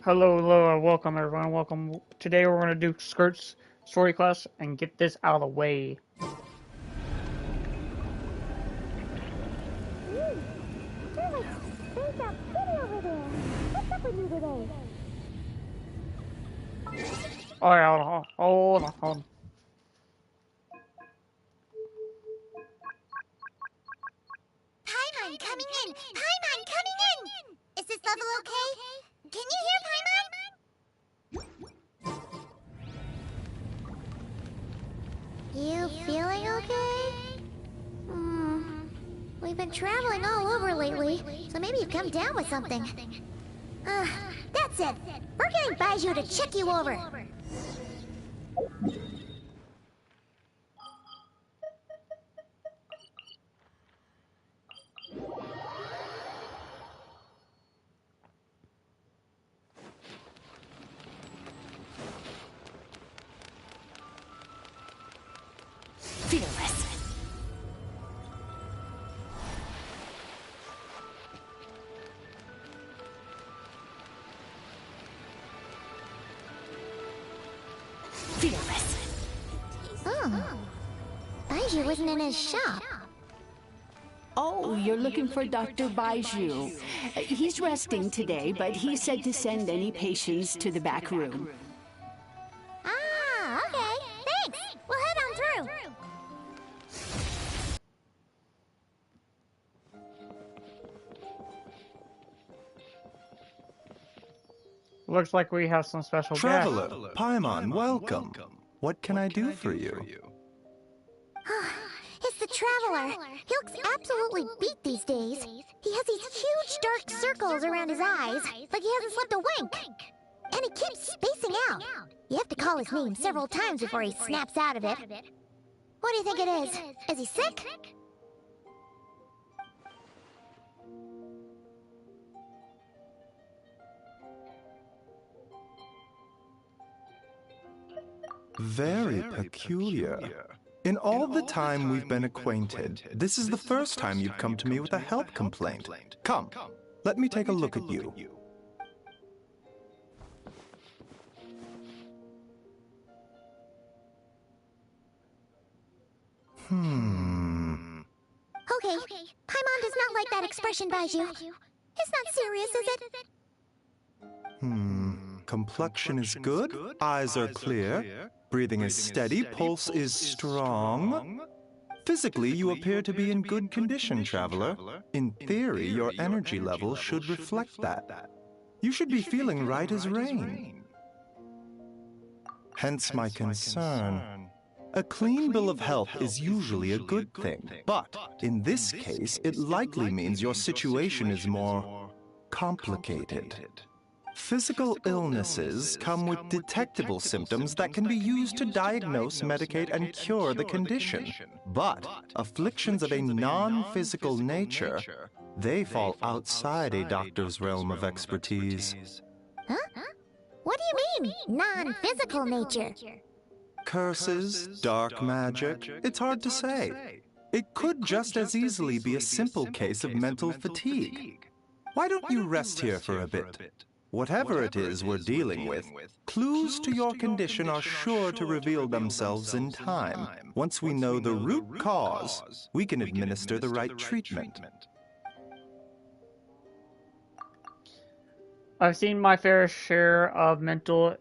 Hello, welcome everyone. Welcome. Today we're going to do Skirt's story class and get this out of the way. You're like spaced out city over there. What's up with you today? Alright, hold on. Paimon coming in! Paimon coming in! Is this level okay? Can you hear Paimon? You feeling okay? We've been traveling all over lately, so maybe you've come down with something. That's it. We're getting Baiju to check you over. Fearless. Fearless. Oh. Baiju wasn't in his shop. Oh, you're looking for Dr. Baiju. He's resting today, but he said to send any patients to the back room. Ah, okay. Thanks. We'll head on through. Looks like we have some special Traveler, guests. Paimon, welcome. What can I do for you? It's the Traveler. He looks absolutely beat these days. He has these huge dark circles around his eyes, like he hasn't slept a wink. And he keeps spacing out. You have to call his name several times before he snaps out of it. What do you think it is? Is he sick? Very peculiar. In all the time we've been acquainted, this is the first time you've come to me with a health complaint. Come, let me take a look at you. Okay. Paimon does not like that expression, Baiju. It's not serious, is it? Complexion is good, eyes are clear, breathing is steady, pulse is strong. Physically, you appear to be in good condition, Traveler. In theory, your energy level should reflect that. You should be feeling right as rain. Hence my concern. A clean bill of health is usually a good thing, but in this case, it likely means your situation is more complicated. Physical illnesses come with detectable symptoms that can be used to diagnose, medicate, and cure the condition. But afflictions of a non-physical nature, they fall outside a doctor's realm of expertise. Huh? What do you mean, non-physical nature? Curses, dark magic, it's hard to say. It could just as easily be a simple case of mental fatigue. Why don't you rest here for a bit? Whatever it is we're dealing with, clues to your condition are sure to reveal themselves in time. Once we know the root cause, we can administer the right treatment. I've seen my fair share of mental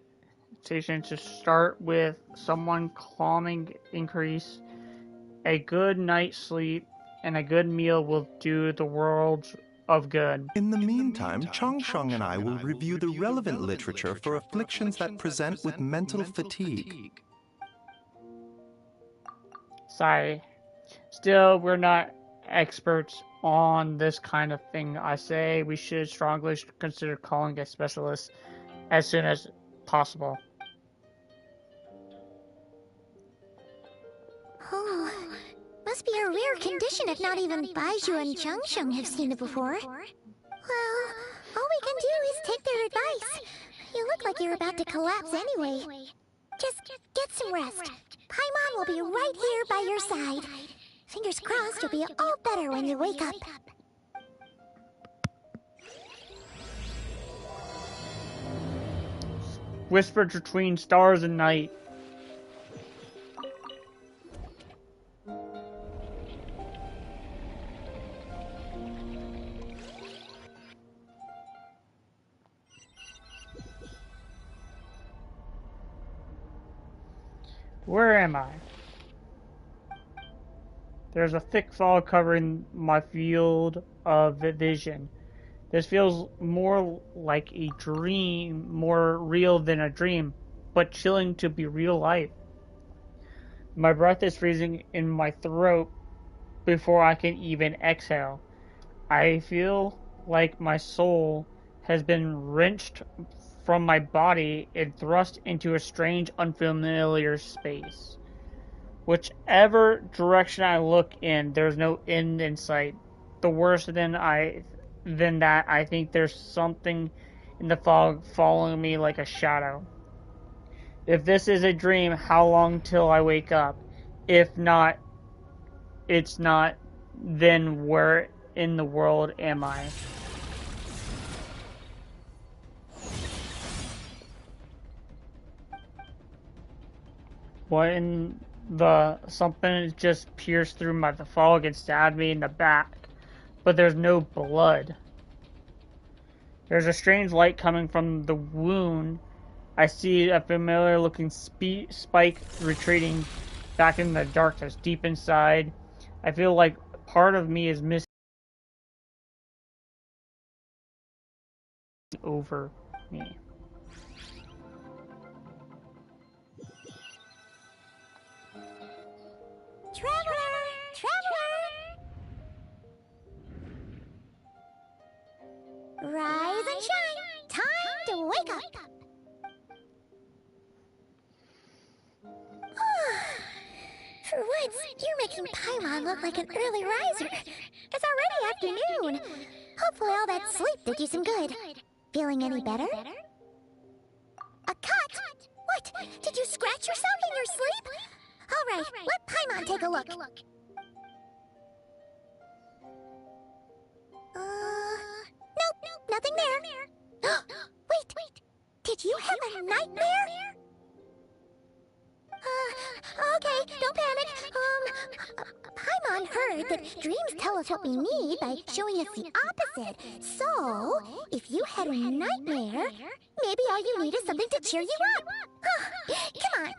stations to start with someone calming increase. A good night's sleep and a good meal will do the world of good. In the meantime, Changsheng and I will review the relevant literature for afflictions that present with mental fatigue. Sorry. Still, we're not experts on this kind of thing. I say we should strongly consider calling a specialist as soon as possible. Oh, must be a rare condition if not even Baiju and Changsheng have seen it before. Well, all we can do is take their advice. You look like you're about to collapse anyway. Just get some rest. Paimon will be right here by your side. Fingers crossed you'll be all better when you wake up. whispered between stars and night. Where am I? There's a thick fog covering my field of vision. This feels more like a dream, more real than a dream, but chilling to be real life. My breath is freezing in my throat before I can even exhale. I feel like my soul has been wrenched from my body and thrust into a strange, unfamiliar space. Whichever direction I look in, there's no end in sight. The worse than that, I think there's something in the fog following me like a shadow. If this is a dream, how long till I wake up? If not, it's not, then where in the world am I? What in the something just pierced through the fog and stabbed me in the back, but there's no blood. There's a strange light coming from the wound. I see a familiar looking spike retreating back in the darkness deep inside. I feel like part of me is missing over me. Traveler! Traveler! Rise and shine! Time to wake up! For once, you're making Paimon look like an early riser. It's already afternoon. Hopefully all that sleep did you some good. Feeling any better? A cut? What? Did you scratch yourself in your sleep? All right, let Paimon take a look. Nope, nothing there. Wait, did you have a nightmare? Okay, don't panic. Paimon heard that dreams tell us what we need by showing us the opposite. So, if you had a nightmare, maybe all you need is something to cheer you up. Come on,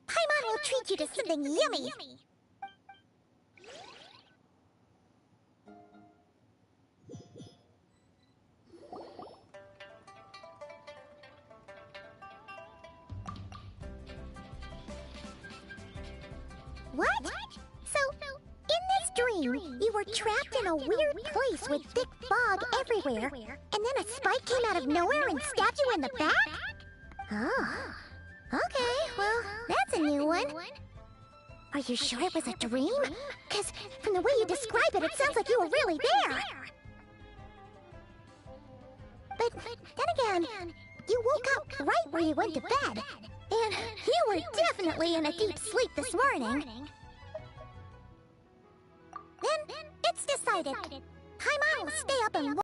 Paimon will treat you to something yummy. What? So, in this dream, you were trapped in a weird place with thick fog everywhere, and then a spike came out of nowhere and stabbed you in the back? Oh. Okay, well, that's a new one. Are you sure it was a dream? Because from the way you describe it, it sounds like you were really there. But then again, you woke up right where you went to bed. And you were definitely in a deep sleep this morning. Then, it's decided. Paimon will stay up and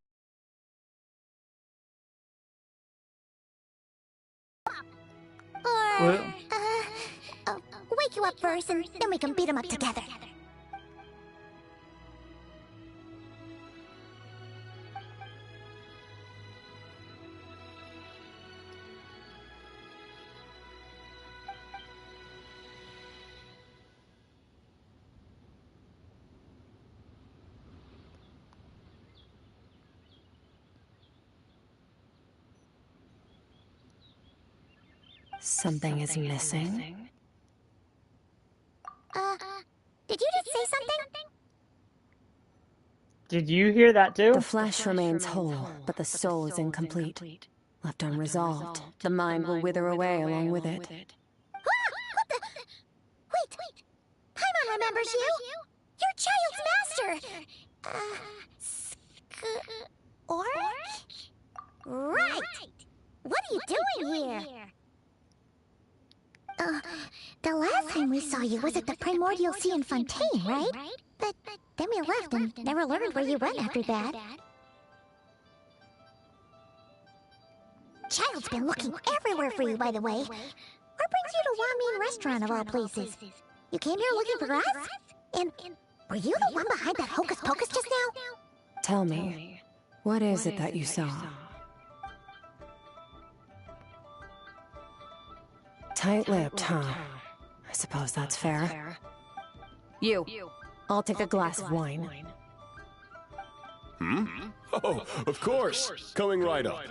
wake you up first, and then we can beat him up together. Something is missing. Did you just say something? Did you hear that too? The flesh remains whole, but the soul is incomplete. Left unresolved, the mind will wither away along with it. What the? Wait! Paimon remembers you! Your child's master! Right! What are you doing here? The last time we saw you was at the Primordial Sea in Fontaine, right? But then we left and never learned where you went after that. child's been looking everywhere for you, by the way. What brings you to Wamin Restaurant of all places? You came here looking for us? And were you the one behind that hocus pocus just now? Tell me, what is it that you saw? Tight-lipped, huh? I suppose that's fair. You. I'll take a glass of wine. Hmm? Oh, of course. Coming right up.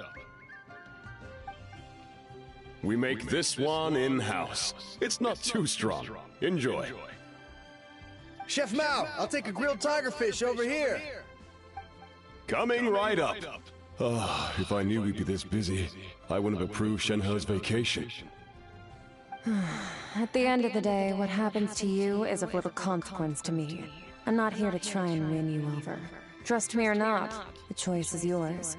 We make this one in-house. It's not too strong. Enjoy. Chef Mao, I'll take a grilled tigerfish over here. Coming right up. If I knew we'd be this busy, I wouldn't have approved Shenhe's vacation. At the end of the day, what happens to you is of little consequence to me. I'm not here to try and win you over. Trust me or not, the choice is yours.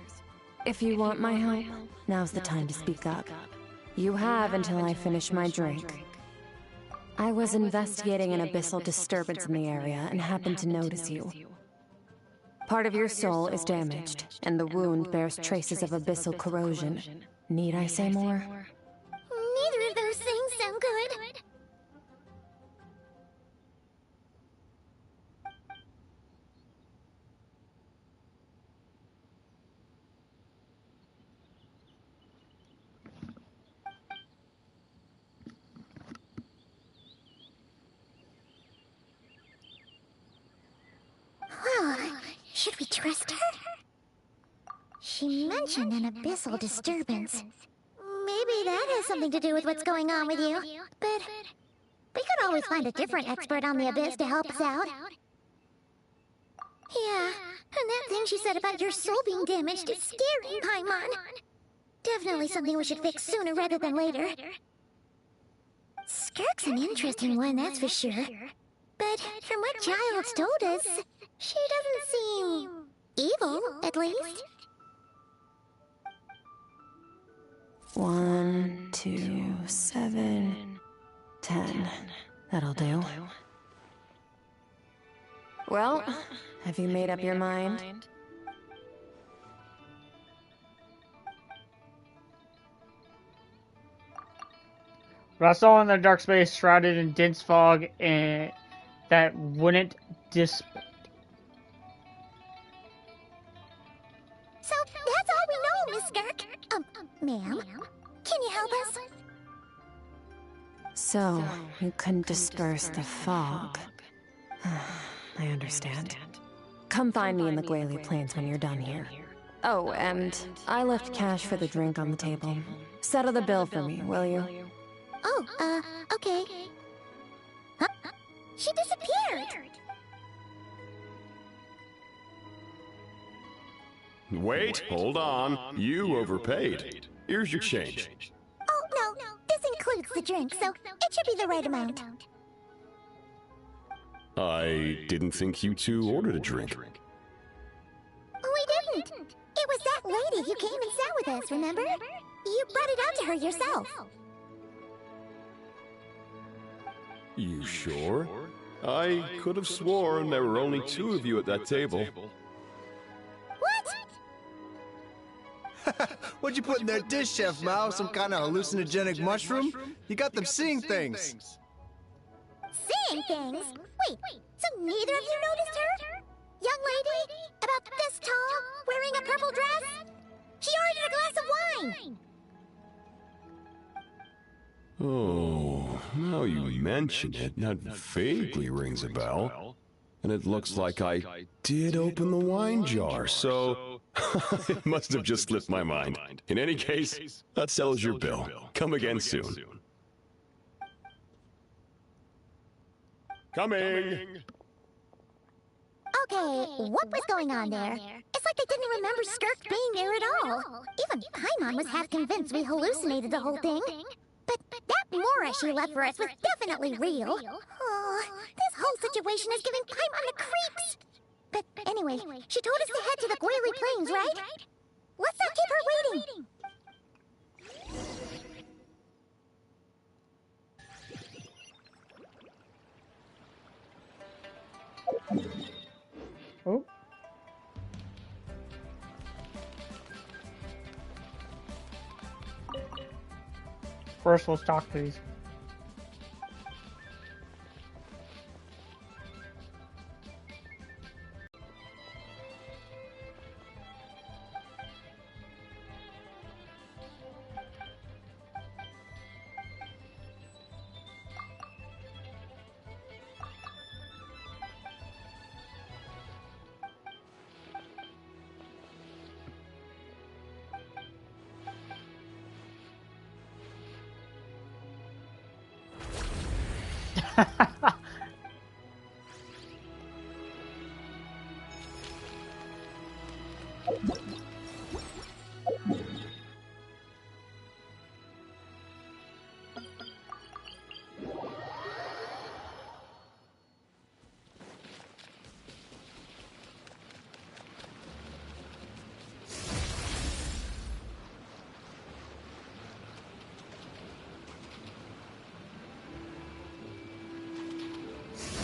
If you want my help, now's the time to speak up. You have until I finish my drink. I was investigating an abyssal disturbance in the area and happened to notice you. Part of your soul is damaged, and the wound bears traces of abyssal corrosion. Need I say more? Neither of those things sound good. Well, should we trust her? She mentioned an abyssal disturbance. Maybe that has something to do with what's going on with you. But we could always find a different expert on the abyss to help us out. Yeah, and that thing she said about your soul being damaged is scary, Paimon. Definitely something we should fix sooner rather than later. Skirk's an interesting one, that's for sure. But from what Child's told us, she doesn't seem evil, at least. 1, 2, 7, 10. That'll do. Well, have you made up your mind? What I saw in the dark space shrouded in dense fog and that wouldn't dissipate. So that's all we know, Miss Skirk. Ma'am, can you help us? So, you couldn't disperse the fog. I understand. Come find me in the Guili Plains when you're done here. Oh, and I left cash for the drink on the table. Settle the bill for me, will you? Oh, okay. Huh? She disappeared! Wait, hold on. You overpaid. Here's your change. Oh, no, this includes the drink, so it should be the right amount. I didn't think you two ordered a drink. We didn't. It was that lady who came and sat with us, remember? You brought it out to her yourself. You sure? I could have sworn there were only 2 of you at that table. What? What'd you put in that dish, Chef Mao? Some kind of hallucinogenic mushroom? You got them seeing things. Seeing things? Wait, so neither of you noticed her? Young lady? About this tall, wearing a purple dress? She ordered a glass of wine! Oh, now you mention it, that vaguely rings a bell. And it looks like I did open the wine jar, so it must have just slipped my mind. In any case, that settles your bill. Come again soon. Coming! Okay, what was going on there? It's like they didn't remember Skirk being there at all. Even Paimon was half convinced we hallucinated the whole thing. But that Mora she left for us was definitely real. Oh, this whole situation is giving Paimon the creeps. But anyway, she told us to head to the Guili Plains, right? Let's not keep her waiting. Oh. first let's talk to these.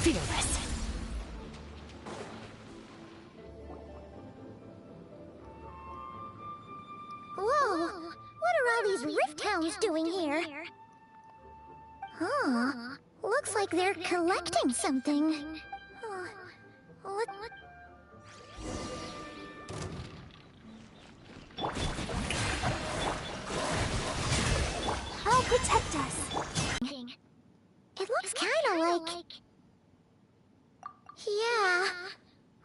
Fearless. Whoa! What are all these rift hounds doing here? Huh. Looks like they're collecting something. What? I'll protect us. It looks kinda like... Yeah.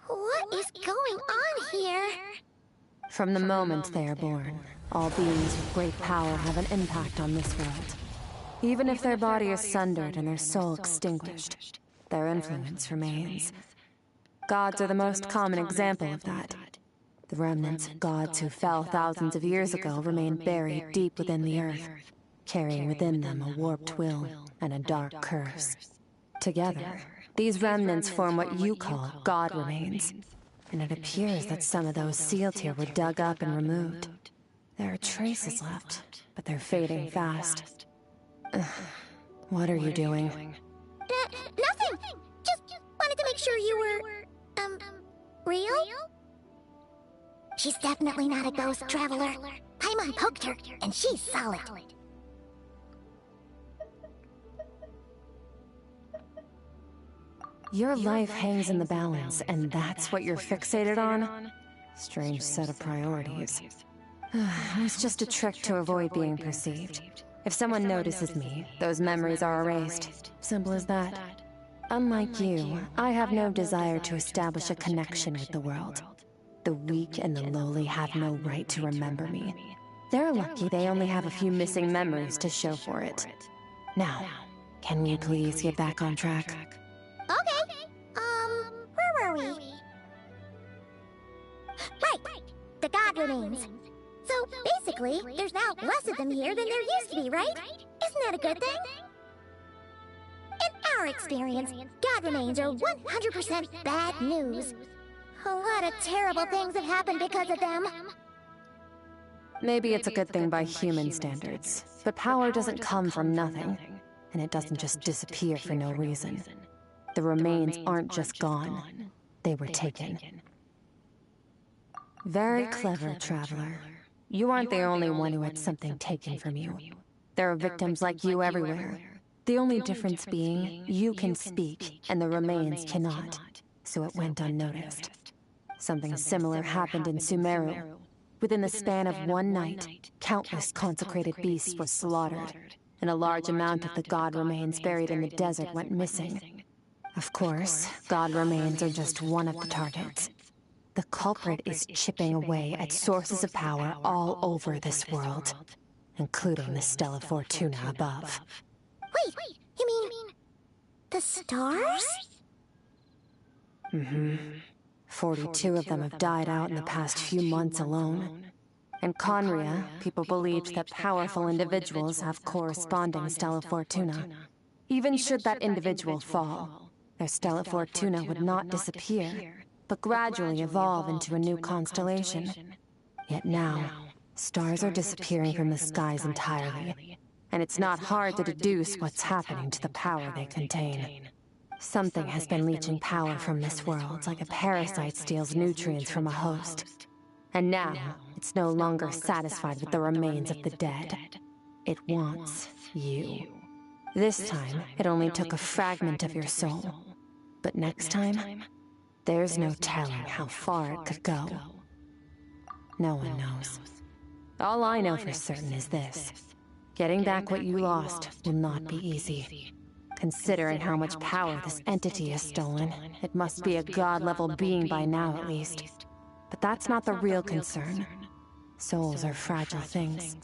What is going on here? From the moment they are born, all beings with great power have an impact on this world. Even if their body is sundered and their soul extinguished, their influence remains. Gods are the most common example of that. The remnants of gods who fell thousands of years ago remain buried deep within the earth, carrying within them a warped will and a dark curse. Together, these remnants form what you call god remains, and it appears that some of those sealed here were dug up and removed. There are traces left, but they're fading fast. What are you doing? Nothing! Just wanted to make sure you were, real? She's definitely not a ghost traveler. Paimon poked her, and she's solid. Your life hangs in the balance, and that's what you're fixated on? Strange set of priorities. It's just a trick to avoid being perceived. If someone notices me, those memories are erased. Simple as that. Unlike you, I have no desire to establish a connection with the world. The weak and the lowly have no right to remember me. They're lucky they only have a few missing memories to show for it. Now, can we please get back on track? Okay. Where were we? Right! The god remains. So, basically, there's now less of them here than there used to be, right? Isn't that a good thing? In our experience, god remains are 100% bad news. A lot of terrible things have happened because of them. Maybe it's a good thing by human standards, but power doesn't come from nothing, and it doesn't just disappear for no reason. The remains aren't just gone, they were taken. Very clever, traveler. You aren't the only one who had something taken from you. There are victims like you everywhere. The only difference being, you can speak, and the remains cannot, so it went unnoticed. Something similar happened in Sumeru. Within the span of one night, countless consecrated beasts were slaughtered, and a large amount of the god remains buried in the desert went missing. Of course, god remains are just one of the targets. The culprit is chipping away at sources of power all over this world, including the Stella Fortuna above. Wait, you mean... the stars? Mm-hmm. 42 of them have died out in the past few months alone. In Conria, people believed that powerful individuals have corresponding Stella Fortuna. Even should that individual fall, their Stella Fortuna would not disappear, but gradually evolve into a new constellation. Yet now, stars are disappearing from the skies entirely, and it's not hard to deduce what's happening to the power they contain. Something has been leeching power from this world, like a parasite steals nutrients from a host. And now, it's no longer satisfied with the remains of the dead. it wants you. This time, it only took a fragment of your soul. But next time, there's no telling how far it could go. No one knows. All I know for certain is this. Getting back what you lost will not be easy. Considering how much power this entity has stolen, it must be a god-level being by now at least. But that's not the real concern. Souls are fragile things,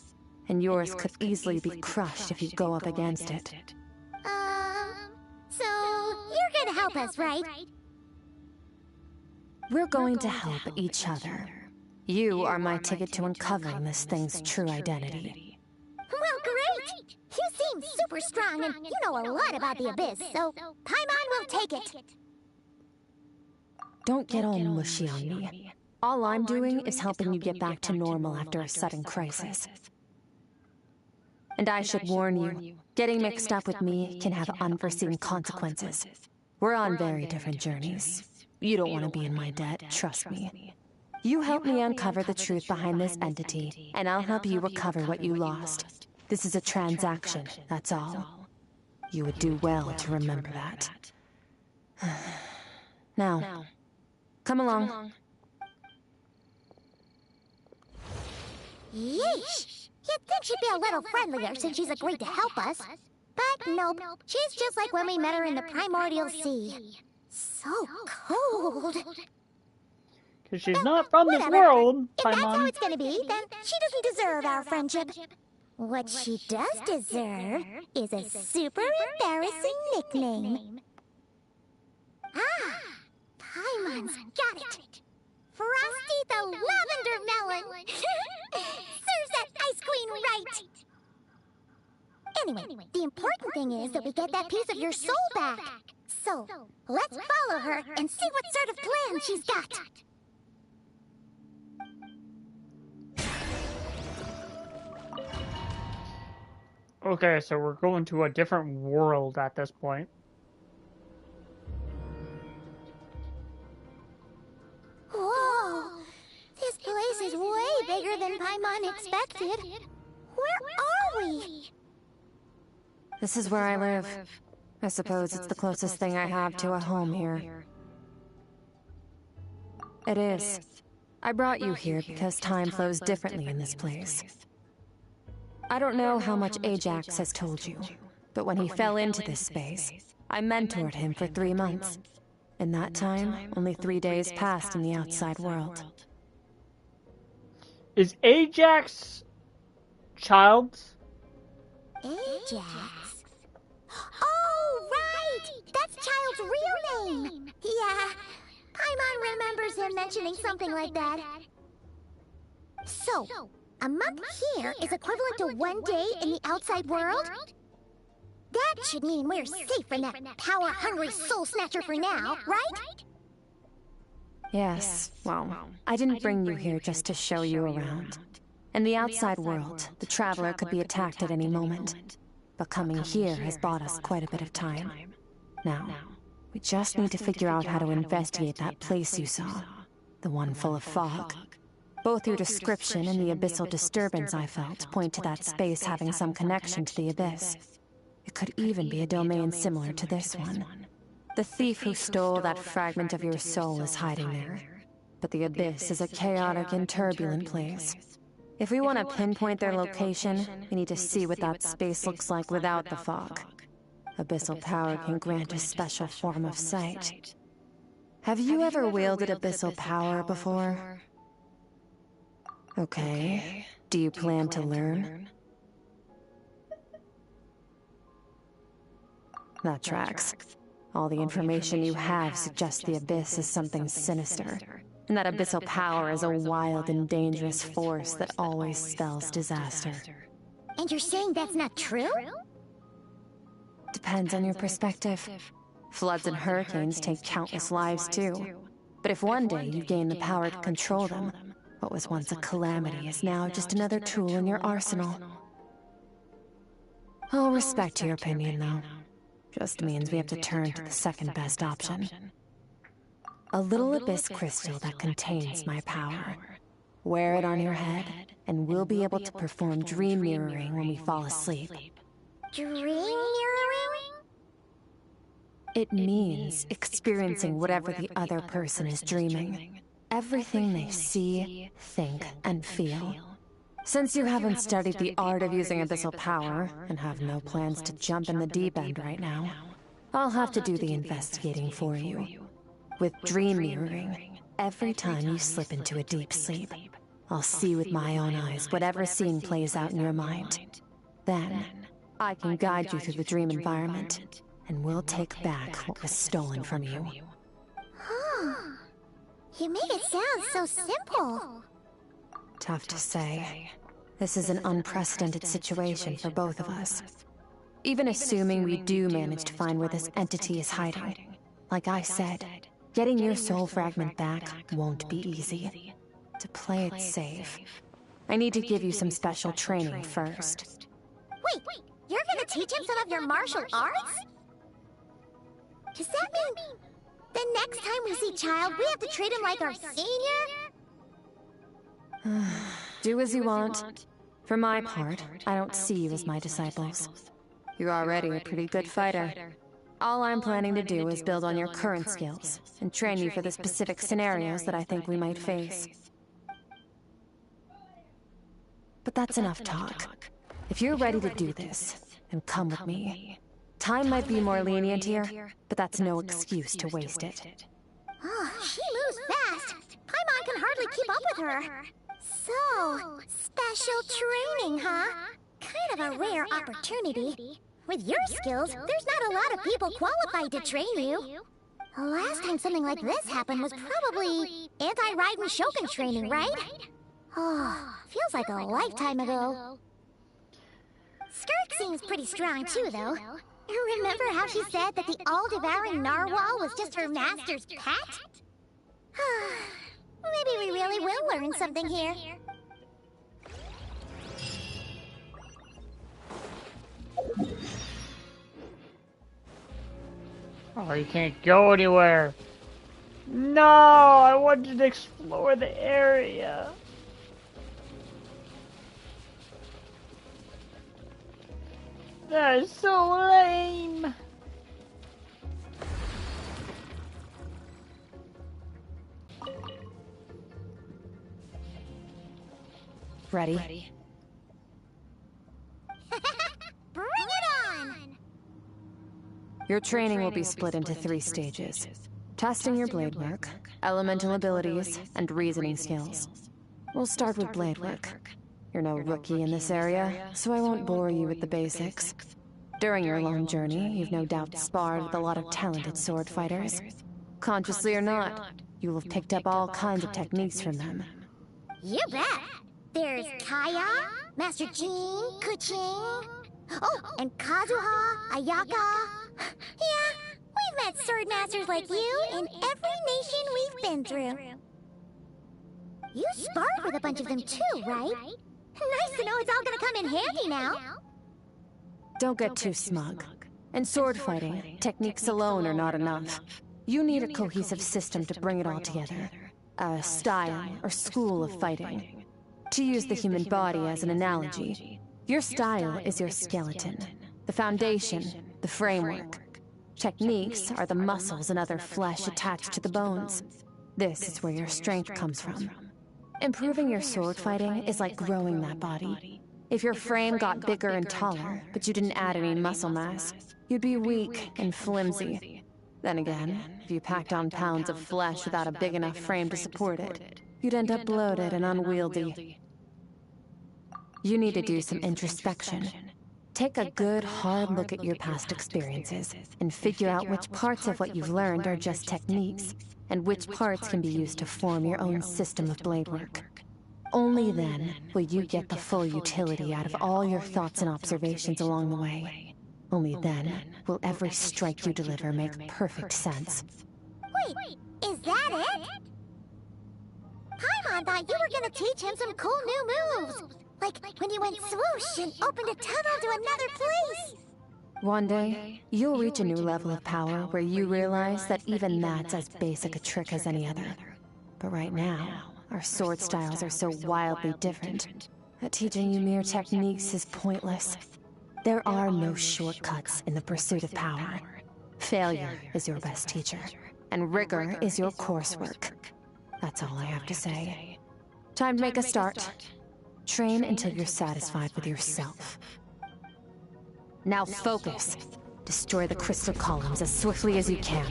and yours could easily be crushed if you go up against it. So you're gonna help us, right? We're going to help each other. You are my ticket to uncovering this thing's true identity. Well, great! You seem super strong and you know a lot about the Abyss, so Paimon will take it. Don't get all mushy on me. All I'm doing is helping you get back to normal after a sudden crisis. And I should warn you, getting mixed up with me can have unforeseen consequences. We're on very different journeys. You don't want to be in my debt, trust me. You help me uncover the truth behind this entity, and I'll help you recover what you lost. This is a transaction, that's all. You would do well to remember that. Now, come along. Yeesh! You'd think she'd be a little friendlier since she's agreed to help us. But nope, she's just like when we met her in the primordial sea. So cold. Because she's not from this world, If that's how Paimon. it's gonna be, then she doesn't deserve our friendship. What she does deserve is a super embarrassing nickname. Ah! Paimon's got it! Frosty the Lavender Melon! Serves that ice queen right! Anyway, the important thing is that we get that piece of your soul back. So, let's follow her and see what sort of plan she's got. Okay, so we're going to a different world at this point. Whoa! This place is way bigger than Paimon expected. Where are we? This is where I live. I suppose it's the closest thing I have to a home here. It is. I brought you here because time flows differently in this place. I don't know how much Ajax has told you, but when he fell into this space, I mentored him for 3 months. In that time, only 3 days passed in the outside world. Is Ajax Childs? Ajax? Oh, right! That's Child's real name! Yeah, Paimon remembers him mentioning something like that. So, a month here is equivalent to 1 day in the outside world? That should mean we're safe from that power-hungry soul snatcher for now, right? Yes, well, I didn't bring you here just to show you around. In the outside world, the Traveler could be attacked at any moment. But coming here has bought us quite a bit of time. Now, we just need to figure out how to investigate that place you saw. The one full of fog. Both your description and the abyssal disturbance I felt point to that space having some connection to the Abyss. It could even be a domain similar to this one. The thief who stole that fragment of your soul is hiding there. But the Abyss is a chaotic and turbulent place. If we want to pinpoint their location, we need to see what that space looks like without the fog. Abyssal power can grant a special form of sight. Have you ever wielded abyssal power before? Okay. Do you plan to learn? That tracks. All the information you have suggests the Abyss is something sinister, and that abyssal power is a wild and dangerous force that always spells disaster. And you're saying that's not true? Depends on your perspective. Floods and hurricanes take countless lives too. But if one day you gain the power to control them, what was once a calamity is now just another tool in your arsenal. I'll respect your opinion, though. Just means we have to turn to the second best option. A little abyss crystal that contains my power. Wear it on your head, and we'll be able to perform dream mirroring when we fall asleep. Dream mirroring? It means experiencing whatever the other person is dreaming. Everything they see, think, and feel. Since you haven't studied the art of using abyssal power, and have no plans to jump in the deep end right now, I'll have to do the investigating for you. With dream mirroring, every time you slip into a deep sleep, I'll see with my own eyes whatever scene plays out in your mind. Then, I can guide you through the dream environment, and we'll take back what was stolen from you. You make it sound so simple. Tough to say. This is an unprecedented situation for both of us. Even assuming we do manage to find where this entity is hiding, like I said, getting your soul fragment back won't be easy. To play it safe, I need to give you some special training first. Wait, you're gonna teach him some of your martial arts? Does that mean the next time we see Child, we have to treat him like our senior? Do as you want. For my part, I don't see you as my disciples. You're already a pretty good fighter. All I'm planning to do is build on your current skills, and train you for the specific scenarios that I think we might face. But that's enough talk. If you're ready to do this, then come with me. Time might be more lenient here, but that's no excuse to waste it. Oh, she moves fast. Paimon can hardly keep up with her. So, special training, huh? Kind of a rare opportunity. With your skills, there's not a lot of people qualified to train you. The last time something like this happened was probably anti-Raiden Shogun training, right? Oh, feels like a lifetime ago. Skirk seems pretty strong too, though. Remember how she said that the all-devouring narwhal was just her master's pet? Maybe we really will learn something here. Oh, you can't go anywhere. No, I wanted to explore the area. That is so lame. Ready? Bring it on! Your training will be split into 3 stages. Testing your blade work, elemental abilities, and reasoning skills. We'll start with blade work. You're no rookie in this area, so I won't bore you with the basics. During your long journey, you've no doubt sparred with a lot of talented sword fighters. Consciously or not, you will have picked up all kinds of techniques from them. You bet! There's Kaya, Master Jean, Kuching... Oh, and Kazuha, Ayaka... Yeah, we've met sword masters like you in every nation we've been through. You sparred with a bunch of them too, right? Nice to know it's all gonna come in handy now. Don't get too smug. In sword fighting, techniques alone are not enough. You need a cohesive system to bring it all together. A style or school of fighting. To use the human body as an analogy, your style is your skeleton, the foundation, the framework. Techniques are the muscles and other flesh attached to the bones. This is where your strength comes from. Improving your sword fighting is like growing that body. If your frame got bigger and taller, but you didn't add any muscle mass, you'd be weak and flimsy. Then again, if you packed on pounds of flesh without a big enough frame to support it, you'd end up bloated and unwieldy. You need to do some introspection. Take a good, hard look at your past experiences, and figure out which parts of what you've learned are just techniques, and which parts can be used to form your own system of blade work. Only then will you get the full utility out of all your thoughts and observations along the way. Only then will every strike you deliver make perfect sense. Wait, is that it? Paimon thought you were gonna teach him some cool new moves. Like when you went swoosh and opened a tunnel to another place. One day, you'll reach a new level of power where you realize that even that's as basic a trick as any other. But right now, our sword styles are so wildly different. that teaching you mere techniques is pointless. There are no shortcuts in the pursuit of power. Failure is your best teacher, and rigor is your coursework. That's all I have to say. Time to make a start. Train until you're satisfied with yourself. Now focus. Destroy the crystal columns as swiftly as you can.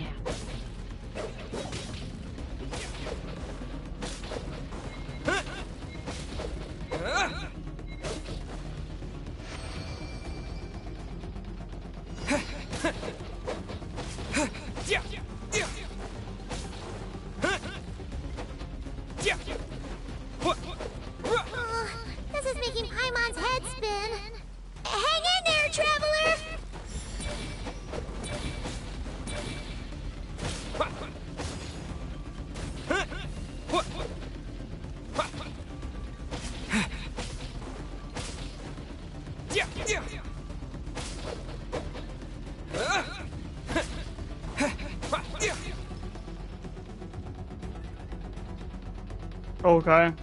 This is making Paimon's head spin. Hang in there, traveler! Okay.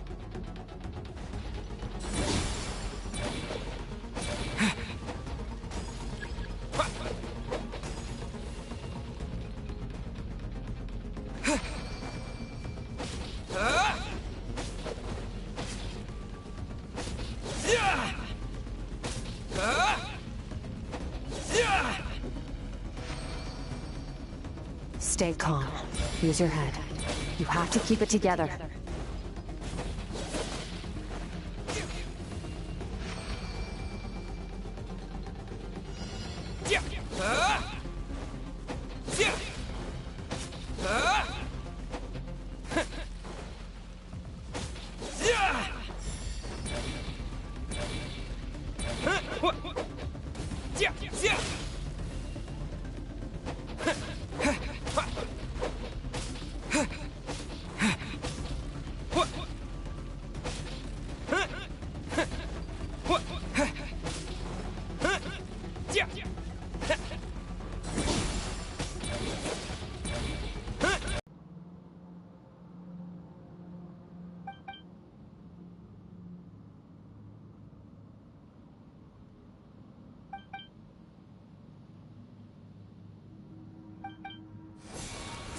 Stay calm. Use your head. You have to keep it together.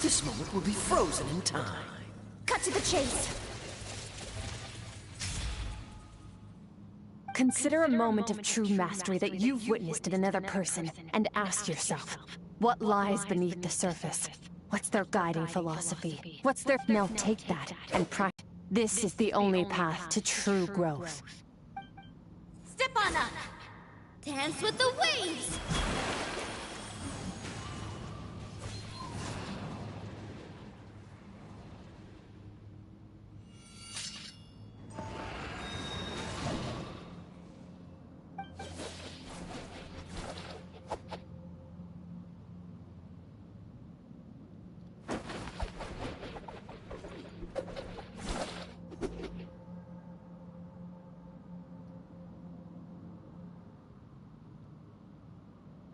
This moment will be frozen in time. Cut to the chase. Consider a moment of true mastery that you've witnessed in another person, and ask yourself, what lies beneath the surface? What's their guiding philosophy? What's their... Now take that and practice. This is the only path to true growth. Step on up. Dance with the waves.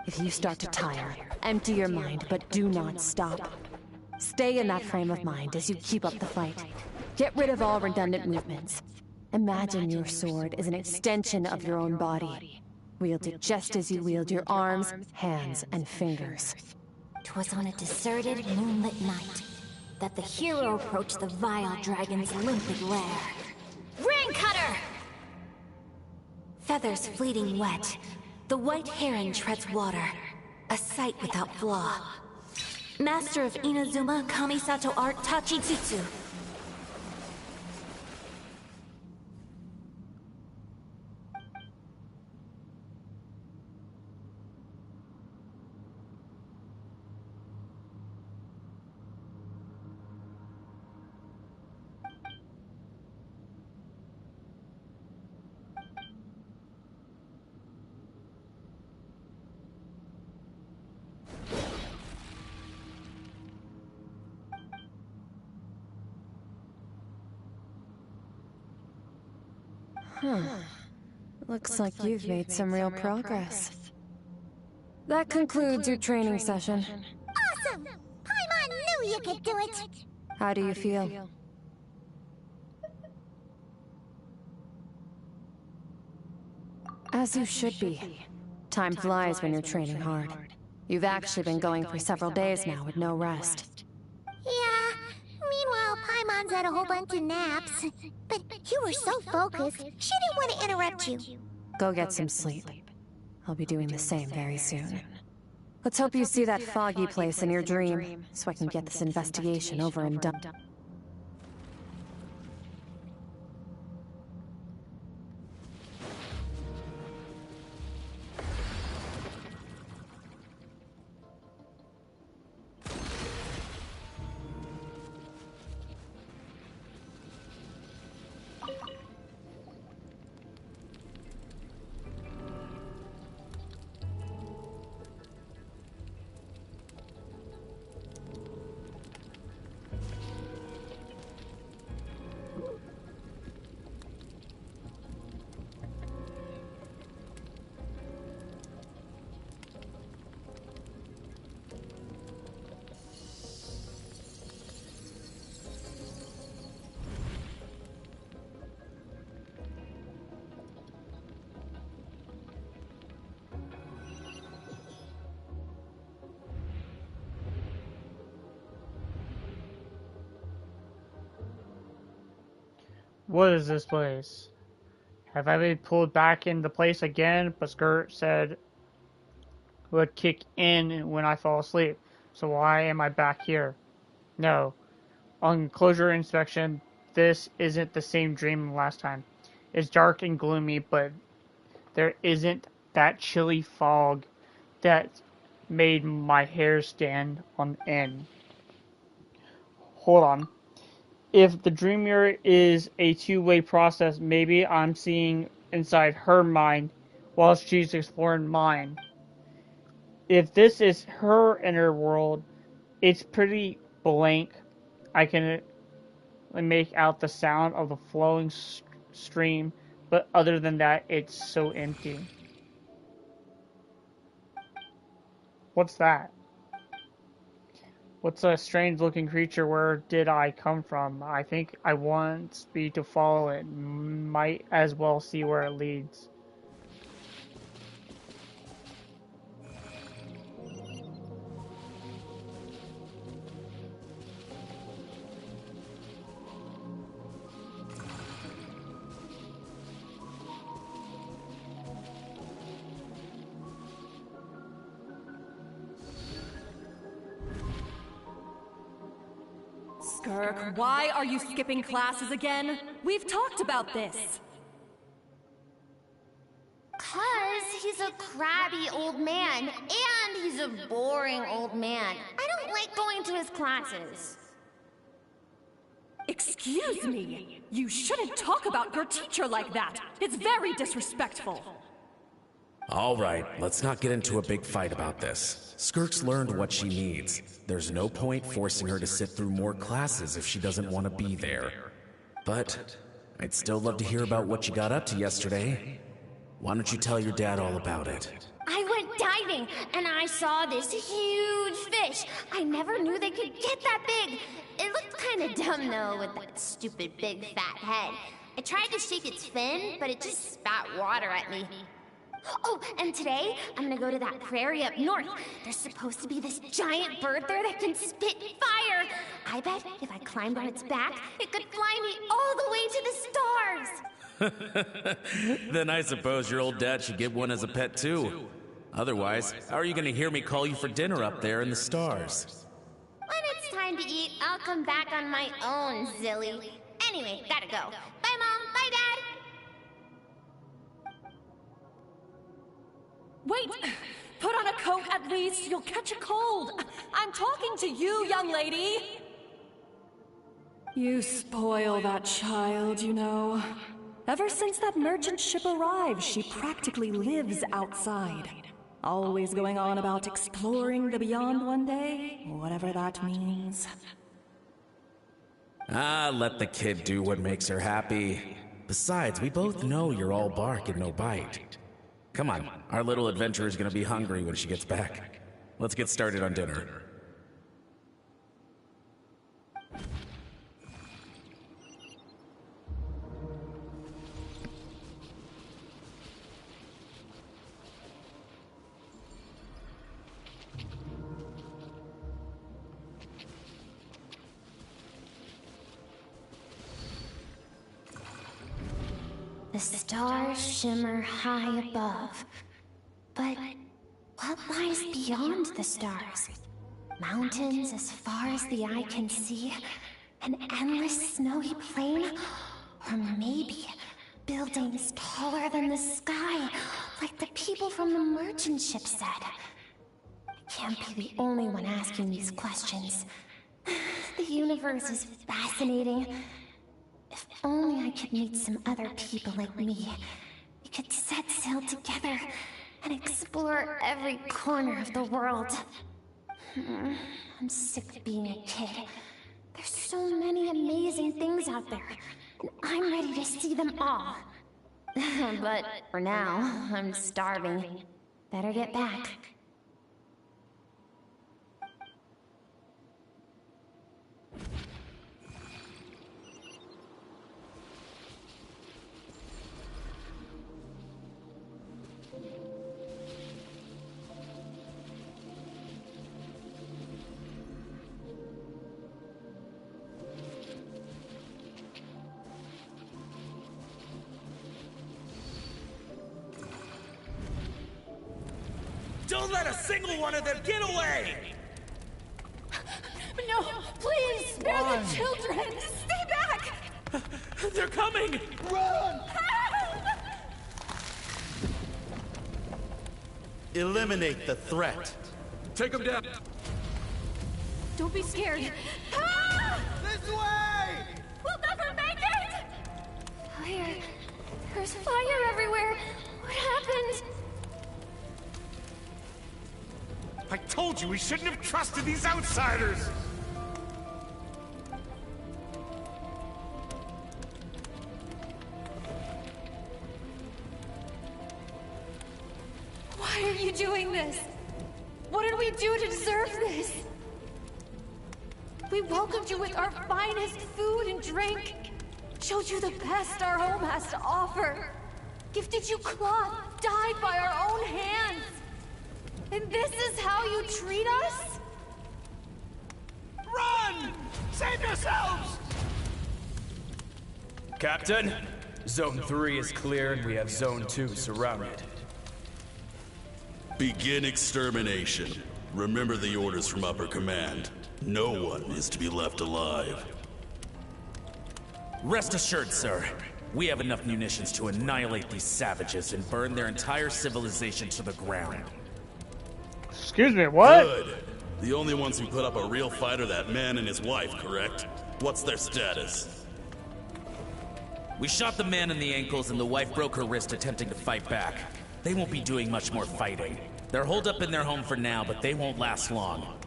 If you start to tire, empty your mind, but do not stop. Stay in that frame of mind as you keep up the fight. Get rid of all redundant movements. Imagine your sword is an extension of your own body. Wield it just as you wield your arms, hands, and fingers. 'Twas on a deserted, moonlit night that the hero approached the vile dragon's limpid lair. Ring cutter! Feathers fleeting wet, the white heron treads water, a sight without flaw. Master of Inazuma Kamisato art Tachijutsu. Looks like you've made some real progress. That concludes your training session. Awesome! Paimon knew you could do it! How do you feel? As you should be. Time flies when you're training hard. You've actually been going for several days now with no rest. Yeah. Meanwhile, Paimon's had a whole bunch of naps. But you were so focused, she didn't want to interrupt you. Go get some sleep. I'll be doing the same very soon. Let's hope you see that foggy place in your dream, so I can get this investigation over and done. What is this place? Have I been pulled back into place again? But Skirt said would kick in when I fall asleep. So why am I back here? No. On closer inspection, this isn't the same dream last time. It's dark and gloomy, but there isn't that chilly fog that made my hair stand on end. Hold on. If the dream mirror is a two-way process, maybe I'm seeing inside her mind while she's exploring mine. If this is her inner world, it's pretty blank. I can make out the sound of the flowing stream, but other than that, it's so empty. What's that? What's a strange-looking creature? Where did I come from? I think I want Speed to follow it. Might as well see where it leads. Skirk, why are you skipping classes again? We've talked about this. 'Cause he's a crabby old man, and he's a boring old man. I don't like going to his classes. Excuse me. You shouldn't talk about your teacher like that. It's very disrespectful. All right, let's not get into a big fight about this. Skirk's learned what she needs. There's no point forcing her to sit through more classes if she doesn't want to be there. But I'd still love to hear about what you got up to yesterday. Why don't you tell your dad all about it? I went diving, and I saw this huge fish. I never knew they could get that big. It looked kind of dumb, though, with that stupid big fat head. I tried to shake its fin, but it just spat water at me. Oh, and today, I'm gonna go to that prairie up north. There's supposed to be this giant bird there that can spit fire. I bet if I climbed on its back, it could fly me all the way to the stars. Then I suppose your old dad should get one as a pet too. Otherwise, how are you gonna hear me call you for dinner up there in the stars? When it's time to eat, I'll come back on my own, Zilly. Anyway, gotta go. Bye, Mom. Bye, Dad. Wait! Put on a coat at least. You'll catch a cold. I'm talking to you, young lady. You spoil that child, you know. Ever since that merchant ship arrived, she practically lives outside. Always going on about exploring the beyond one day, whatever that means. Ah, let the kid do what makes her happy. Besides, we both know you're all bark and no bite. Come on, our little adventurer's gonna be hungry when she gets back. Let's get started on dinner. The stars shimmer high above. But what lies beyond the stars? Mountains as far as the eye can see? An endless snowy plain? Or maybe buildings taller than the sky, like the people from the merchant ship said. I can't be the only one asking these questions. The universe is fascinating. If only I could meet some other people like me. We could set sail together and explore every corner of the world. I'm sick of being a kid. There's so many amazing things out there, and I'm ready to see them all. But for now, I'm starving. Better get back. Don't let a single one of them get away! No, please, spare the children! Stay back! They're coming! Run! Eliminate the threat. Take them down. Don't be scared. This way! We'll never make it! Fire. There's fire everywhere. What happened? I told you we shouldn't have trusted these outsiders! Why are you doing this? What did we do to deserve this? We welcomed you with our finest food and drink, showed you the best our home has to offer, gifted you cloth dyed by our own hands. And this is how you treat us? Run! Save yourselves! Captain, Zone 3 is clear and we have Zone 2 surrounded. Begin extermination. Remember the orders from upper command. No one is to be left alive. Rest assured, sir. We have enough munitions to annihilate these savages and burn their entire civilization to the ground. Excuse me, what? Good. The only ones who put up a real fight are that man and his wife, correct? What's their status? We shot the man in the ankles and the wife broke her wrist attempting to fight back. They won't be doing much more fighting. They're holed up in their home for now, but they won't last long.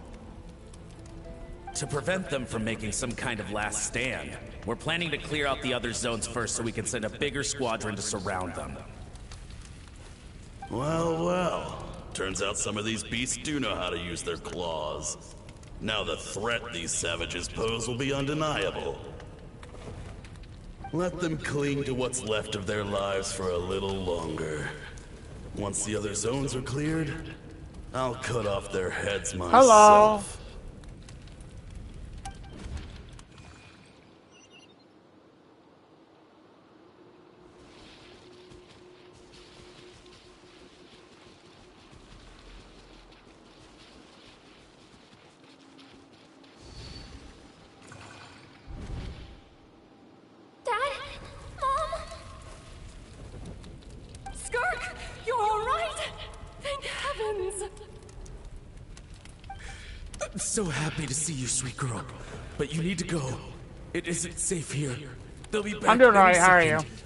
To prevent them from making some kind of last stand, we're planning to clear out the other zones first so we can send a bigger squadron to surround them. Well, well. Turns out some of these beasts do know how to use their claws. Now the threat these savages pose will be undeniable. Let them cling to what's left of their lives for a little longer. Once the other zones are cleared, I'll cut off their heads myself. Hello. Skirk, you're all right? Thank heavens. I'm so happy to see you, sweet girl. But you need to go. It isn't safe here. They'll be back. I'm doing alright, any how are you? second.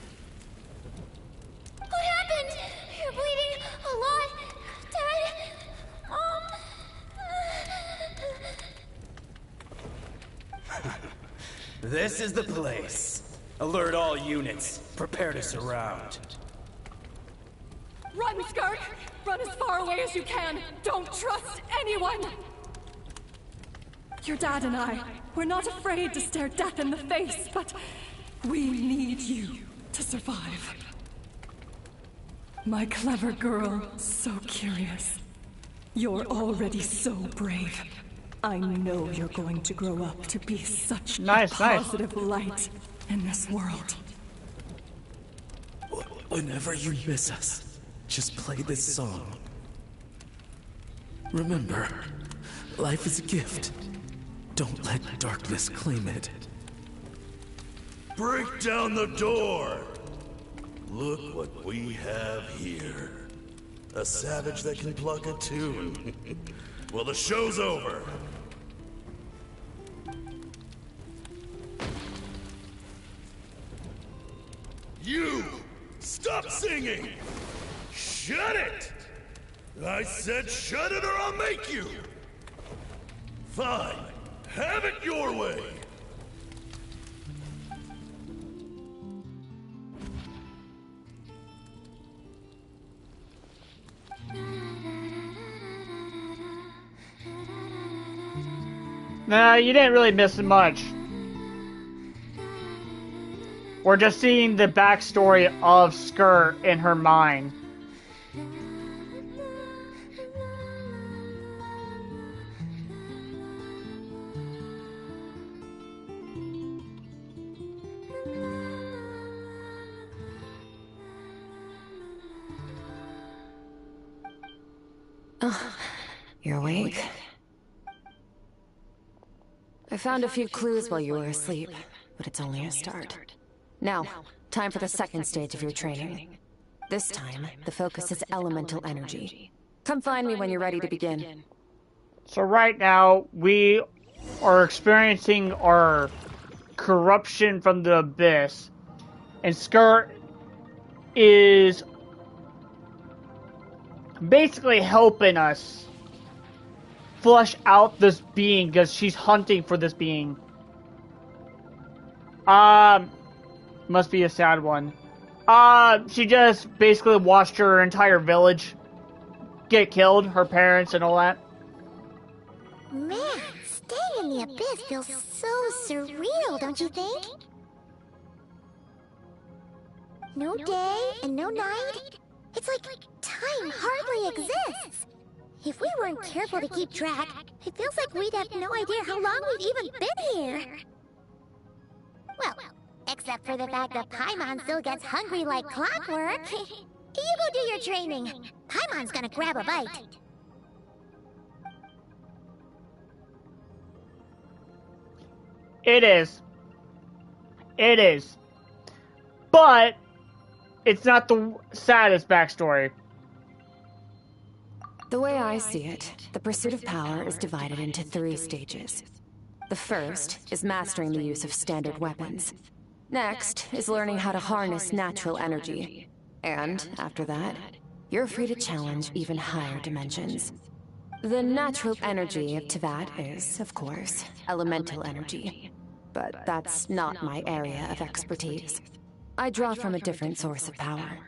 What happened? You're bleeding a lot. Dad? This is the place. Alert all units. Prepare to surround. Run, Skirk! Run as far away as you can! Don't trust anyone! Your dad and I, we're not afraid to stare death in the face, but we need you to survive. My clever girl, so curious. You're already so brave. I know you're going to grow up to be such a positive light in this world. Whenever you miss us, just play this song. Remember, life is a gift. Don't let darkness claim it. Break down the door! Look what we have here. A savage that can pluck a tune. Well, the show's over. You! Stop singing! Shut it! I said shut it or I'll make you! Fine. Have it your way! Nah, you didn't really miss much. We're just seeing the backstory of Skirk in her mind. Oh, you're awake. I found a few clues while you were asleep, but it's only a start. Now, time for the second stage of your training. This time, the focus is elemental energy. Come find me when you're ready to begin. So right now, we are experiencing our corruption from the abyss. And Skirk is basically helping us flush out this being because she's hunting for this being. Must be a sad one. She just basically watched her entire village get killed, her parents and all that. Man, staying in the abyss feels so surreal, don't you think? No day and no night. It's like time hardly exists. If we weren't careful to keep track, it feels like we'd have no idea how long we've even been here. Well, except for the fact that Paimon still gets hungry like clockwork. You go do your training. Paimon's gonna grab a bite. It is. It is. But it's not the saddest backstory. The way I see it, the pursuit of power is divided into 3 stages. The first is mastering the use of standard weapons. Next is learning how to harness natural energy. And after that, you're free to challenge even higher dimensions. The natural energy of Teyvat is, of course, elemental energy. But that's not my area of expertise. I draw from a different source of power.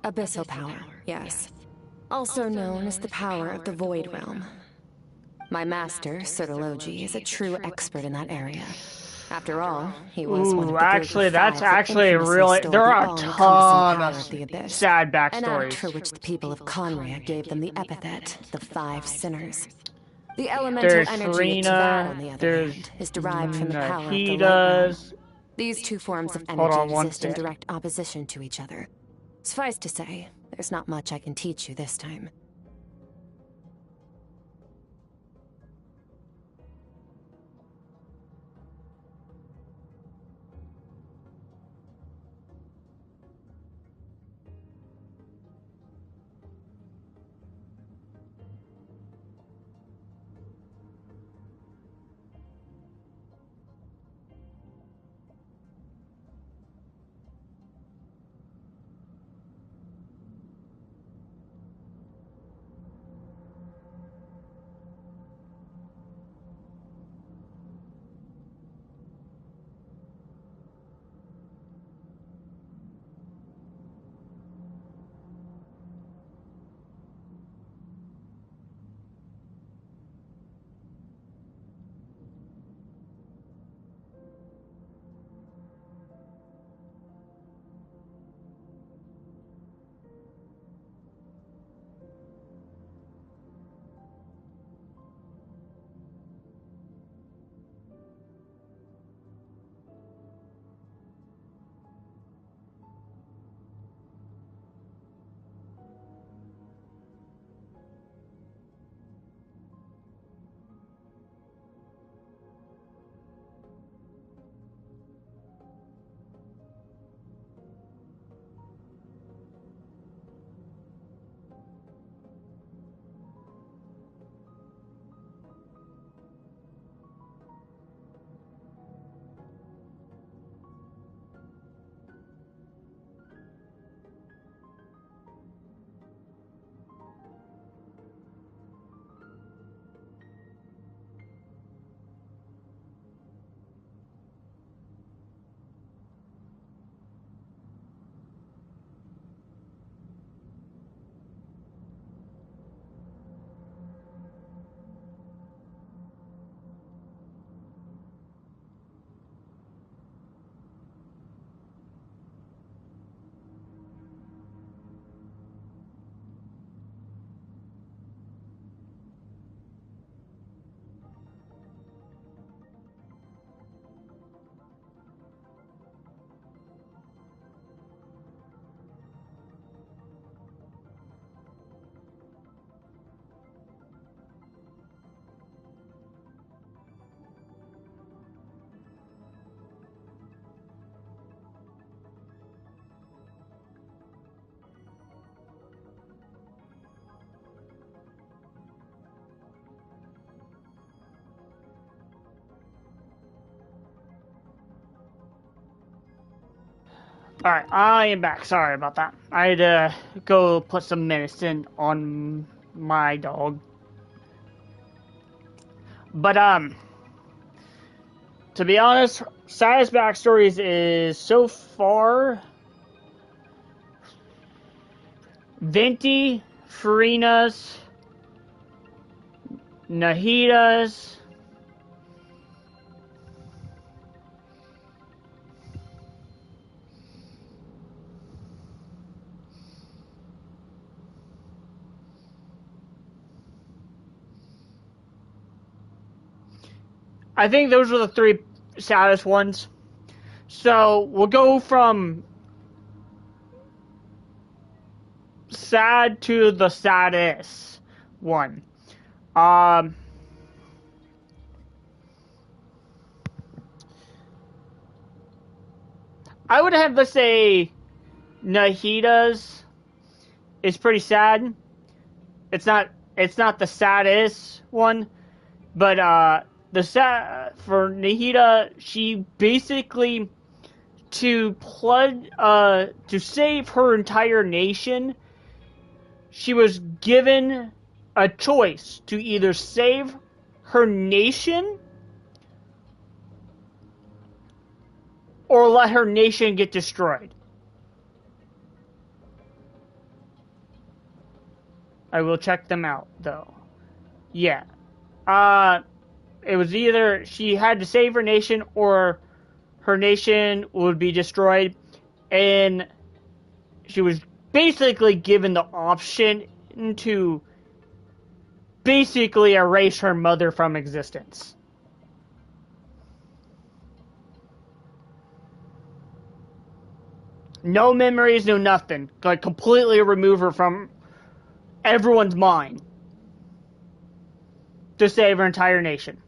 Abyssal power, yes. Also known as the power of the Void Realm. My master, Sirtologi, is a true expert in that area. After all, he was one of the actually, that's that actually infamously really... stole There the are a all-encompassing ton power of the Abyss, sad an act backstories. for which the people of Conria gave them the epithet, the Five Sinners. The elemental energy of Teyvat, on the other hand, is derived from the power of the Light Realm. These 2 forms of energy exist in direct opposition to each other. Suffice to say, there's not much I can teach you this time. Alright, I am back. Sorry about that. I had to go put some medicine on my dog. But, to be honest, Saya's backstory is so far Venti, Farina's, Nahida's, I think those are the three saddest ones. So we'll go from sad to the saddest one. I would have to say Nahida's is pretty sad. It's not the saddest one, but for Nahida, she basically to save her entire nation, she was given a choice to either save her nation or let her nation get destroyed. I will check them out, though. Yeah. It was either she had to save her nation or her nation would be destroyed, and she was basically given the option to basically erase her mother from existence. No memories, no nothing. Like, completely remove her from everyone's mind to save her entire nation.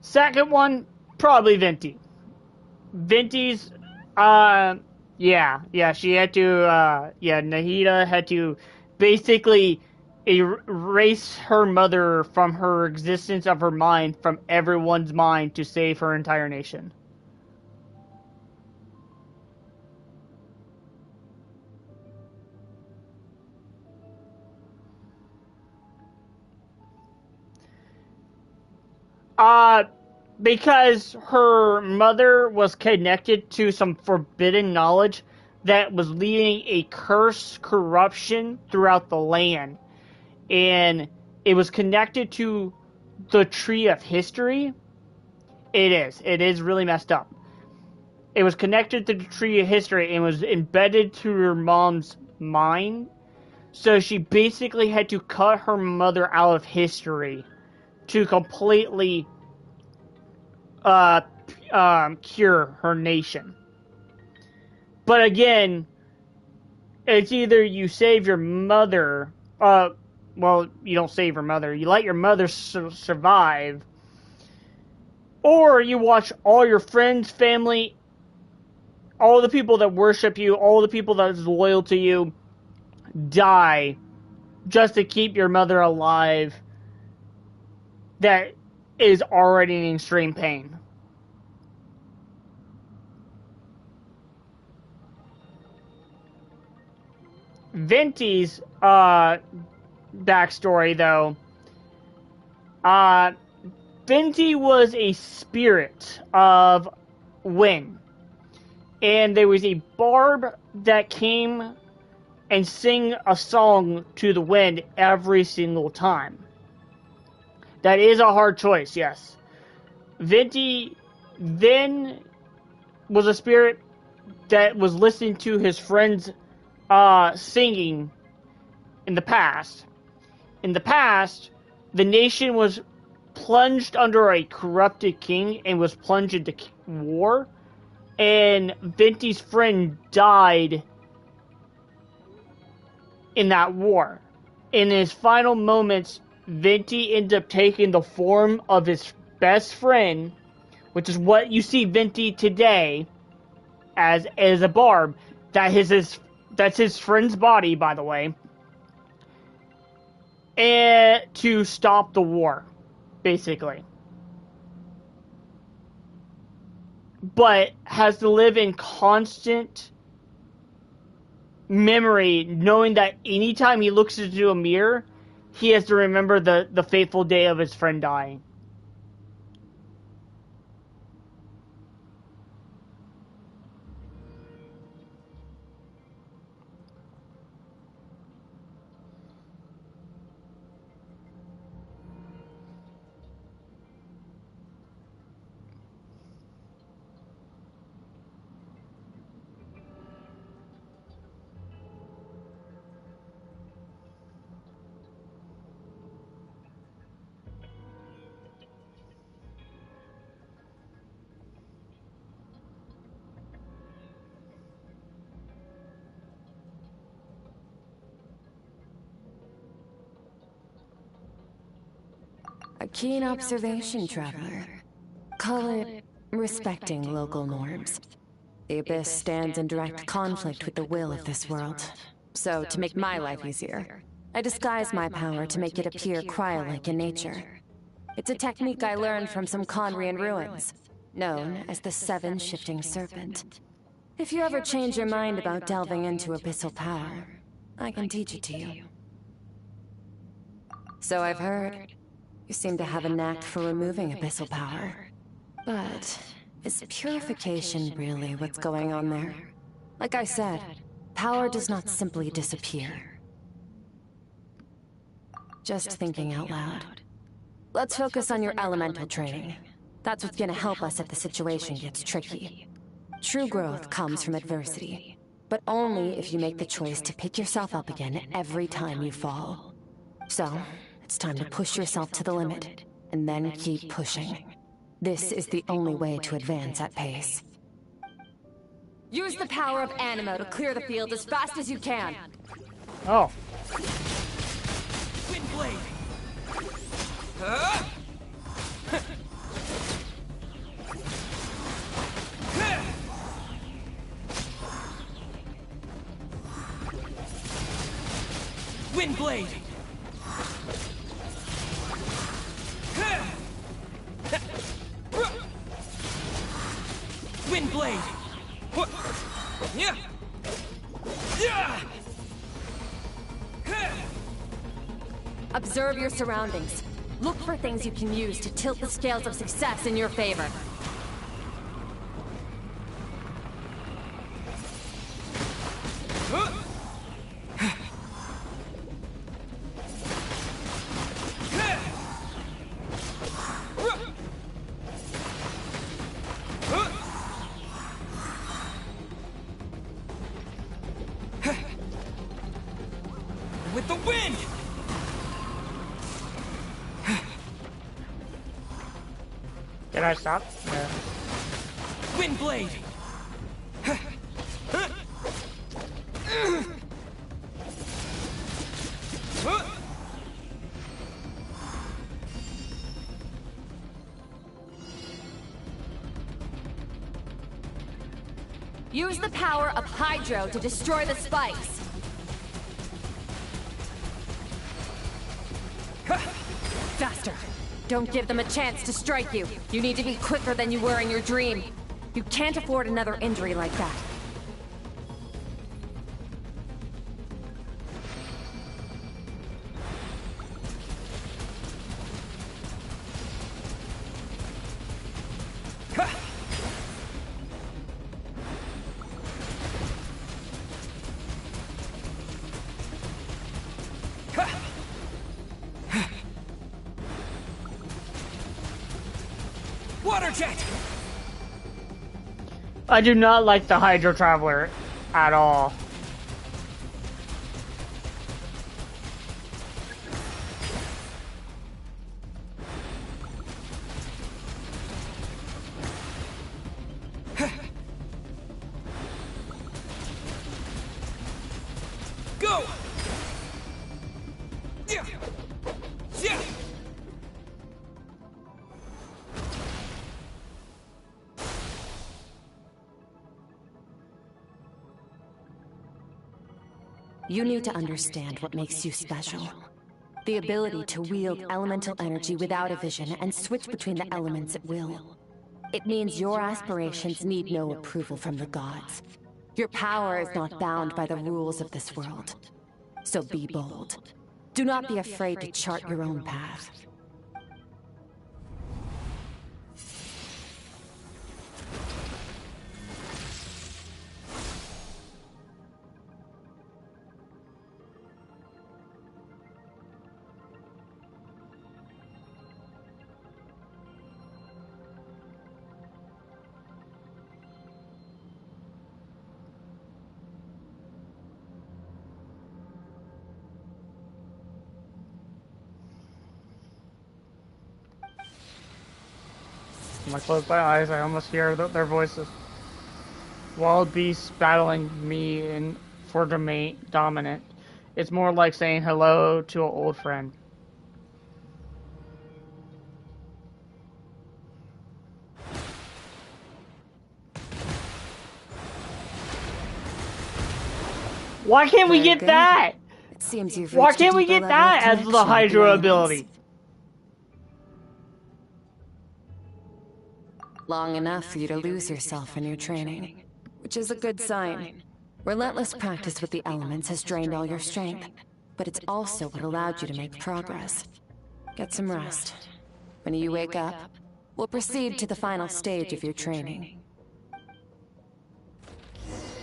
Second one, probably Venti. Venti's, she had to, Nahida had to basically erase her mother from her existence of her mind, from everyone's mind, to save her entire nation. Because her mother was connected to some forbidden knowledge that was leading a curse corruption throughout the land. And it was connected to the Tree of History. It is really messed up. It was connected to the Tree of History and was embedded to her mom's mind. So she basically had to cut her mother out of history to completely cure her nation. But again, it's either you save your mother, well, you don't save her mother, you let your mother survive, or you watch all your friends, family, all the people that worship you, all the people that is loyal to you, die just to keep your mother alive that is already in extreme pain. Venti's backstory, though, Venti was a spirit of wind, and there was a barb that came and sang a song to the wind every single time. That is a hard choice, yes. Venti then was a spirit that was listening to his friends singing in the past. In the past, the nation was plunged under a corrupted king and was plunged into war. And Venti's friend died in that war. In his final moments, Venti ended up taking the form of his best friend, which is what you see Venti today as a barb. That's his friend's body, by the way. And to stop the war, basically. but has to live in constant memory, knowing that anytime he looks into a mirror, he has to remember the fateful day of his friend dying. A keen observation, traveler. Call it respecting local norms. The Abyss stands in direct conflict with the will of this world. So, to make my life easier, I disguise my power to make it appear cryo-like in nature. It's a technique I learned from some Conrian ruins, known as the Seven Shifting Serpent. If you ever change your mind about delving into abyssal power, I can teach it to you. So I've heard. You seem to have a knack for removing abyssal power. But is purification really what's going on there? Like I said, power does not simply disappear. Just thinking out loud. Let's focus on your elemental training. That's what's gonna help us if the situation gets tricky. True growth comes from adversity, but only if you make the choice to pick yourself up again every time you fall. So, it's time to push yourself to the limit, and then keep pushing. This is the only way to advance at pace. Use the power of Animo to clear the field as fast as you can. Oh. Wind blade. Wind blade. Wind blade. Observe your surroundings. Look for things you can use to tilt the scales of success in your favor. With the wind! Did I stop? Yeah. Wind blade! Use the power of Hydro to destroy the spikes. Faster! Don't give them a chance to strike you. You need to be quicker than you were in your dream. You can't afford another injury like that. Water jet! I do not like the Hydro Traveler at all. Go! You need to understand what makes you special. The ability to wield elemental energy without a vision and switch between the elements at will. It means your aspirations need no approval from the gods. Your power is not bound by the rules of this world. So be bold. Do not be afraid to chart your own path. When I close my eyes, I almost hear their voices. Wild beasts battling me for dominant. It's more like saying hello to an old friend. Why can't we get that? It seems you've Why reached a can't we deeper get level of that as the connection with Hydra elements. ability? Long enough for you to lose yourself in your training, which is a good sign. Relentless practice with the elements has drained all your strength, but it's also what allowed you to make progress. Get some rest. When you wake up, we'll proceed to the final stage of your training.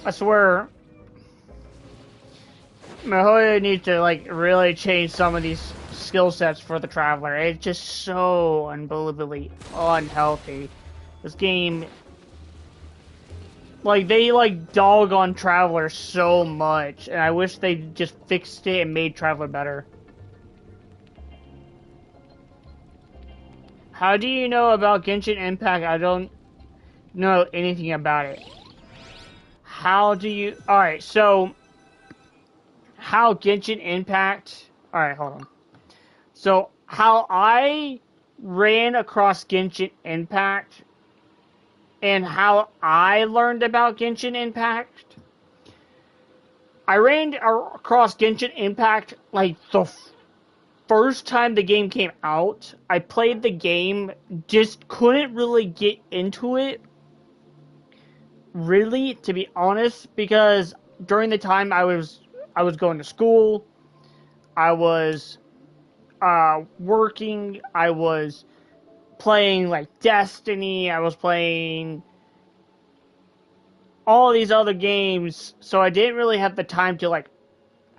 I swear, Mihoyo needs to like really change some of these skill sets for the Traveler. It's just so unbelievably unhealthy. This game, like, they like dog on Traveler so much, and I wish they just fixed it and made Traveler better. How do you know about Genshin Impact? I don't know anything about it. How do you... Alright, so... How Genshin Impact... Alright, hold on. So, how I ran across Genshin Impact and how I learned about Genshin Impact. I ran across Genshin Impact like the first time the game came out. I played the game, just couldn't really get into it. Really, to be honest, because during the time I was going to school, I was working, I was playing like Destiny, I was playing all these other games, so I didn't really have the time to like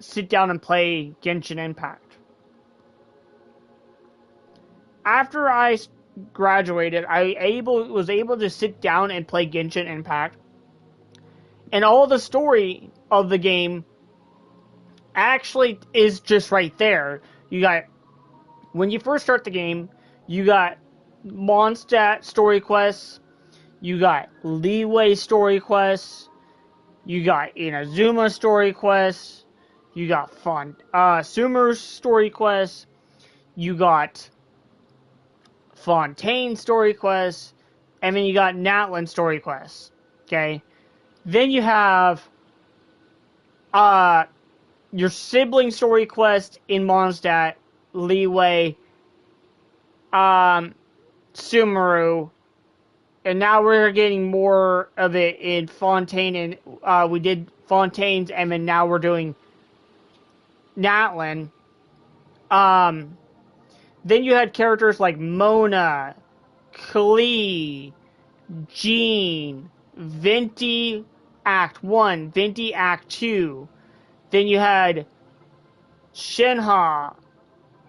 sit down and play Genshin Impact. After I graduated, I was able to sit down and play Genshin Impact, and all the story of the game actually is just right there. You got, when you first start the game, you got Mondstadt story quests, you got Leeway story quests, you got Inazuma story quests, you got Sumer's story quests, you got Fontaine story quests, and then you got Natlan story quests. Okay? Then you have your sibling story quest in Mondstadt, Leeway, Sumeru, and now we're getting more of it in Fontaine, and we did Fontaine's, and then now we're doing Natlan. Then you had characters like Mona, Klee, Jean, Venti Act 1, Venti Act 2. Then you had Shenhe.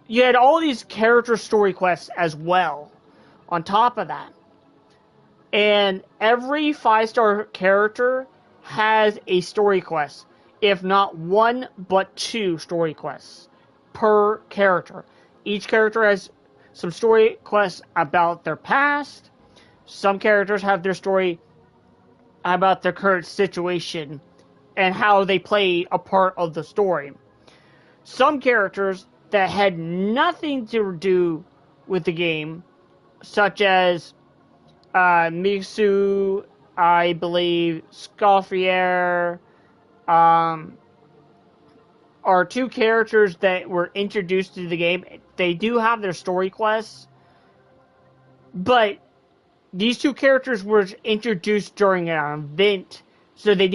You had all these character story quests as well on top of that. And every 5-star character has a story quest. If not one, but 2 story quests per character. Each character has some story quests about their past. Some characters have their story about their current situation and how they play a part of the story. Some characters that had nothing to do with the game, such as Misu, I believe, Scoffier, are 2 characters that were introduced to the game. They do have their story quests, but these two characters were introduced during an event, so they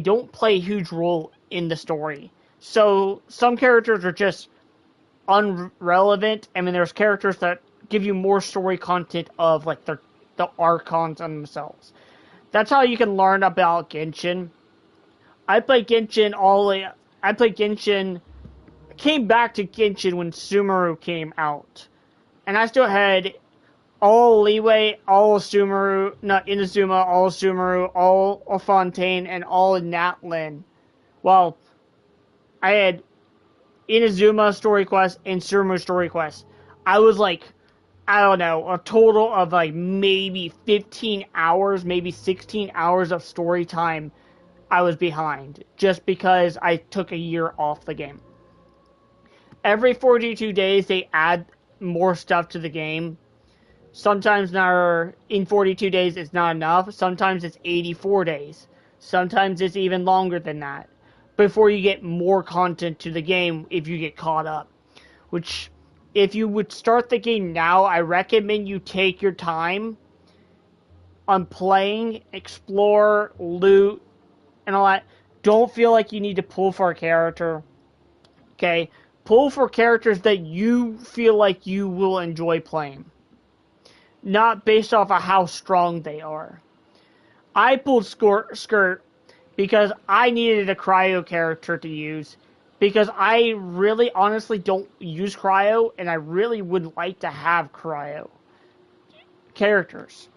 don't play a huge role in the story. So some characters are just unrelevant. I mean, there's characters that give you more story content of like the archons on themselves. That's how you can learn about Genshin. I played Genshin came back to Genshin when Sumeru came out. And I still had all Leeway, all Sumeru, not Inazuma, all Sumeru, all Fontaine, and all Natlin. Well, I had Inazuma story quest and Sumeru story quest. I was like, I don't know, a total of like maybe 15 hours, maybe 16 hours of story time I was behind, just because I took a year off the game. Every 42 days they add more stuff to the game. Sometimes in 42 days it's not enough. Sometimes it's 84 days. Sometimes it's even longer than that before you get more content to the game if you get caught up. Which, if you would start the game now, I recommend you take your time on playing, explore, loot, and all that. Don't feel like you need to pull for a character. Okay? Pull for characters that you feel like you will enjoy playing. Not based off of how strong they are. I pulled Skirk because I needed a cryo character to use. Because I really honestly don't use cryo, and I really would like to have cryo characters.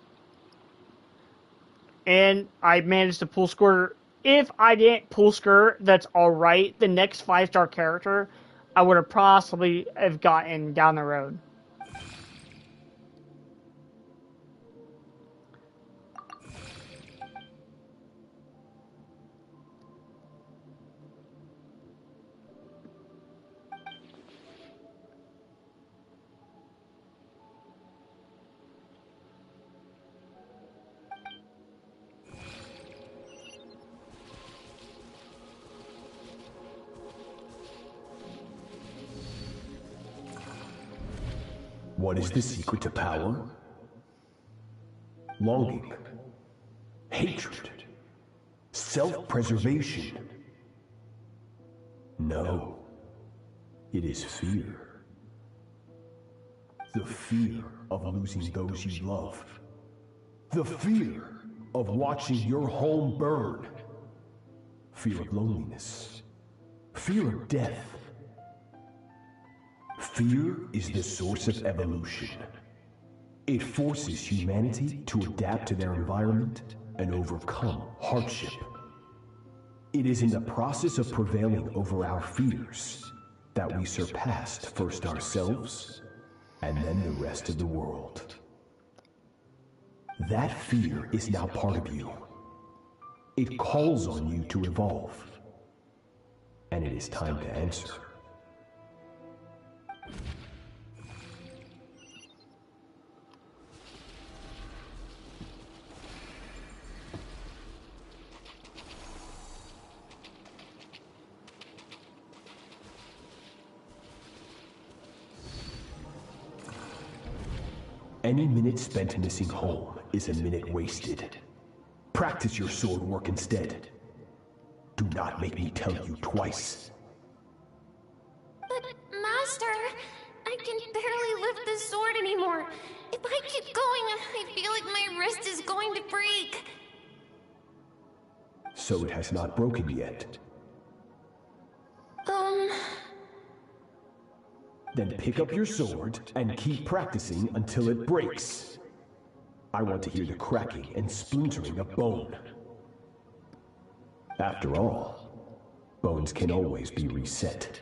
And I managed to pull Skirk. If I didn't pull Skirk, that's alright. The next 5-star character I would have possibly have gotten down the road. What is the secret to power? Longing, hatred, self-preservation. No, it is fear. The fear of losing those you love. The fear of watching your home burn. Fear of loneliness. Fear of death. Fear is the source of evolution. It forces humanity to adapt to their environment and overcome hardship. It is in the process of prevailing over our fears that we surpassed first ourselves and then the rest of the world. That fear is now part of you. It calls on you to evolve. And it is time to answer. Any minute spent missing home is a minute wasted. Practice your sword work instead. Do not make me tell you twice. But, Master, I can barely lift this sword anymore. If I keep going, I feel like my wrist is going to break. So it has not broken yet. Then pick up your sword and keep practicing until it breaks. I want to hear the cracking and splintering of bone. After all, bones can always be reset.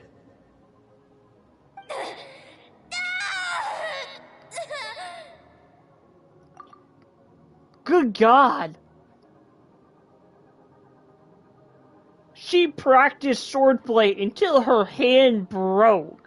Good God! She practiced swordplay until her hand broke.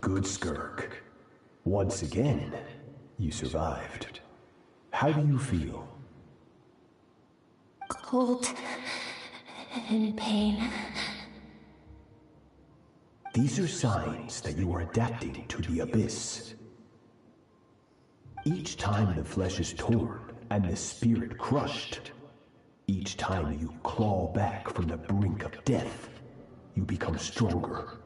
Good skirk. Once again, you survived. How do you feel? Cold. In pain. These are signs that you are adapting to the abyss. Each time the flesh is torn and the spirit crushed, each time you claw back from the brink of death, you become stronger.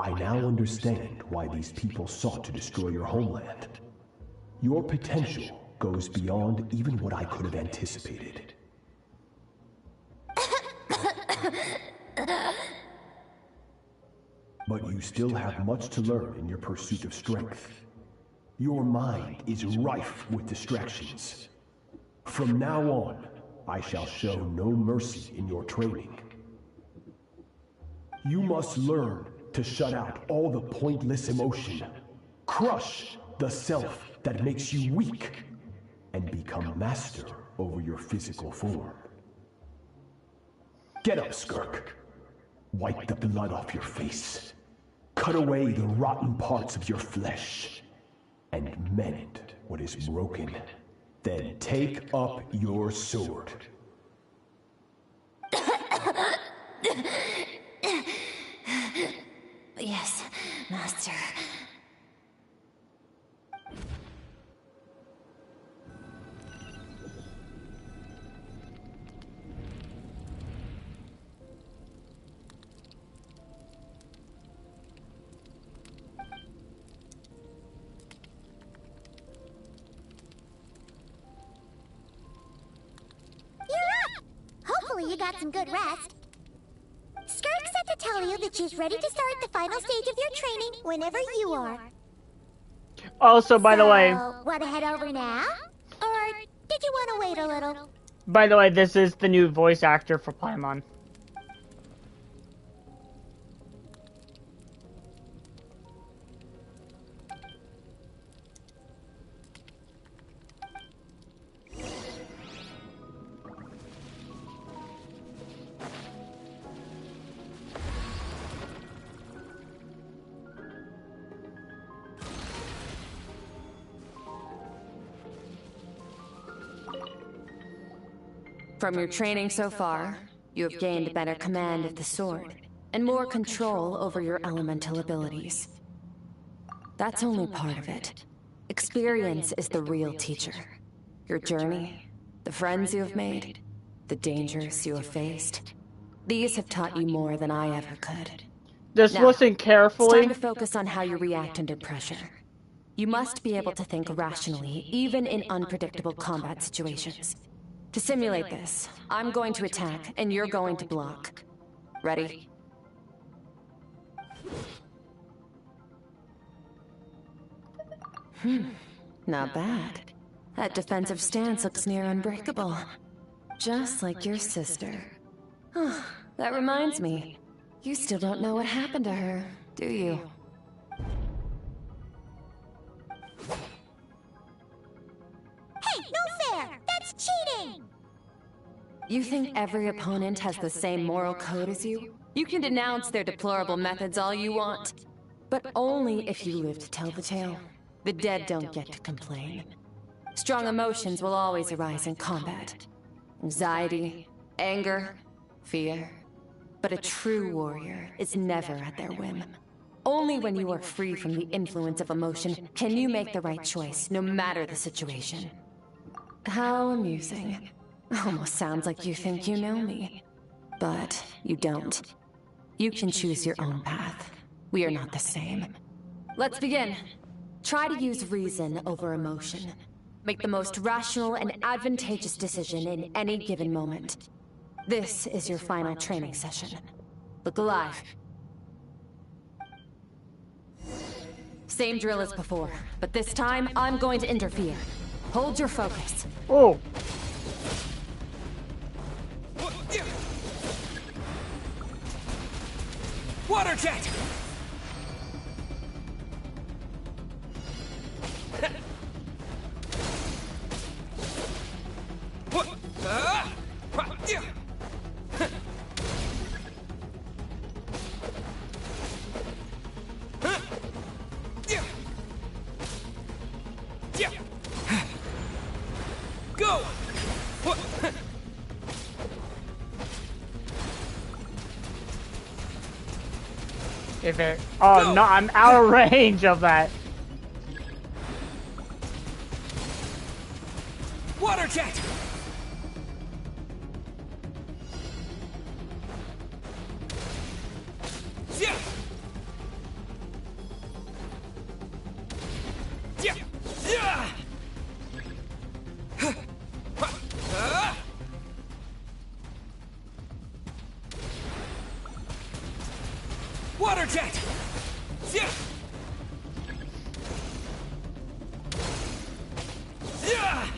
I now understand why these people sought to destroy your homeland. Your potential goes beyond even what I could have anticipated. But you still have much to learn in your pursuit of strength. Your mind is rife with distractions. From now on, I shall show no mercy in your training. You must learn to shut out all the pointless emotion, crush the self that makes you weak, and become master over your physical form. Get up, skirk. Wipe the blood off your face. Cut away the rotten parts of your flesh. And mend what is broken. Then take up your sword. Yes, Master. Hopefully you got some good rest. Skirk said to tell you that she's ready to start the final stage of your training whenever you are. Also, by the way... Want to head over now? Or did you want to wait a little? By the way, this is the new voice actor for Paimon. From your training so far, you have gained better command of the sword, and more control over your elemental abilities. That's only part of it. Experience is the real teacher. Your journey, the friends you have made, the dangers you have faced. These have taught you more than I ever could. Just now, listen carefully. It's time to focus on how you react under pressure. You must be able to think rationally, even in unpredictable combat situations. To simulate this, I'm going to attack, and you're going to block. Ready? Not bad. That defensive stance looks near unbreakable. Just like your sister. That reminds me. You still don't know what happened to her, do you? Hey, no fair! That's cheating! You think every opponent has the same moral code as you? You can denounce their deplorable methods all you want. But only if you live to tell the tale. The dead don't get to complain. Strong emotions will always arise in combat. Anxiety, anger, fear. But a true warrior is never at their whim. Only when you are free from the influence of emotion can you make the right choice, no matter the situation. How amusing. Almost sounds like you think you know me. But you don't. You can choose your own path. We are not the same. Let's begin. Try to use reason over emotion. Make the most rational and advantageous decision in any given moment. This is your final training session. Look alive. Same drill as before, but this time I'm going to interfere. Hold your focus. Oh. Water jet! If it... Oh, no, I'm out of range of that. Water jet! Yeah! Yeah! Yeah! Water jet! Yeah! Yeah!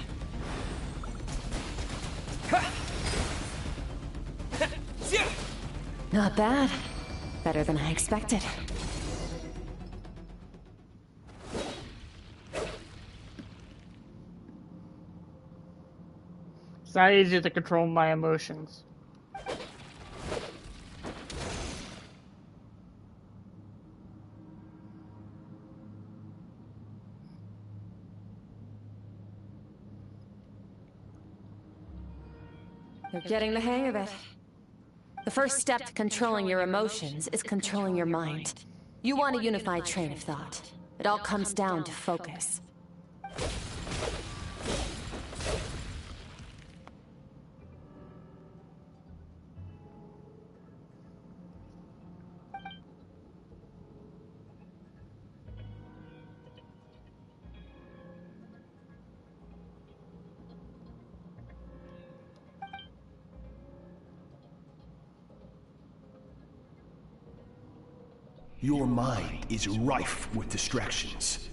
Not bad. Better than I expected. It's not easy to control my emotions. You're getting the hang of it. The first step to controlling your emotions is controlling your mind. You want a unified train of thought. It all comes down to focus. Your mind is rife with distractions.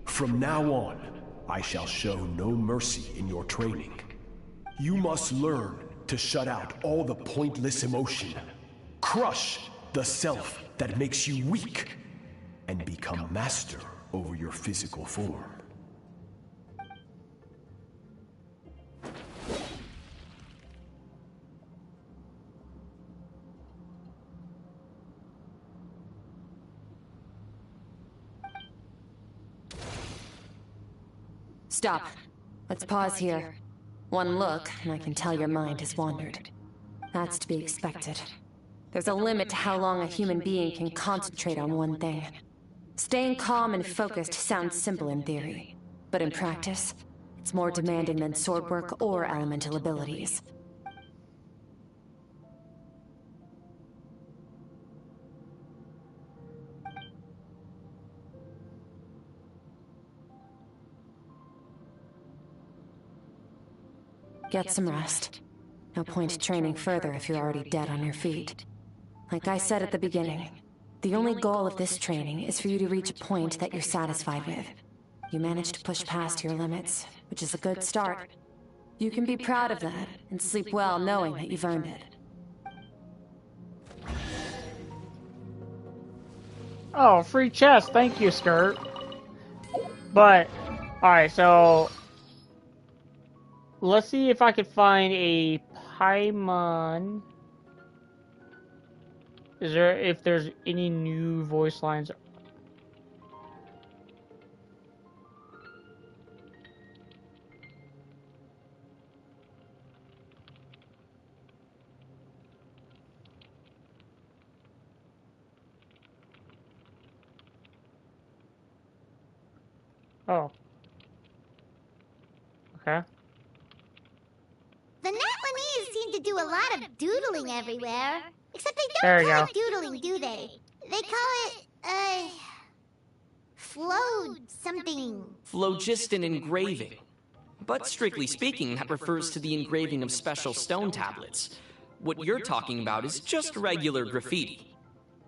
From now on, I shall show no mercy in your training. You must learn to shut out all the pointless emotion, crush the self that makes you weak, and become master over your physical form. Stop. Let's pause here. One look, and I can tell your mind has wandered. That's to be expected. There's a limit to how long a human being can concentrate on one thing. Staying calm and focused sounds simple in theory, but in practice, it's more demanding than sword work or elemental abilities. Get some rest. No point training further if you're already dead on your feet. Like I said at the beginning, the only goal of this training is for you to reach a point that you're satisfied with. You managed to push past your limits, which is a good start. You can be proud of that and sleep well knowing that you've earned it. Oh, free chest. Thank you, Skirt. But, alright, so... let's see if I could find a Paimon. If there's any new voice lines? Oh. Okay. The Natlanese seem to do a lot of doodling everywhere. Except they There don't you call go. it doodling, do they? They call it, flow something. Phlogiston engraving. But strictly speaking, that refers to the engraving of special stone tablets. What you're talking about is just regular graffiti.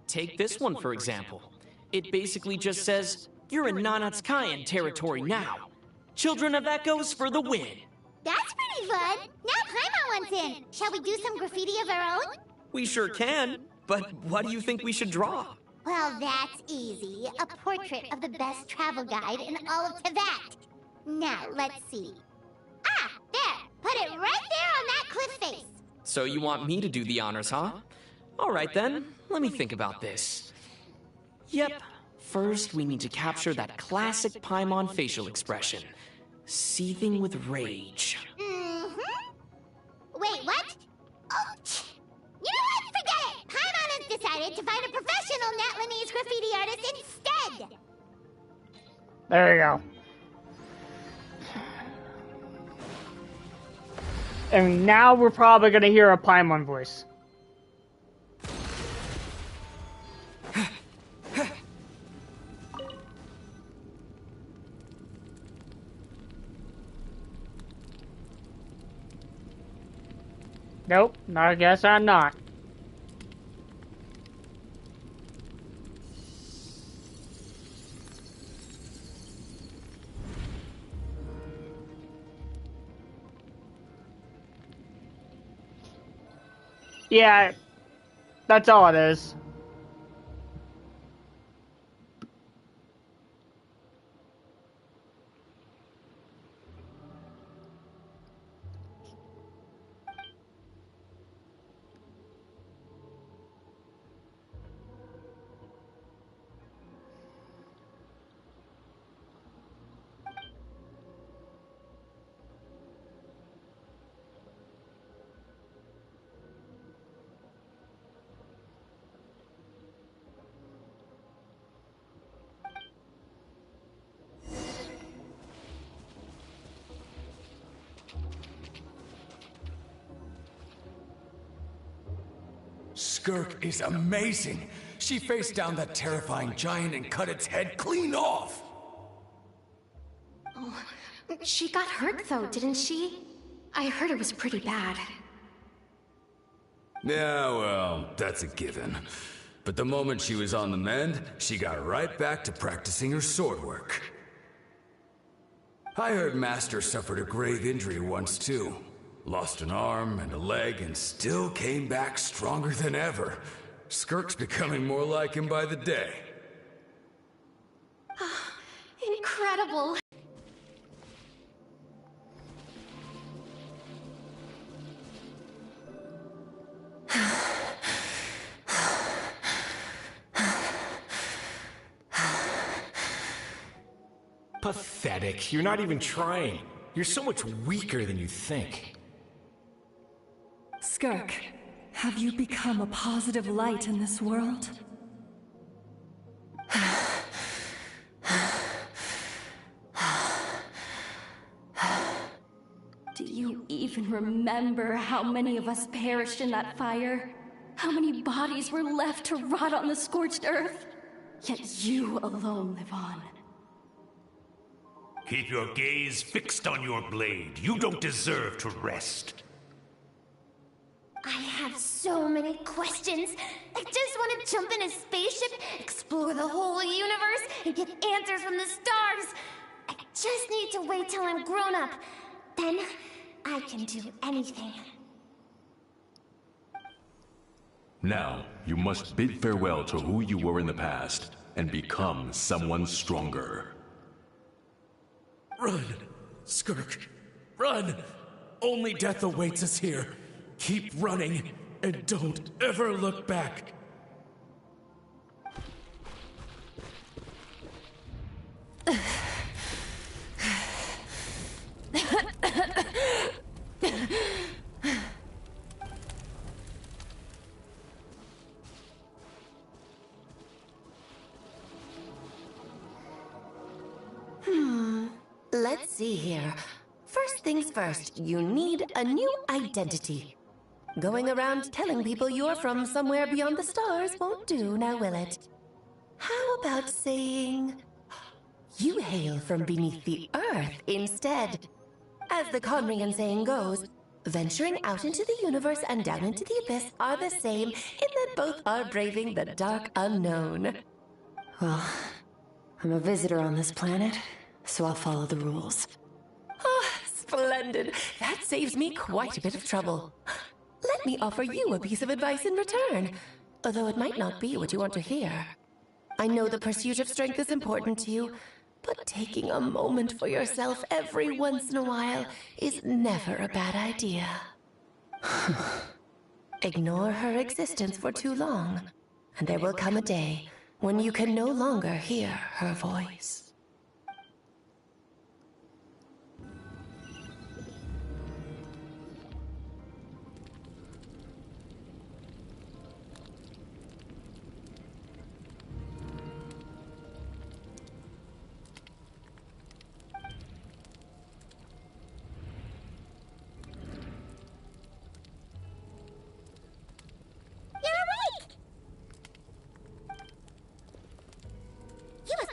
Take this one, for example. It basically just says, "You're in Nanatsukayan territory now. Children of Echoes for the win." That's pretty fun. Now Paimon wants in. Shall we do some graffiti of our own? We sure can, but what do you think we should draw? Well, that's easy. A portrait of the best travel guide in all of Teyvat. Now, let's see. Ah, there! Put it right there on that cliff face. So you want me to do the honors, huh? All right then, let me think about this. Yep, first we need to capture that classic Paimon facial expression. Seething with rage. Mm-hmm. Wait, what? Oh, you know what? Forget it! Paimon has decided to find a professional professional Natlanese graffiti artist instead! There you go. And now we're probably gonna hear a Paimon voice. Nope, I guess I'm not. Yeah, that's all it is. Skirk is amazing. She faced down that terrifying giant and cut its head clean off. Oh, she got hurt though, didn't she? I heard it was pretty bad. Yeah, well, that's a given. But the moment she was on the mend, she got right back to practicing her sword work. I heard Master suffered a grave injury once too. Lost an arm and a leg and still came back stronger than ever. Skirk's becoming more like him by the day. Incredible! Pathetic. You're not even trying. You're so much weaker than you think. Skirk, have you become a positive light in this world? Do you even remember how many of us perished in that fire? How many bodies were left to rot on the scorched earth? Yet you alone live on. Keep your gaze fixed on your blade. You don't deserve to rest. I have so many questions. I just want to jump in a spaceship, explore the whole universe, and get answers from the stars. I just need to wait till I'm grown up. Then, I can do anything. Now, you must bid farewell to who you were in the past, and become someone stronger. Run, Skirk, run! Only death awaits us here. Keep running, and don't ever look back. Let's see here. First things first, you need a new identity. Going around telling people you're from somewhere beyond the stars won't do, now will it? How about saying you hail from beneath the earth instead? As the Conrian saying goes, venturing out into the universe and down into the abyss are the same in that both are braving the dark unknown. Well, I'm a visitor on this planet, so I'll follow the rules. Oh, splendid. That saves me quite a bit of trouble. Let me offer you a piece of advice in return, although it might not be what you want to hear. I know the pursuit of strength is important to you, but taking a moment for yourself every once in a while is never a bad idea. Ignore her existence for too long, and there will come a day when you can no longer hear her voice.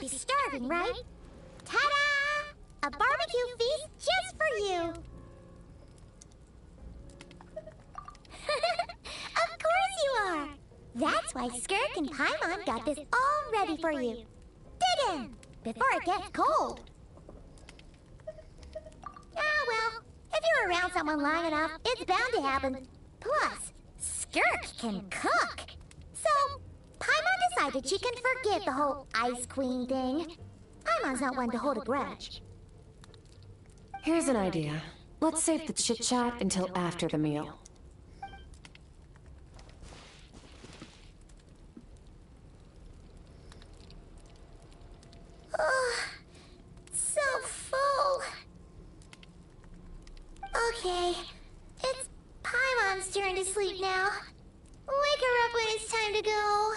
be starving, right? Ta-da! A barbecue feast just for you! Of course you are! That's why Skirk and Paimon got this all ready for you. Dig in! Before it gets cold! Ah, well, if you're around someone long enough, it's bound to happen. Plus, Skirk can cook! So, Paimon decided she can forget the whole Ice Queen thing. Paimon's not one to hold a grudge. Here's an idea. Let's save the chit-chat until after the meal. So full. Okay, it's Paimon's turn to sleep now. Wake her up when it's time to go.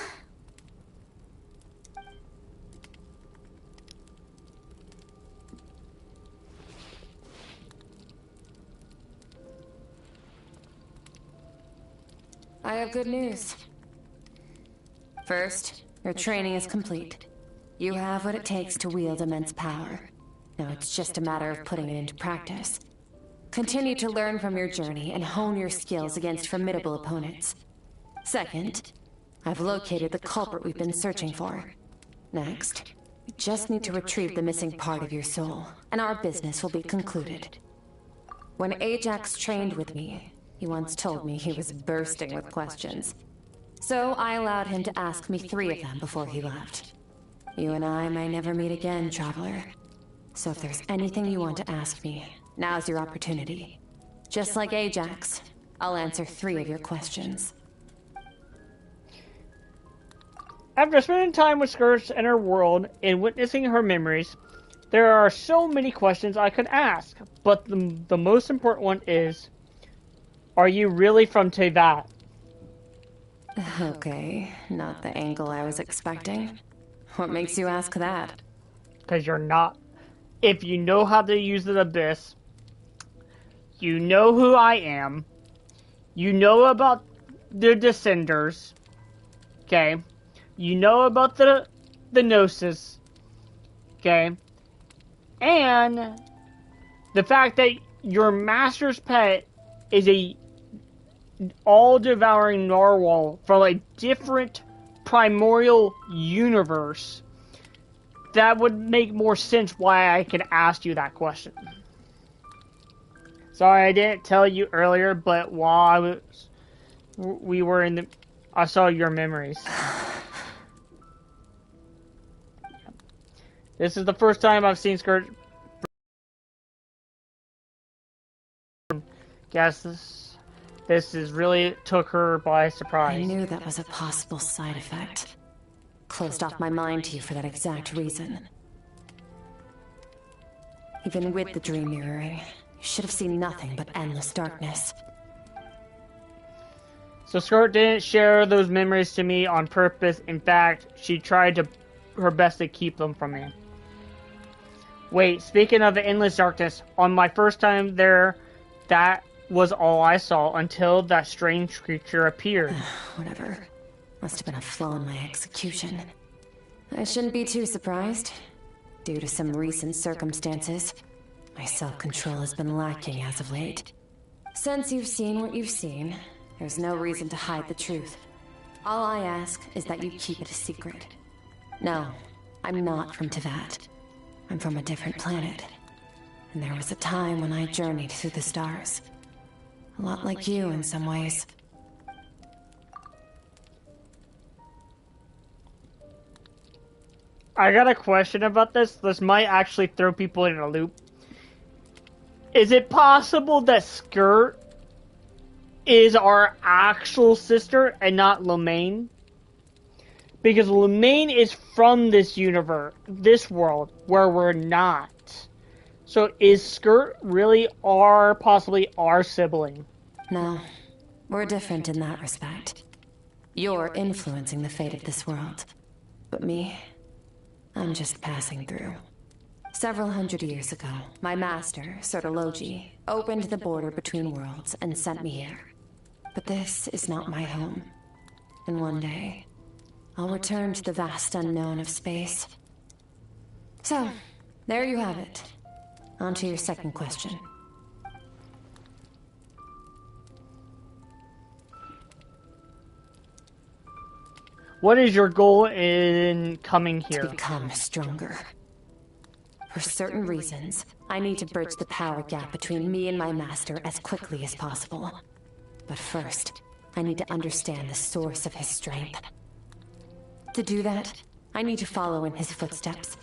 I have good news. First, your training is complete. You have what it takes to wield immense power. Now it's just a matter of putting it into practice. Continue to learn from your journey and hone your skills against formidable opponents. Second, I've located the culprit we've been searching for. Next, you just need to retrieve the missing part of your soul, and our business will be concluded. When Ajax trained with me, he once told me he was bursting with questions. So I allowed him to ask me 3 of them before he left. You and I may never meet again, Traveler. So if there's anything you want to ask me, now's your opportunity. Just like Ajax, I'll answer 3 of your questions. After spending time with Skirk in her world and witnessing her memories, there are so many questions I could ask, but the most important one is, are you really from Teyvat? Okay, not the angle I was expecting. What makes you ask that? Because you're not. If you know how to use the Abyss, you know who I am, you know about the Descenders, okay? You know about the Gnosis, okay? And the fact that your master's pet is a all-devouring narwhal from a different primordial universe, that would make more sense why I could ask you that question. Sorry I didn't tell you earlier, but while we were in the... I saw your memories. This is the first time I've seen Skirk. Guess this is really took her by surprise. I knew that was a possible side effect. Closed off my mind to you for that exact reason. Even with the dream mirroring, you should have seen nothing but endless darkness. So Skirk didn't share those memories to me on purpose. In fact, she tried her best to keep them from me. Wait, speaking of the endless darkness, on my first time there, that was all I saw until that strange creature appeared. Whatever. Must have been a flaw in my execution. I shouldn't be too surprised. Due to some recent circumstances, my self-control has been lacking as of late. Since you've seen what you've seen, there's no reason to hide the truth. All I ask is that you keep it a secret. No, I'm not from Teyvat. I'm from a different planet. And there was a time when I journeyed through the stars. A lot like you in some ways. I got a question about this. This might actually throw people in a loop. Is it possible that Skirk is our actual sister and not Lemaine? Because Lemaine is from this universe, this world, where we're not. So is Skirk really possibly our sibling? No, we're different in that respect. You're influencing the fate of this world. But me, I'm just passing through. Several hundred years ago, my master, Sertologi, opened the border between worlds and sent me here. But this is not my home. And one day, I'll return to the vast unknown of space. So, there you have it. On to your second question. What is your goal in coming here? To become stronger. For certain reasons, I need to bridge the power gap between me and my master as quickly as possible. But first, I need to understand the source of his strength. To do that, I need to follow in his footsteps,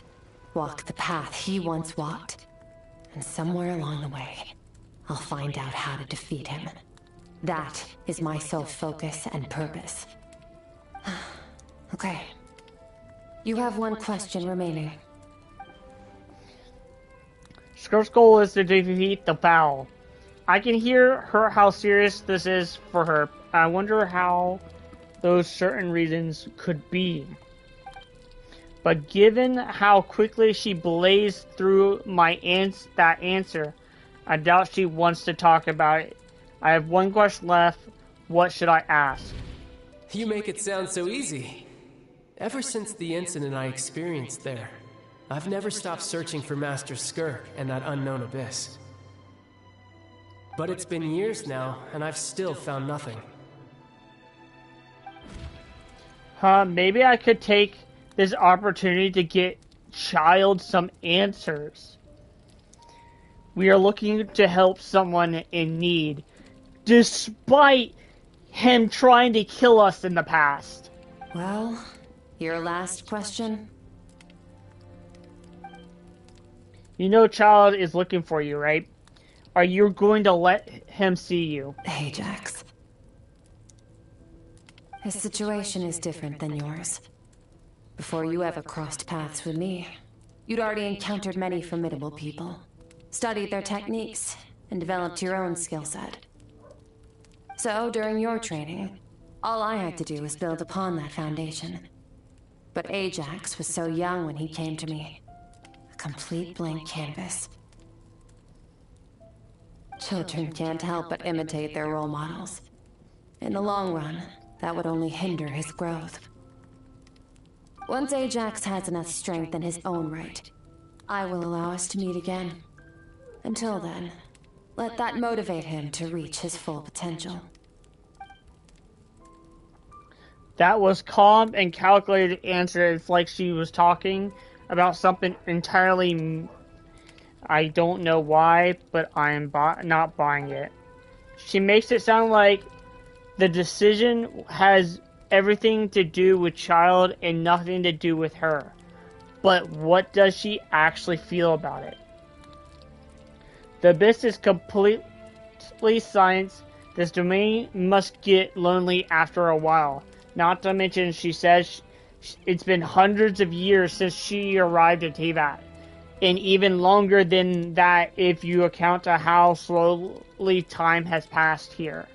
walk the path he once walked, and somewhere along the way, I'll find out how to defeat him. That is my sole focus and purpose. Okay. You have one question remaining. Skirk's goal is to defeat the Fowl. I can hear how serious this is for her. I wonder how those certain reasons could be. But given how quickly she blazed through that answer, I doubt she wants to talk about it. I have one question left. What should I ask? You make it sound so easy. Ever since the incident I experienced there, I've never stopped searching for Master Skirk and that unknown abyss. But it's been years now, and I've still found nothing. Maybe I could take this opportunity to get Child some answers. We are looking to help someone in need, despite him trying to kill us in the past. Well, your last question? You know Child is looking for you, right? Are you going to let him see you? Ajax. His situation is different than yours. Before you ever crossed paths with me, you'd already encountered many formidable people, studied their techniques, and developed your own skill set. So, during your training, all I had to do was build upon that foundation. But Ajax was so young when he came to me. A complete blank canvas. Children can't help but imitate their role models. In the long run, that would only hinder his growth. Once Ajax has enough strength in his own right, I will allow us to meet again. Until then, let that motivate him to reach his full potential. That was calm and calculated answer. It's like she was talking about something entirely... I don't know why, but I am not buying it. She makes it sound like the decision has everything to do with Child and nothing to do with her. But what does she actually feel about it? The abyss is completely science. This domain must get lonely after a while. Not to mention, she says it's been hundreds of years since she arrived at Teyvat. And even longer than that if you account to how slowly time has passed here.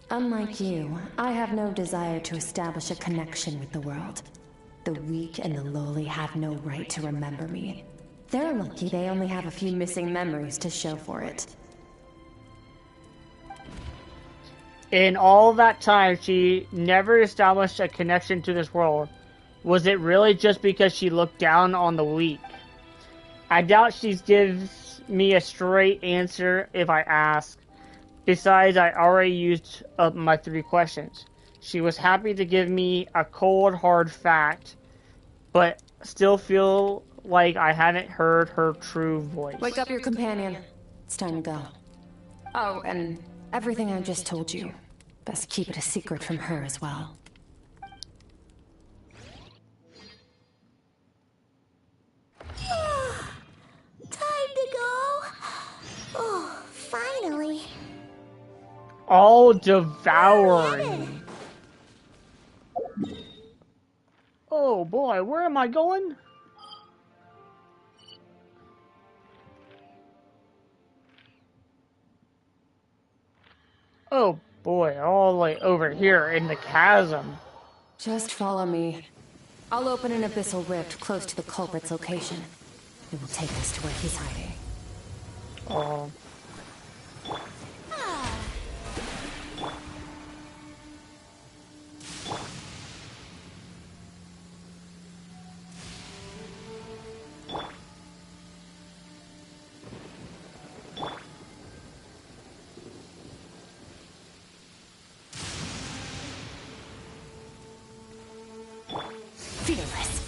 Unlike you, I have no desire to establish a connection with the world. The weak and the lowly have no right to remember me. They're lucky they only have a few missing memories to show for it. In all that time, she never established a connection to this world. Was it really just because she looked down on the weak? I doubt she gives me a straight answer if I ask. Besides, I already used up my 3 questions. She was happy to give me a cold, hard fact, but still feel like I haven't heard her true voice. Wake up your companion. It's time to go. Oh, and everything I just told you, best keep it a secret from her as well. Time to go. Oh, finally. All devouring. Oh boy, where am I going? Oh boy, all the way over here in the chasm. Just follow me. I'll open an abyssal rift close to the culprit's location. It will take us to where he's hiding. Oh. fearless.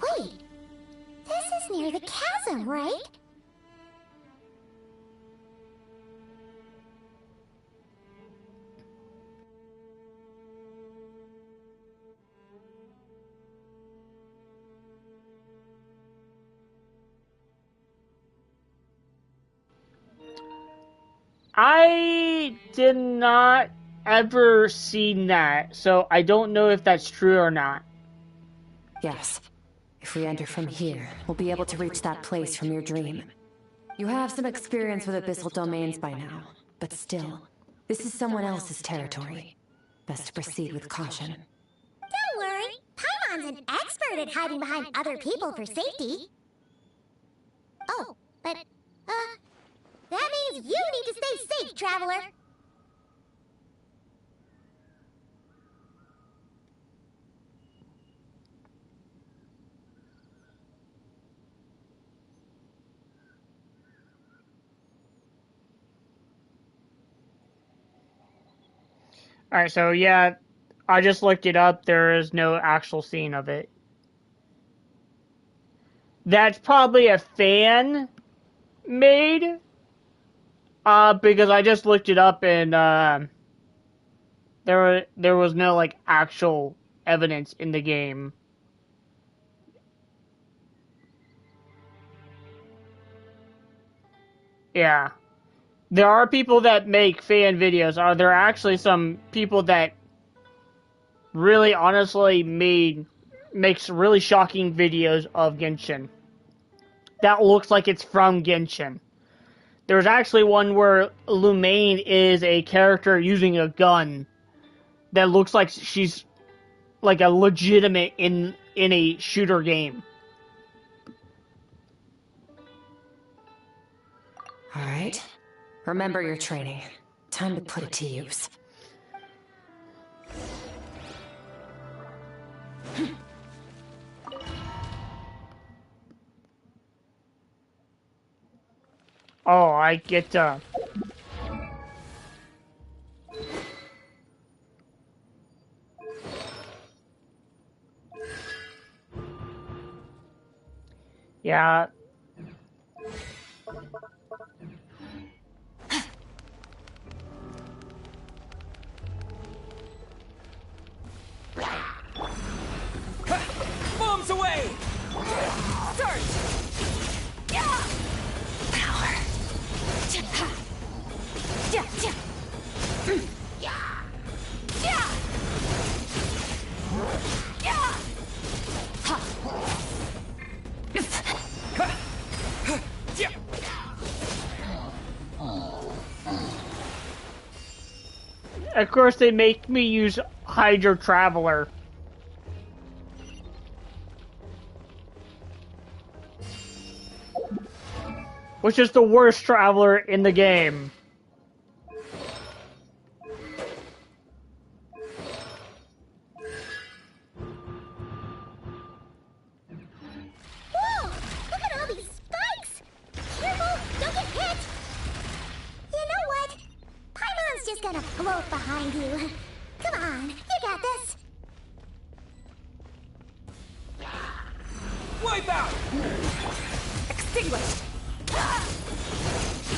Wait, this is near the chasm, right? I did not ever see that, so I don't know if that's true or not. Yes. If we enter from here, we'll be able to reach that place from your dream. You have some experience with abyssal domains by now, but still, this is someone else's territory. Best to proceed with caution. Don't worry, Paimon's an expert at hiding behind other people for safety. Oh, but, that means you need to stay safe, Traveler. Alright, so yeah, I just looked it up. There is no actual scene of it. That's probably a fan made, because I just looked it up and, there was no, like, actual evidence in the game. Yeah. There are people that make fan videos. Are there actually some people that really honestly makes really shocking videos of Genshin that looks like it's from Genshin? There's actually one where Lumaine is a character using a gun that looks like she's like a legitimate in a shooter game. All right. Remember your training. Time to put it to use. Oh, I get yeah. Bombs away! Start! Power. Of course, they make me use Hydro Traveler. Which is the worst traveler in the game. Whoa! Look at all these spikes! Careful! Don't get hit! You know what? Paimon's just gonna float behind you. Come on, you got this! Wipe out! Extinguished!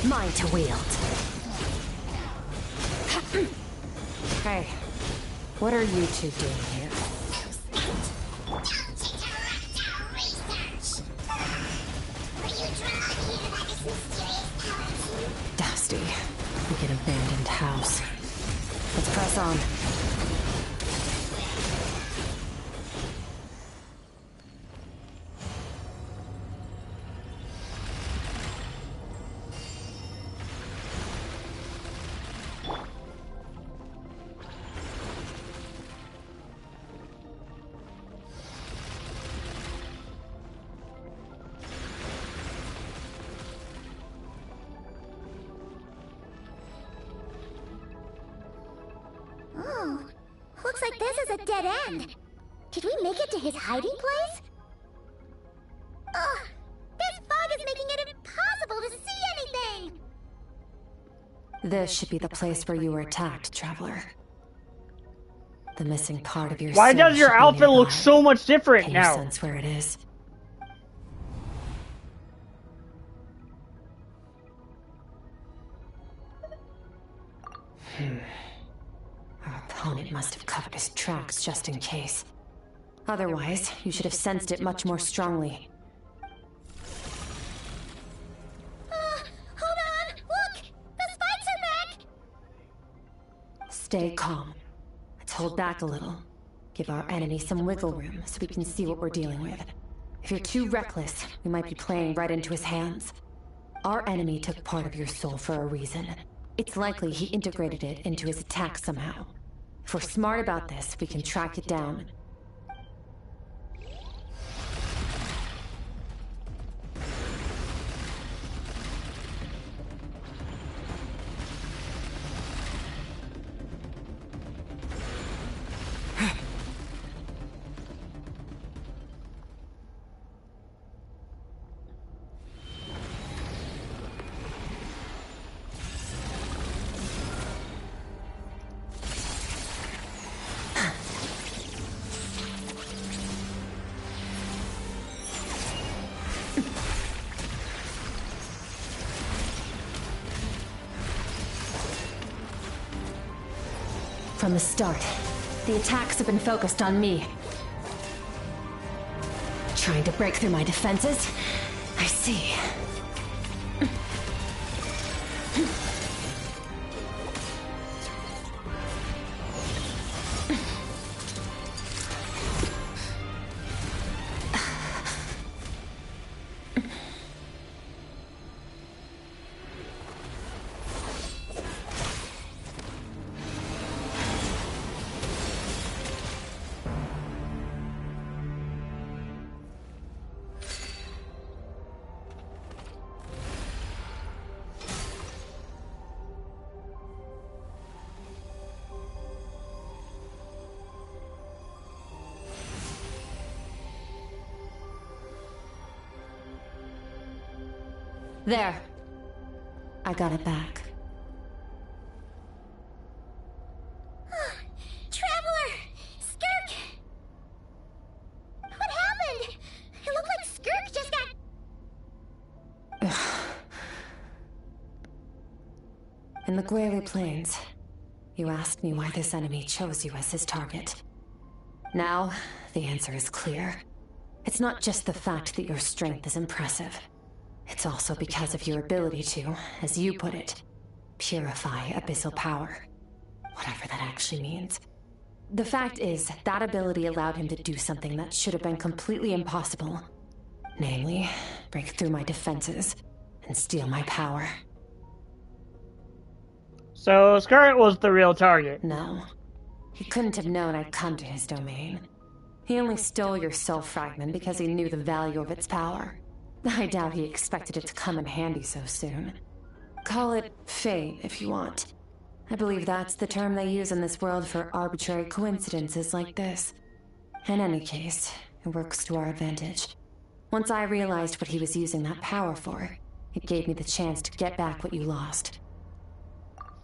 Mine to wield. Hey, what are you two doing here? Dusty, like an abandoned house. Let's press on. Oh, looks like this is a dead end. Did we make it to his hiding place? Ugh, this fog is making it impossible to see anything! This should be the place where you were attacked, Traveler. The missing part of your Why soul does your should be outfit look nearby. so much different Can now? you sense where it is? Our opponent must have covered his tracks just in case. Otherwise, you should have sensed it much more strongly. Hold on! Look! The spikes are back! Stay calm. Let's hold back a little. Give our enemy some wiggle room so we can see what we're dealing with. If you're too reckless, we might be playing right into his hands. Our enemy took part of your soul for a reason. It's likely he integrated it into his attack somehow. If we're smart about this, we can track it down. From the start, the attacks have been focused on me. Trying to break through my defenses? I see. There. I got it back. Traveler! Skirk! What happened? It looked like Skirk just got... In the Guerri Plains, you asked me why this enemy chose you as his target. Now, the answer is clear. It's not just the fact that your strength is impressive. It's also because of your ability to, as you put it, purify abyssal power. Whatever that actually means. The fact is, that ability allowed him to do something that should have been completely impossible. Namely, break through my defenses and steal my power. So, Scarlet was the real target. No. He couldn't have known I'd come to his domain. He only stole your soul fragment because he knew the value of its power. I doubt he expected it to come in handy so soon. Call it fate, if you want. I believe that's the term they use in this world for arbitrary coincidences like this. In any case, it works to our advantage. Once I realized what he was using that power for, it gave me the chance to get back what you lost.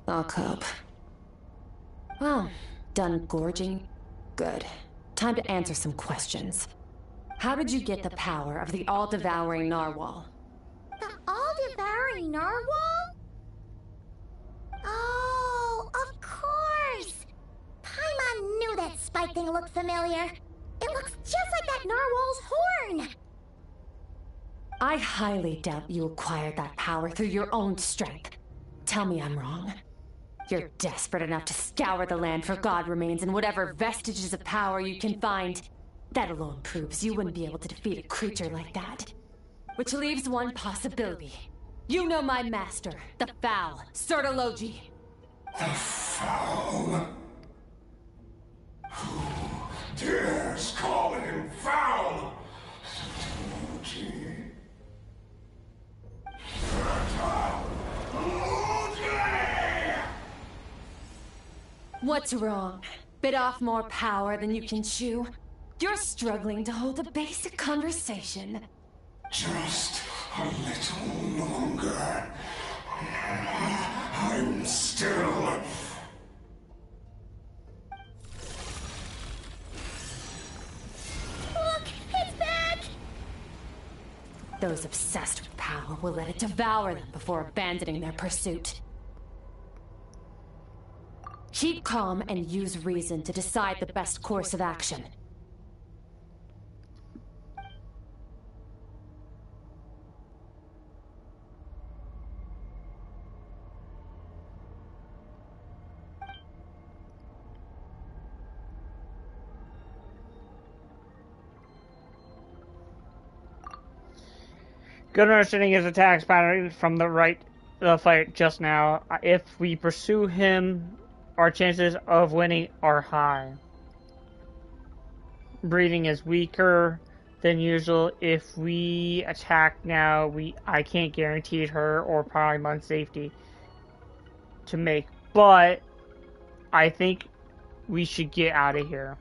I'll cope. Well, done gorging? Good. Time to answer some questions. How did you get the power of the all-devouring narwhal? The all-devouring narwhal? Oh, of course! Paimon knew that spike thing looked familiar. It looks just like that narwhal's horn! I highly doubt you acquired that power through your own strength. Tell me I'm wrong. You're desperate enough to scour the land for god remains and whatever vestiges of power you can find. That alone proves you wouldn't be able to defeat a creature like that. Which leaves one possibility. You know my master, the Foul, Sertologi. The Foul? Who dares call him Foul? Sertologi. Sertologi! What's wrong? Bit off more power than you can chew? You're struggling to hold a basic conversation. Just a little longer. I'm still... Look, it's back! Those obsessed with power will let it devour them before abandoning their pursuit. Keep calm and use reason to decide the best course of action. Good understanding his attacks pattern from the fight just now. If we pursue him, our chances of winning are high. Breathing is weaker than usual. If we attack now, I can't guarantee her or Paimon safety to make. But I think we should get out of here.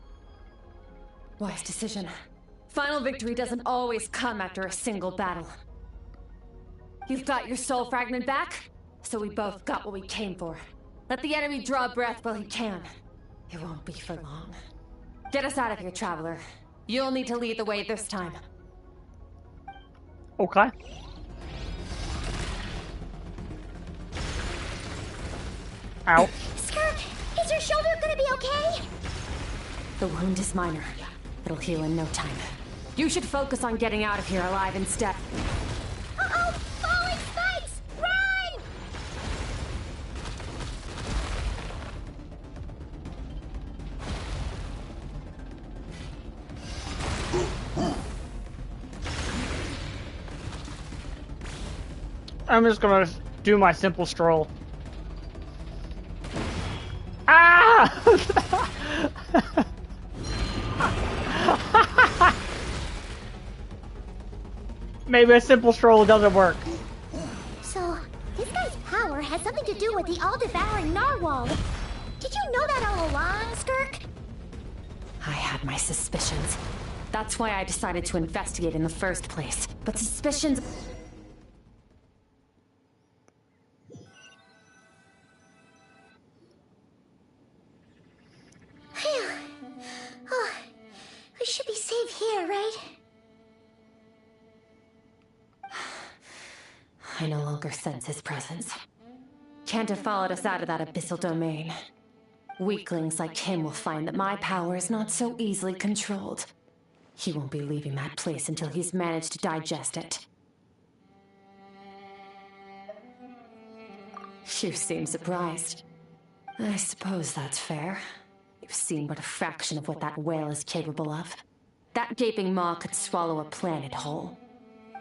Wise decision. Final victory doesn't always come after a single battle. You've got your soul fragment back, so we both got what we came for. Let the enemy draw breath while he can. It won't be for long. Get us out of here, Traveler. You'll need to lead the way this time. Okay. Ow. Skirk, is your shoulder gonna be okay? The wound is minor. It'll heal in no time. You should focus on getting out of here alive instead. Uh-oh! Falling spikes! Run! I'm just gonna do my simple stroll. Ah! Maybe a simple stroll doesn't work. So, this guy's power has something to do with the all-devouring narwhal. Did you know that all along, Skirk? I had my suspicions. That's why I decided to investigate in the first place. But suspicions... Phew. Oh, we should be safe here, right? I no longer sense his presence. Can't have followed us out of that abyssal domain. Weaklings like him will find that my power is not so easily controlled. He won't be leaving that place until he's managed to digest it. You seem surprised. I suppose that's fair. You've seen but a fraction of what that whale is capable of. That gaping maw could swallow a planet whole.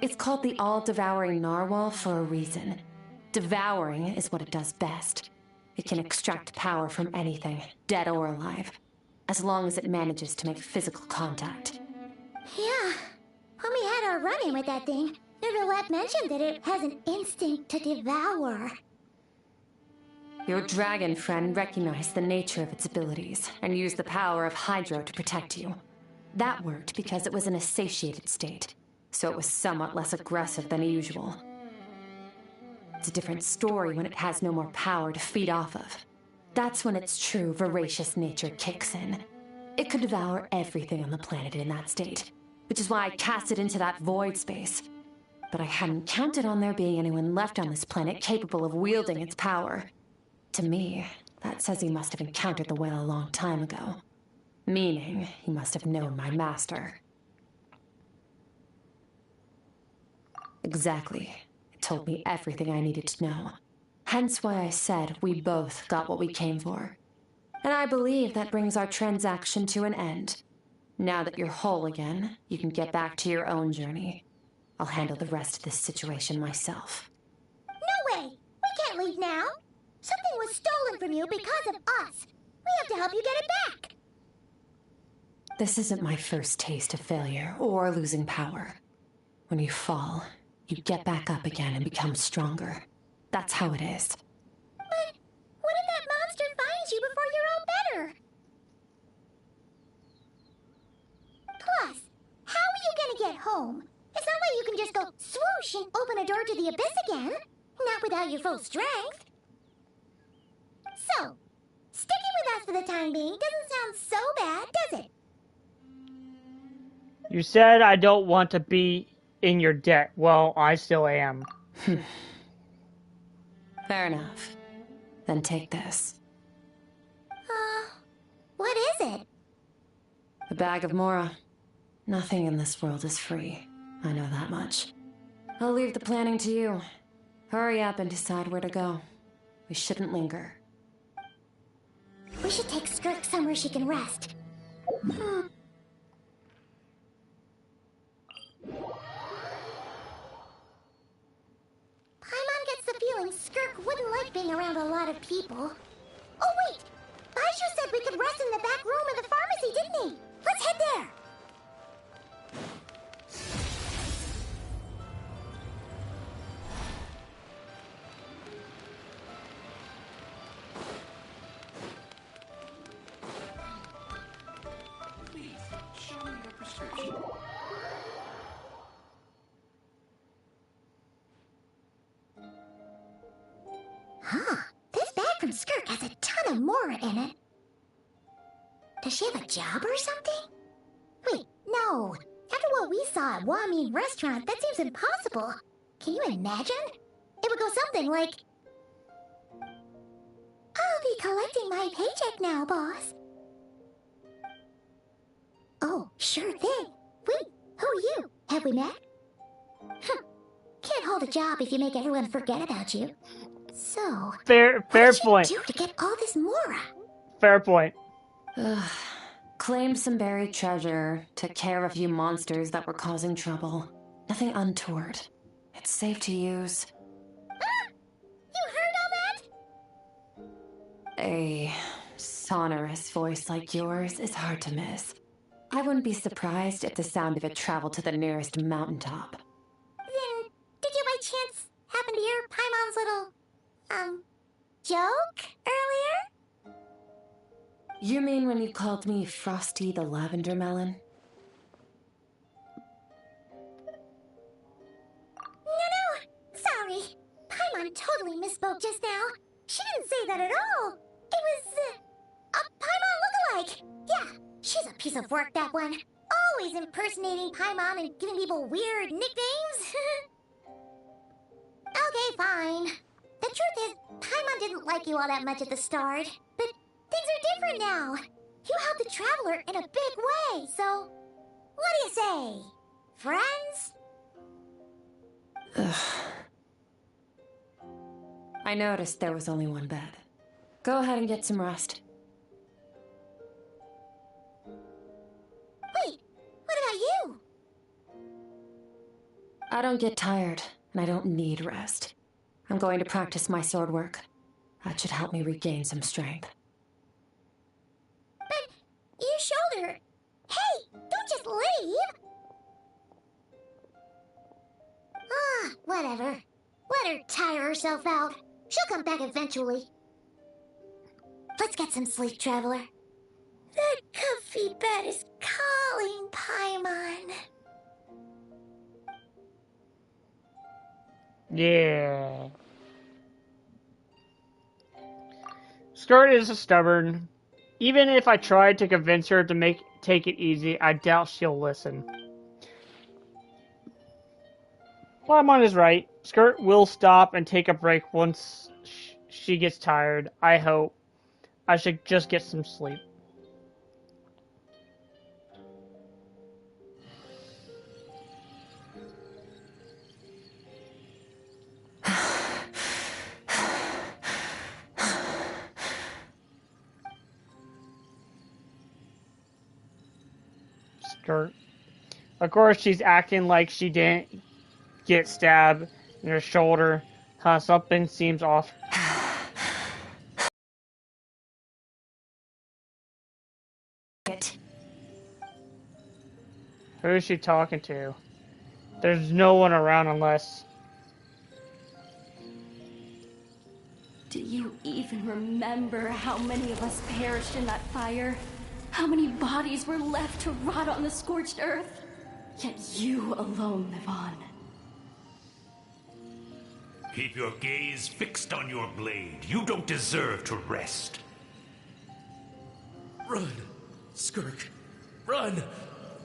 It's called the all-devouring narwhal for a reason. Devouring is what it does best. It can extract power from anything, dead or alive, as long as it manages to make physical contact. Yeah. When we had our run-in with that thing, Neverlet mentioned that it has an instinct to devour. Your dragon friend recognized the nature of its abilities and used the power of Hydro to protect you. That worked because it was in a satiated state, so it was somewhat less aggressive than usual. It's a different story when it has no more power to feed off of. That's when its true voracious nature kicks in. It could devour everything on the planet in that state, which is why I cast it into that void space. But I hadn't counted on there being anyone left on this planet capable of wielding its power. To me, that says he must have encountered the whale a long time ago. Meaning, he must have known my master. Exactly. It told me everything I needed to know. Hence why I said we both got what we came for. And I believe that brings our transaction to an end. Now that you're whole again, you can get back to your own journey. I'll handle the rest of this situation myself. No way! We can't leave now! Something was stolen from you because of us! We have to help you get it back! This isn't my first taste of failure or losing power. When you fall, you get back up again and become stronger. That's how it is. But what if that monster finds you before you're all home. It's not like you can just go swoosh and open a door to the abyss again. Not without your full strength. So, sticking with us for the time being doesn't sound so bad, does it? You said I don't want to be in your debt. Well, I still am. Fair enough. Then take this. What is it? A bag of Mora. Nothing in this world is free. I know that much. I'll leave the planning to you. Hurry up and decide where to go. We shouldn't linger. We should take Skirk somewhere she can rest. Paimon gets the feeling Skirk wouldn't like being around a lot of people. Oh wait! Baizhu said we could rest in the back room of the pharmacy, didn't he? Let's head there! Huh. This bag from Skirk has a ton of Mora in it. Does she have a job or something? Wait, no. After what we saw at Wamin Restaurant, that seems impossible. Can you imagine? It would go something like... I'll be collecting my paycheck now, boss. Oh, sure thing. Wait, who are you? Have we met? Can't hold a job if you make everyone forget about you. So, fair what did point. you do to get all this Mora? Fair point. Claimed some buried treasure, took care of a few monsters that were causing trouble. Nothing untoward. It's safe to use. You heard all that? A sonorous voice like yours is hard to miss. I wouldn't be surprised if the sound of it traveled to the nearest mountaintop. Then, did you by chance happen to hear Paimon's little, joke earlier? You mean when you called me Frosty the Lavender Melon? No, sorry. Paimon totally misspoke just now. She didn't say that at all. It was, a Paimon lookalike. Yeah, she's a piece of work, that one. Always impersonating Paimon and giving people weird nicknames. Okay, fine. The truth is, Paimon didn't like you all that much at the start, but things are different now. You helped the Traveler in a big way, so... What do you say? Friends? I noticed there was only one bed. Go ahead and get some rest. Wait, what about you? I don't get tired, and I don't need rest. I'm going to practice my sword work. That should help me regain some strength. But your shoulder... Hey, don't just leave! Whatever. Let her tire herself out. She'll come back eventually. Let's get some sleep, Traveler. That comfy bed is calling, Paimon. Yeah. Skirt is stubborn. Even if I tried to convince her to take it easy, I doubt she'll listen. Paimon is right. Skirt will stop and take a break once she gets tired. I hope. I should just get some sleep. Skirt. Of course, she's acting like she didn't get stabbed in her shoulder. Something seems off. Who is she talking to? There's no one around unless... Do you even remember how many of us perished in that fire? How many bodies were left to rot on the scorched earth? Yet you alone live on. Keep your gaze fixed on your blade. You don't deserve to rest. Run, Skirk. Run!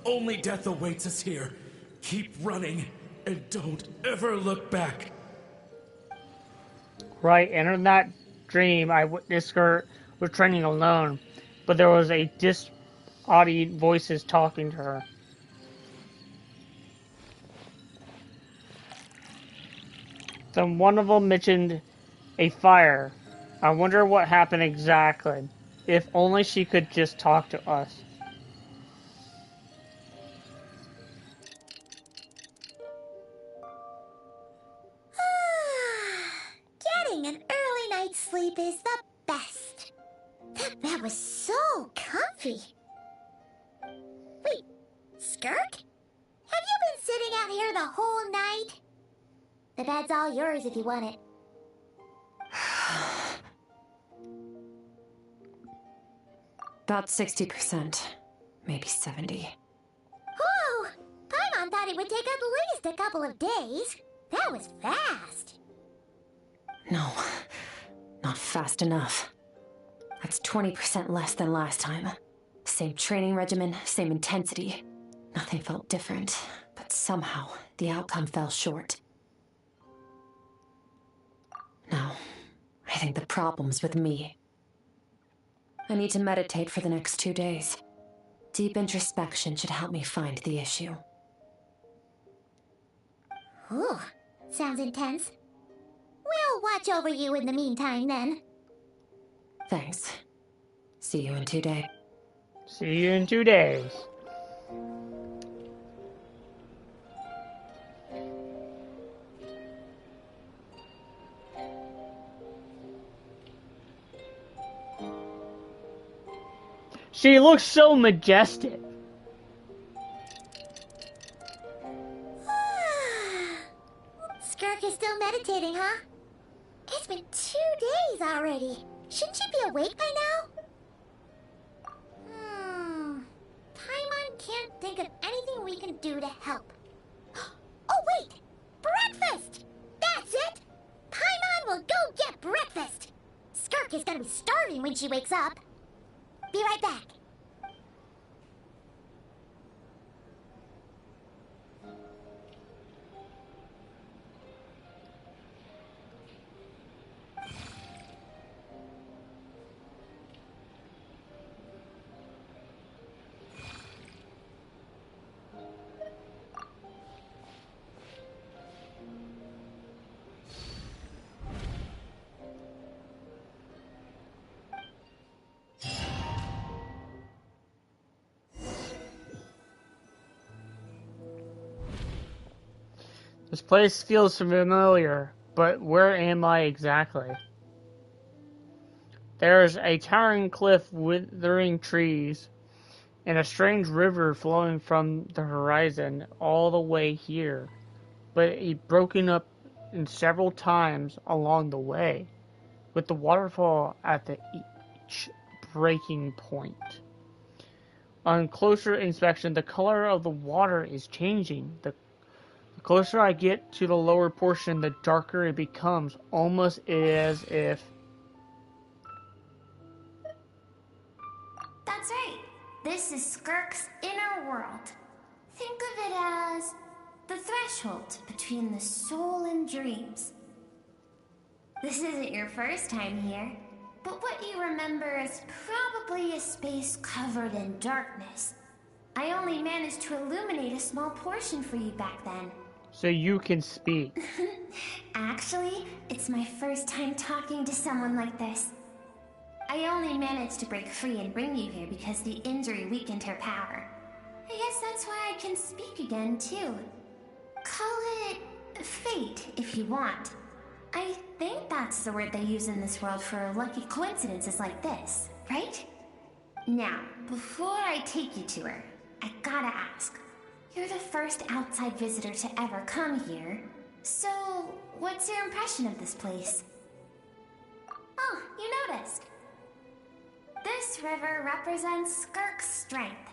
Only death awaits us here. Keep running, and don't ever look back. Right, and in that dream, I witnessed her was training alone, but there was a disembodied voices talking to her. Then one of them mentioned a fire. I wonder what happened exactly. If only she could just talk to us. Getting an early night's sleep is the best. That bed was so comfy. Wait, Skirk? Have you been sitting out here the whole night? The bed's all yours if you want it. About 60%. Maybe 70. Oh, Paimon thought it would take at least a couple of days. That was fast. No, not fast enough. That's 20% less than last time. Same training regimen, same intensity. Nothing felt different, but somehow the outcome fell short. No, I think the problem's with me. I need to meditate for the next 2 days. Deep introspection should help me find the issue. Ooh, sounds intense. We'll watch over you in the meantime, then. Thanks. See you in 2 days. See you in 2 days. She looks so majestic. Skirk is still meditating, huh? It's been 2 days already. Shouldn't she be awake by now? Paimon can't think of anything we can do to help. Oh, wait! Breakfast! That's it! Paimon will go get breakfast! Skirk is gonna be starving when she wakes up. Be right back. This place feels familiar, but where am I exactly? There's a towering cliff with withering trees, and a strange river flowing from the horizon all the way here, but it broken up in several times along the way, with the waterfall at each breaking point. On closer inspection, the color of the water is changing. The closer I get to the lower portion, the darker it becomes, almost as if... That's right. This is Skirk's inner world. Think of it as the threshold between the soul and dreams. This isn't your first time here, but what you remember is probably a space covered in darkness. I only managed to illuminate a small portion for you back then. So you can speak. Actually, it's my first time talking to someone like this. I only managed to break free and bring you here because the injury weakened her power. I guess that's why I can speak again, too. Call it fate, if you want. I think that's the word they use in this world for lucky coincidences like this, right? Now, before I take you to her, I gotta ask. You're the first outside visitor to ever come here, so what's your impression of this place? Oh, you noticed. This river represents Skirk's strength.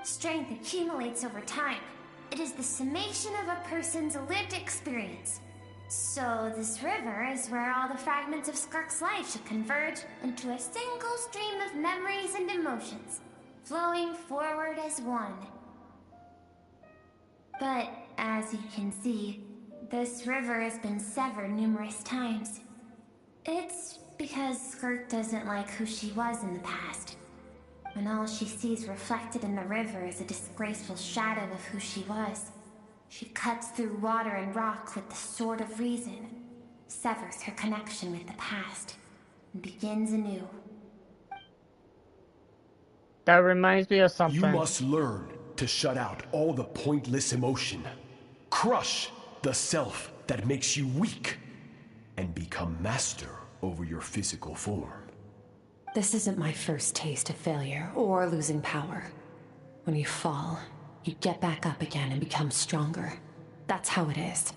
Strength accumulates over time. It is the summation of a person's lived experience. So this river is where all the fragments of Skirk's life should converge into a single stream of memories and emotions, flowing forward as one. But as you can see, this river has been severed numerous times. It's because Skirk doesn't like who she was in the past. When all she sees reflected in the river is a disgraceful shadow of who she was, she cuts through water and rock with the sword of reason, severs her connection with the past, and begins anew. That reminds me of something. You must learn to shut out all the pointless emotion. Crush the self that makes you weak, and become master over your physical form. This isn't my first taste of failure or losing power. When you fall, you get back up again and become stronger. That's how it is.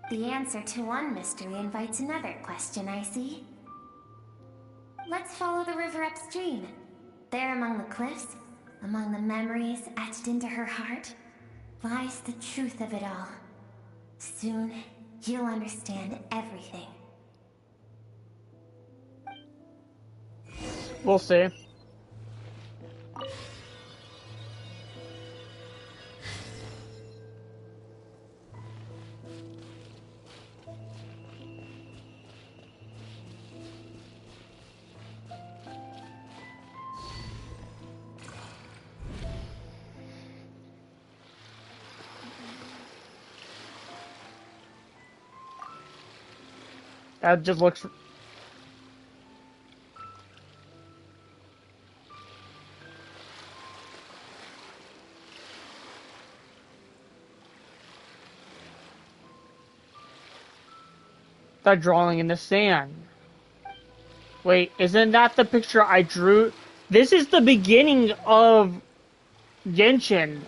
The answer to one mystery invites another question, I see. Let's follow the river upstream. There among the cliffs, among the memories etched into her heart, lies the truth of it all. Soon, you'll understand everything. We'll see. That just looks... That drawing in the sand. Wait, isn't that the picture I drew? This is the beginning of Genshin.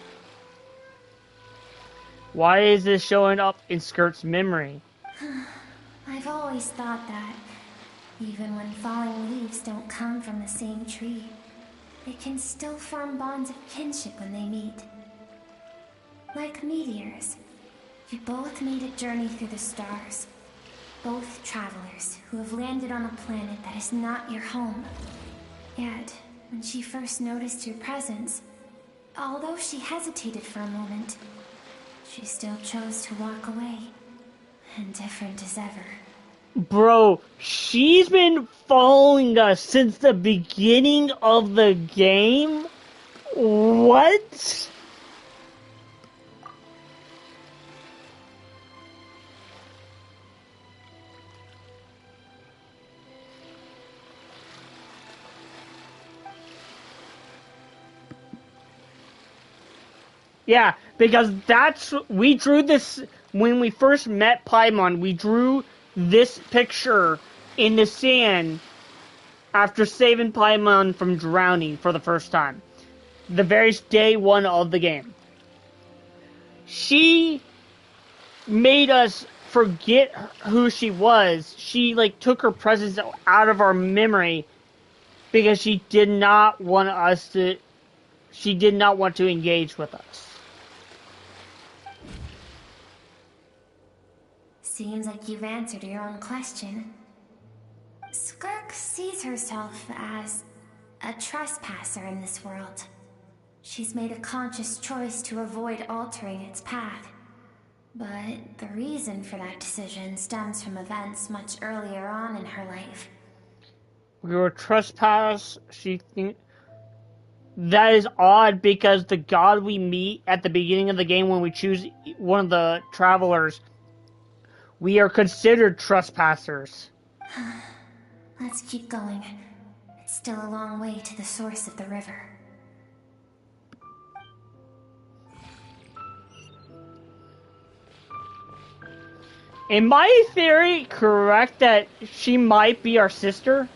Why is this showing up in Skirk's memory? I've always thought that, even when falling leaves don't come from the same tree, they can still form bonds of kinship when they meet. Like meteors, you both made a journey through the stars. Both travelers who have landed on a planet that is not your home. Yet, when she first noticed your presence, although she hesitated for a moment, she still chose to walk away, indifferent as ever. Bro, she's been following us since the beginning of the game? What? Yeah, because we drew this, when we first met Paimon, we drew this picture in the sand after saving Paimon from drowning for the first time. The very day one of the game. She made us forget who she was. She, took her presence out of our memory because she did not want to engage with us. Seems like you've answered your own question. Skirk sees herself as a trespasser in this world. She's made a conscious choice to avoid altering its path. But the reason for that decision stems from events much earlier on in her life. We were trespass. That is odd because the god we meet at the beginning of the game when we choose one of the travelers, we are considered trespassers. Let's keep going. It's still a long way to the source of the river. Am my theory correct that she might be our sister?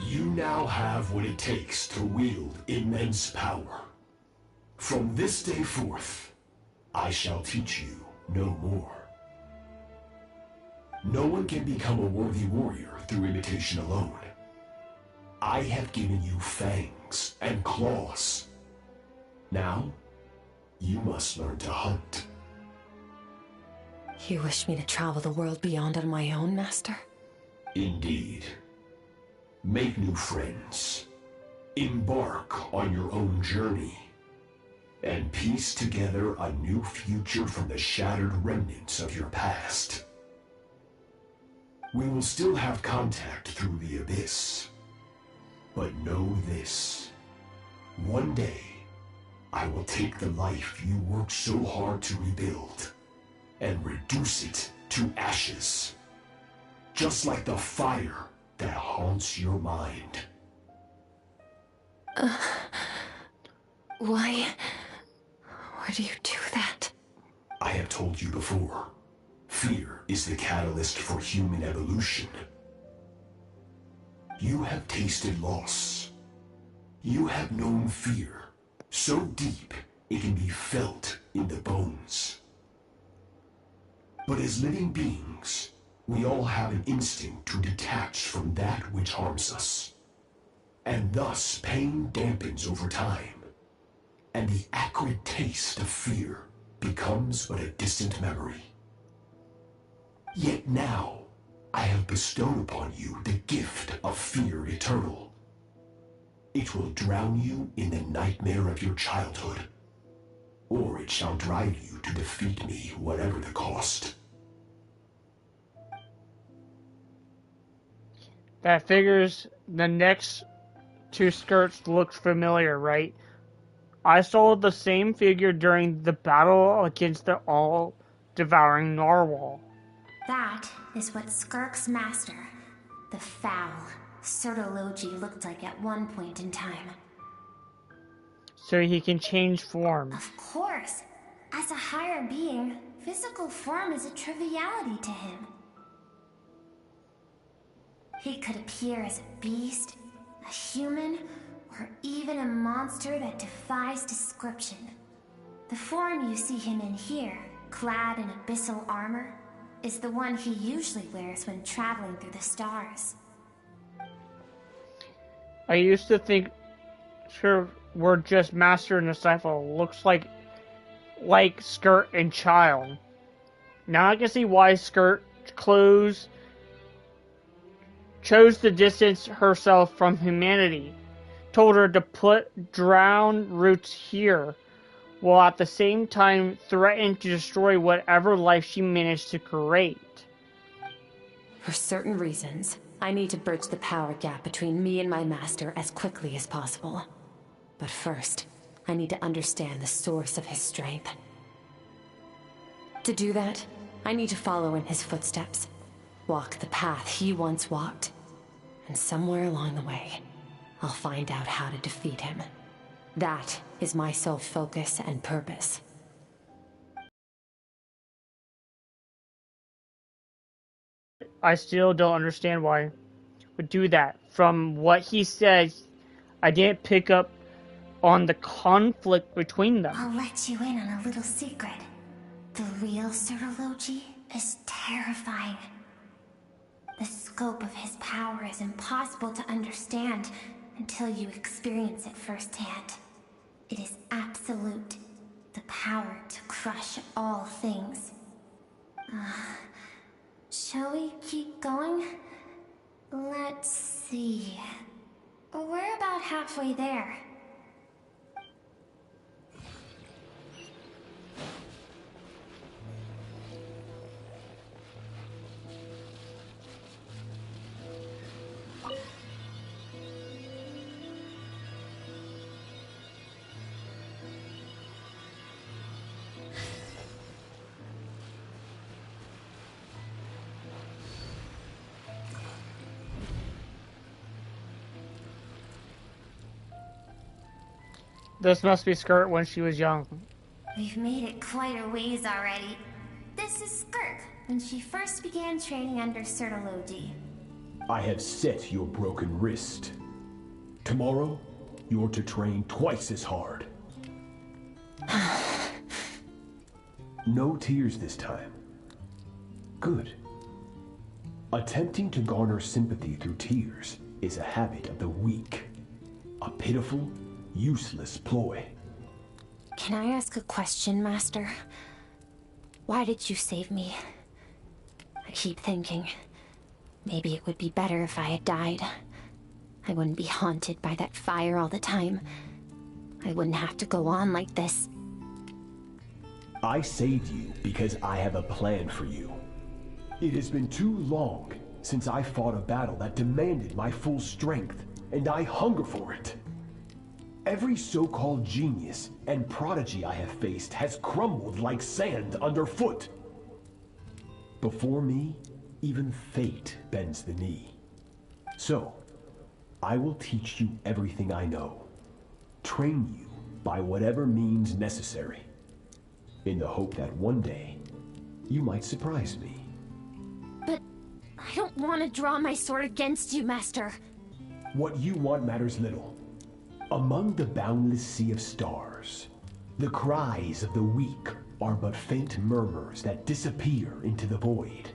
You now have what it takes to wield immense power. From this day forth, I shall teach you no more. No one can become a worthy warrior through imitation alone. I have given you fangs and claws. Now, you must learn to hunt. You wish me to travel the world beyond on my own, Master? Indeed. Make new friends. Embark on your own journey. And piece together a new future from the shattered remnants of your past. We will still have contact through the abyss. But know this. One day, I will take the life you worked so hard to rebuild and reduce it to ashes. Just like the fire that haunts your mind. Why do you do that? I have told you before. Fear is the catalyst for human evolution. You have tasted loss. You have known fear, so deep it can be felt in the bones. But as living beings, we all have an instinct to detach from that which harms us. And thus pain dampens over time, and the acrid taste of fear becomes but a distant memory. Yet now, I have bestowed upon you the gift of fear eternal. It will drown you in the nightmare of your childhood, or it shall drive you to defeat me, whatever the cost. That figures the next two skirts looked familiar, right? I saw the same figure during the battle against the all-devouring narwhal. That is what Skirk's master, the foul Sertologi, looked like at one point in time. So he can change form. Of course. As a higher being, physical form is a triviality to him. He could appear as a beast, a human, or even a monster that defies description. The form you see him in here, clad in abyssal armor, is the one he usually wears when traveling through the stars. I used to think we're just master and disciple. Looks like Skirt and Child. Now I can see why Skirt chose to distance herself from humanity. Told her to put drowned roots here, while at the same time threatened to destroy whatever life she managed to create. For certain reasons, I need to bridge the power gap between me and my master as quickly as possible. But first, I need to understand the source of his strength. To do that, I need to follow in his footsteps, walk the path he once walked, and somewhere along the way, I'll find out how to defeat him. That is my sole focus and purpose. I still don't understand why he would do that. From what he said, I didn't pick up on the conflict between them. I'll let you in on a little secret. The real Sertologi is terrifying. The scope of his power is impossible to understand until you experience it firsthand. It is absolute. The power to crush all things. Shall we keep going? Let's see. We're about halfway there. This must be Skirt when she was young. We've made it quite a ways already. This is Skirk, when she first began training under Sertologi. I have set your broken wrist. Tomorrow, you're to train twice as hard. No tears this time. Good. Attempting to garner sympathy through tears is a habit of the weak. A pitiful, useless ploy. Can I ask a question, Master? Why did you save me? I keep thinking, maybe it would be better if I had died. I wouldn't be haunted by that fire all the time. I wouldn't have to go on like this. I saved you because I have a plan for you. It has been too long since I fought a battle that demanded my full strength, and I hunger for it. Every so-called genius and prodigy I have faced has crumbled like sand underfoot. Before me, even fate bends the knee. So, I will teach you everything I know. Train you by whatever means necessary, in the hope that one day, you might surprise me. But I don't want to draw my sword against you, Master. What you want matters little. Among the boundless sea of stars, the cries of the weak are but faint murmurs that disappear into the void.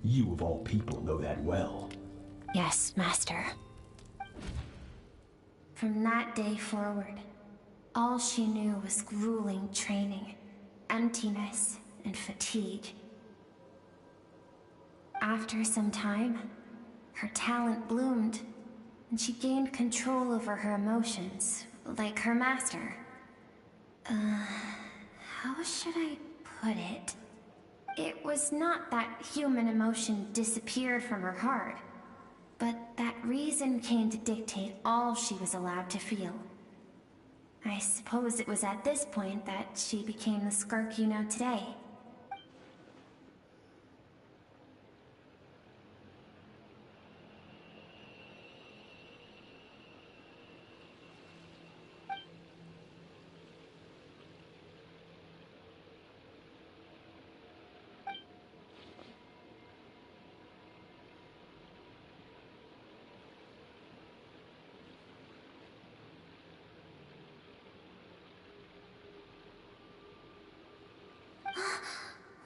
You of all people know that well. Yes, Master. From that day forward, all she knew was grueling training, emptiness, and fatigue. After some time, her talent bloomed, and she gained control over her emotions, like her master. How should I put it? It was not that human emotion disappeared from her heart, but that reason came to dictate all she was allowed to feel. I suppose it was at this point that she became the skirk you know today.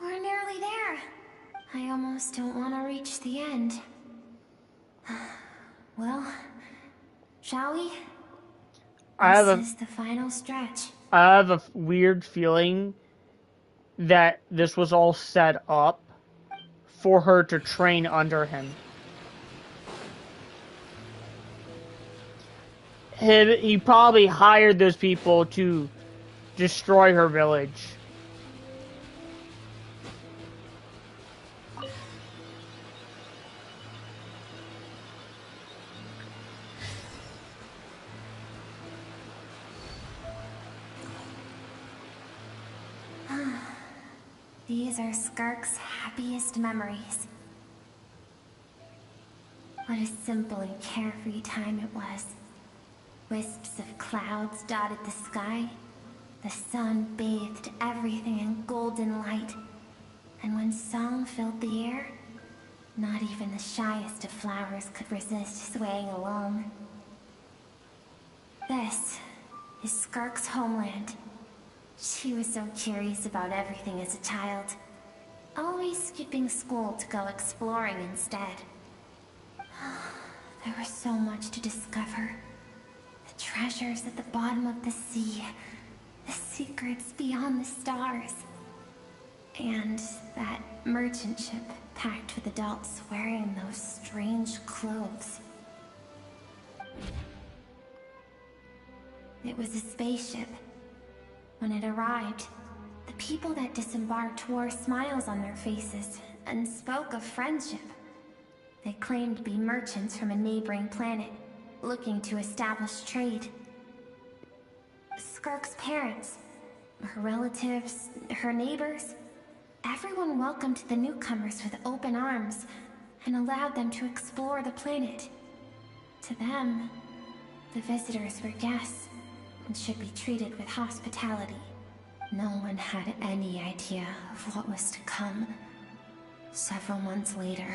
We're nearly there. I almost don't want to reach the end. Well, shall we? This is the final stretch. I have a weird feeling that this was all set up for her to train under him. He probably hired those people to destroy her village. These are Skirk's happiest memories. What a simple and carefree time it was. Wisps of clouds dotted the sky. The sun bathed everything in golden light. And when song filled the air, not even the shyest of flowers could resist swaying along. This is Skirk's homeland. She was so curious about everything as a child, always skipping school to go exploring instead. There was so much to discover. The treasures at the bottom of the sea, the secrets beyond the stars, and that merchant ship packed with adults wearing those strange clothes. It was a spaceship. When it arrived, the people that disembarked wore smiles on their faces and spoke of friendship. They claimed to be merchants from a neighboring planet, looking to establish trade. Skirk's parents, her relatives, her neighbors, everyone welcomed the newcomers with open arms and allowed them to explore the planet. To them, the visitors were guests and should be treated with hospitality. No one had any idea of what was to come. Several months later,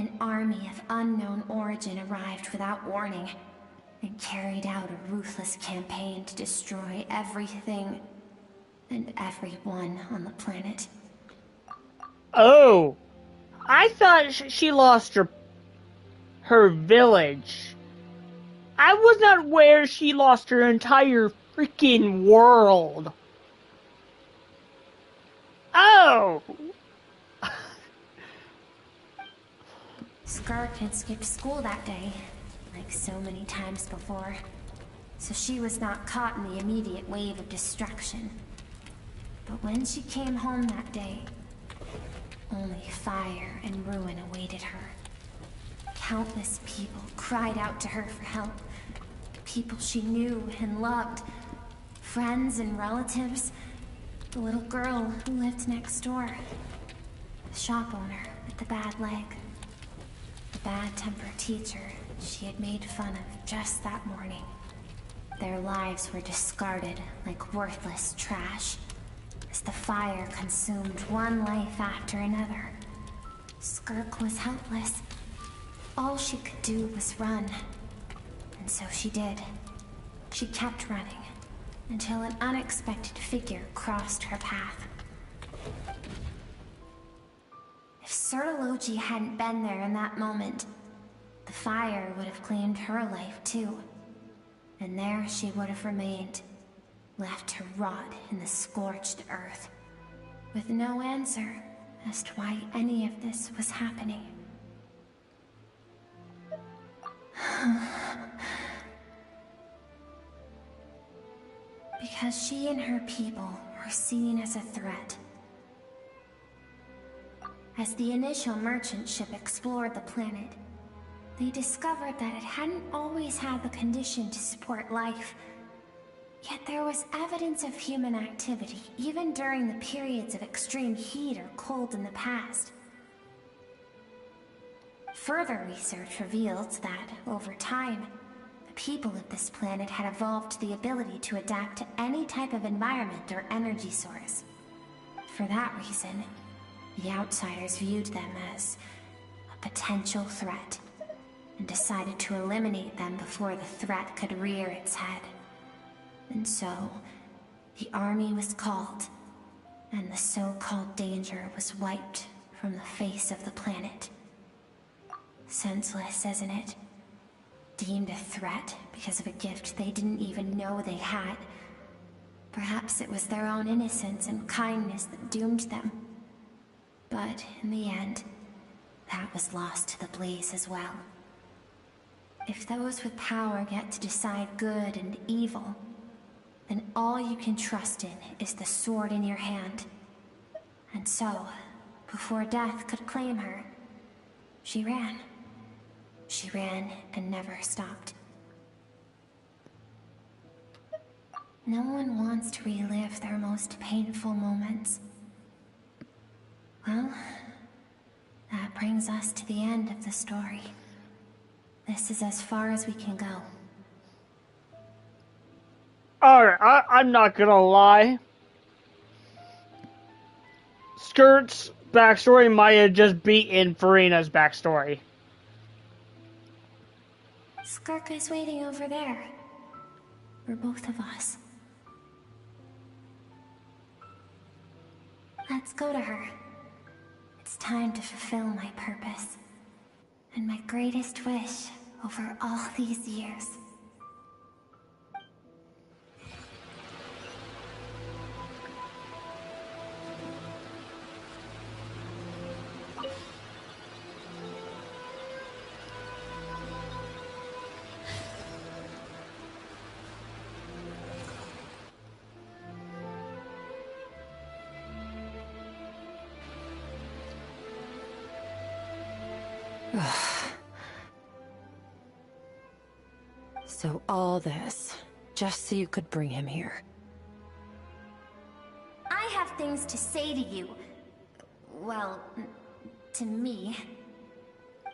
An army of unknown origin arrived without warning and carried out a ruthless campaign to destroy everything and everyone on the planet. Oh, I thought she lost her village. I was not aware she lost her entire freaking world. Oh! Skirk had skipped school that day, like so many times before, so she was not caught in the immediate wave of destruction. But when she came home that day, only fire and ruin awaited her. Countless people cried out to her for help. People she knew and loved. Friends and relatives. The little girl who lived next door. The shop owner with the bad leg. The bad-tempered teacher she had made fun of just that morning. Their lives were discarded like worthless trash as the fire consumed one life after another. Skirk was helpless. All she could do was run. And so she did. She kept running until an unexpected figure crossed her path. If Sertology hadn't been there in that moment, the fire would have claimed her life too. And there she would have remained, left to rot in the scorched earth, with no answer as to why any of this was happening. Because she and her people were seen as a threat. As the initial merchant ship explored the planet, they discovered that it hadn't always had the condition to support life. Yet there was evidence of human activity, even during the periods of extreme heat or cold in the past. Further research revealed that, over time, the people of this planet had evolved the ability to adapt to any type of environment or energy source. For that reason, the outsiders viewed them as a potential threat, and decided to eliminate them before the threat could rear its head. And so, the army was called, and the so-called danger was wiped from the face of the planet. Senseless, isn't it? Deemed a threat because of a gift they didn't even know they had. Perhaps it was their own innocence and kindness that doomed them. But in the end, that was lost to the blaze as well. If those with power get to decide good and evil, then all you can trust in is the sword in your hand. And so, before death could claim her, she ran. She ran and never stopped. No one wants to relive their most painful moments. Well, that brings us to the end of the story. This is as far as we can go. Alright, I'm not gonna lie. Skirk's backstory might have just beaten Farina's backstory. Skirk is waiting over there. For both of us. Let's go to her. It's time to fulfill my purpose. And my greatest wish over all these years. So all this, just so you could bring him here. I have things to say to you. Well, to me.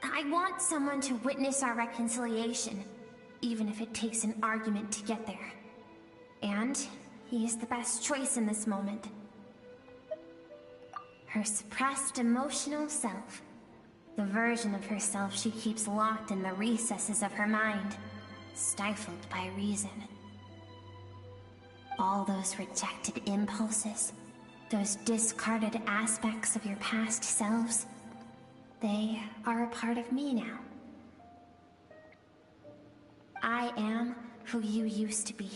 I want someone to witness our reconciliation, even if it takes an argument to get there. And he is the best choice in this moment. Her suppressed emotional self. The version of herself she keeps locked in the recesses of her mind, stifled by reason. All those rejected impulses, those discarded aspects of your past selves, they are a part of me now. I am who you used to be.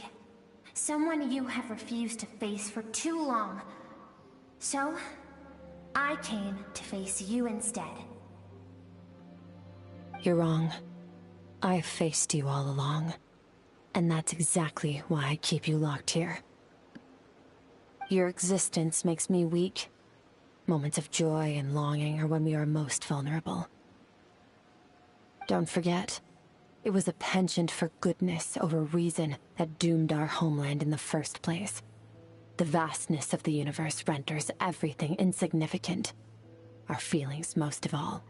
Someone you have refused to face for too long. So, I came to face you instead. You're wrong. I've faced you all along. And that's exactly why I keep you locked here. Your existence makes me weak. Moments of joy and longing are when we are most vulnerable. Don't forget, it was a penchant for goodness over reason that doomed our homeland in the first place. The vastness of the universe renders everything insignificant. Our feelings most of all.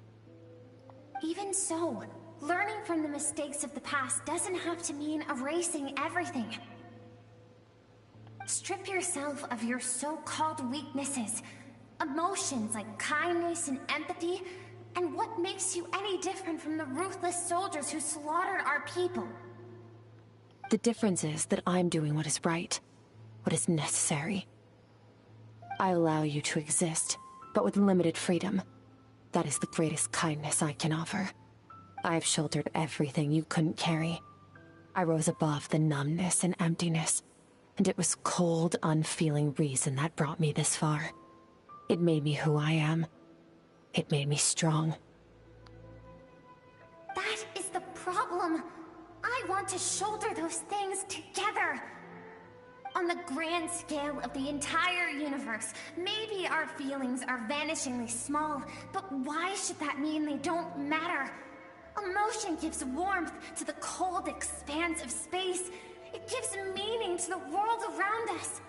Even so, learning from the mistakes of the past doesn't have to mean erasing everything. Strip yourself of your so-called weaknesses, emotions like kindness and empathy, and what makes you any different from the ruthless soldiers who slaughtered our people? The difference is that I'm doing what is right, what is necessary. I allow you to exist, but with limited freedom. That is the greatest kindness I can offer. I've shouldered everything you couldn't carry. I rose above the numbness and emptiness, and it was cold, unfeeling reason that brought me this far. It made me who I am. It made me strong. That is the problem. I want to shoulder those things together. On the grand scale of the entire universe, maybe our feelings are vanishingly small, but why should that mean they don't matter? Emotion gives warmth to the cold expanse of space. It gives meaning to the world around us.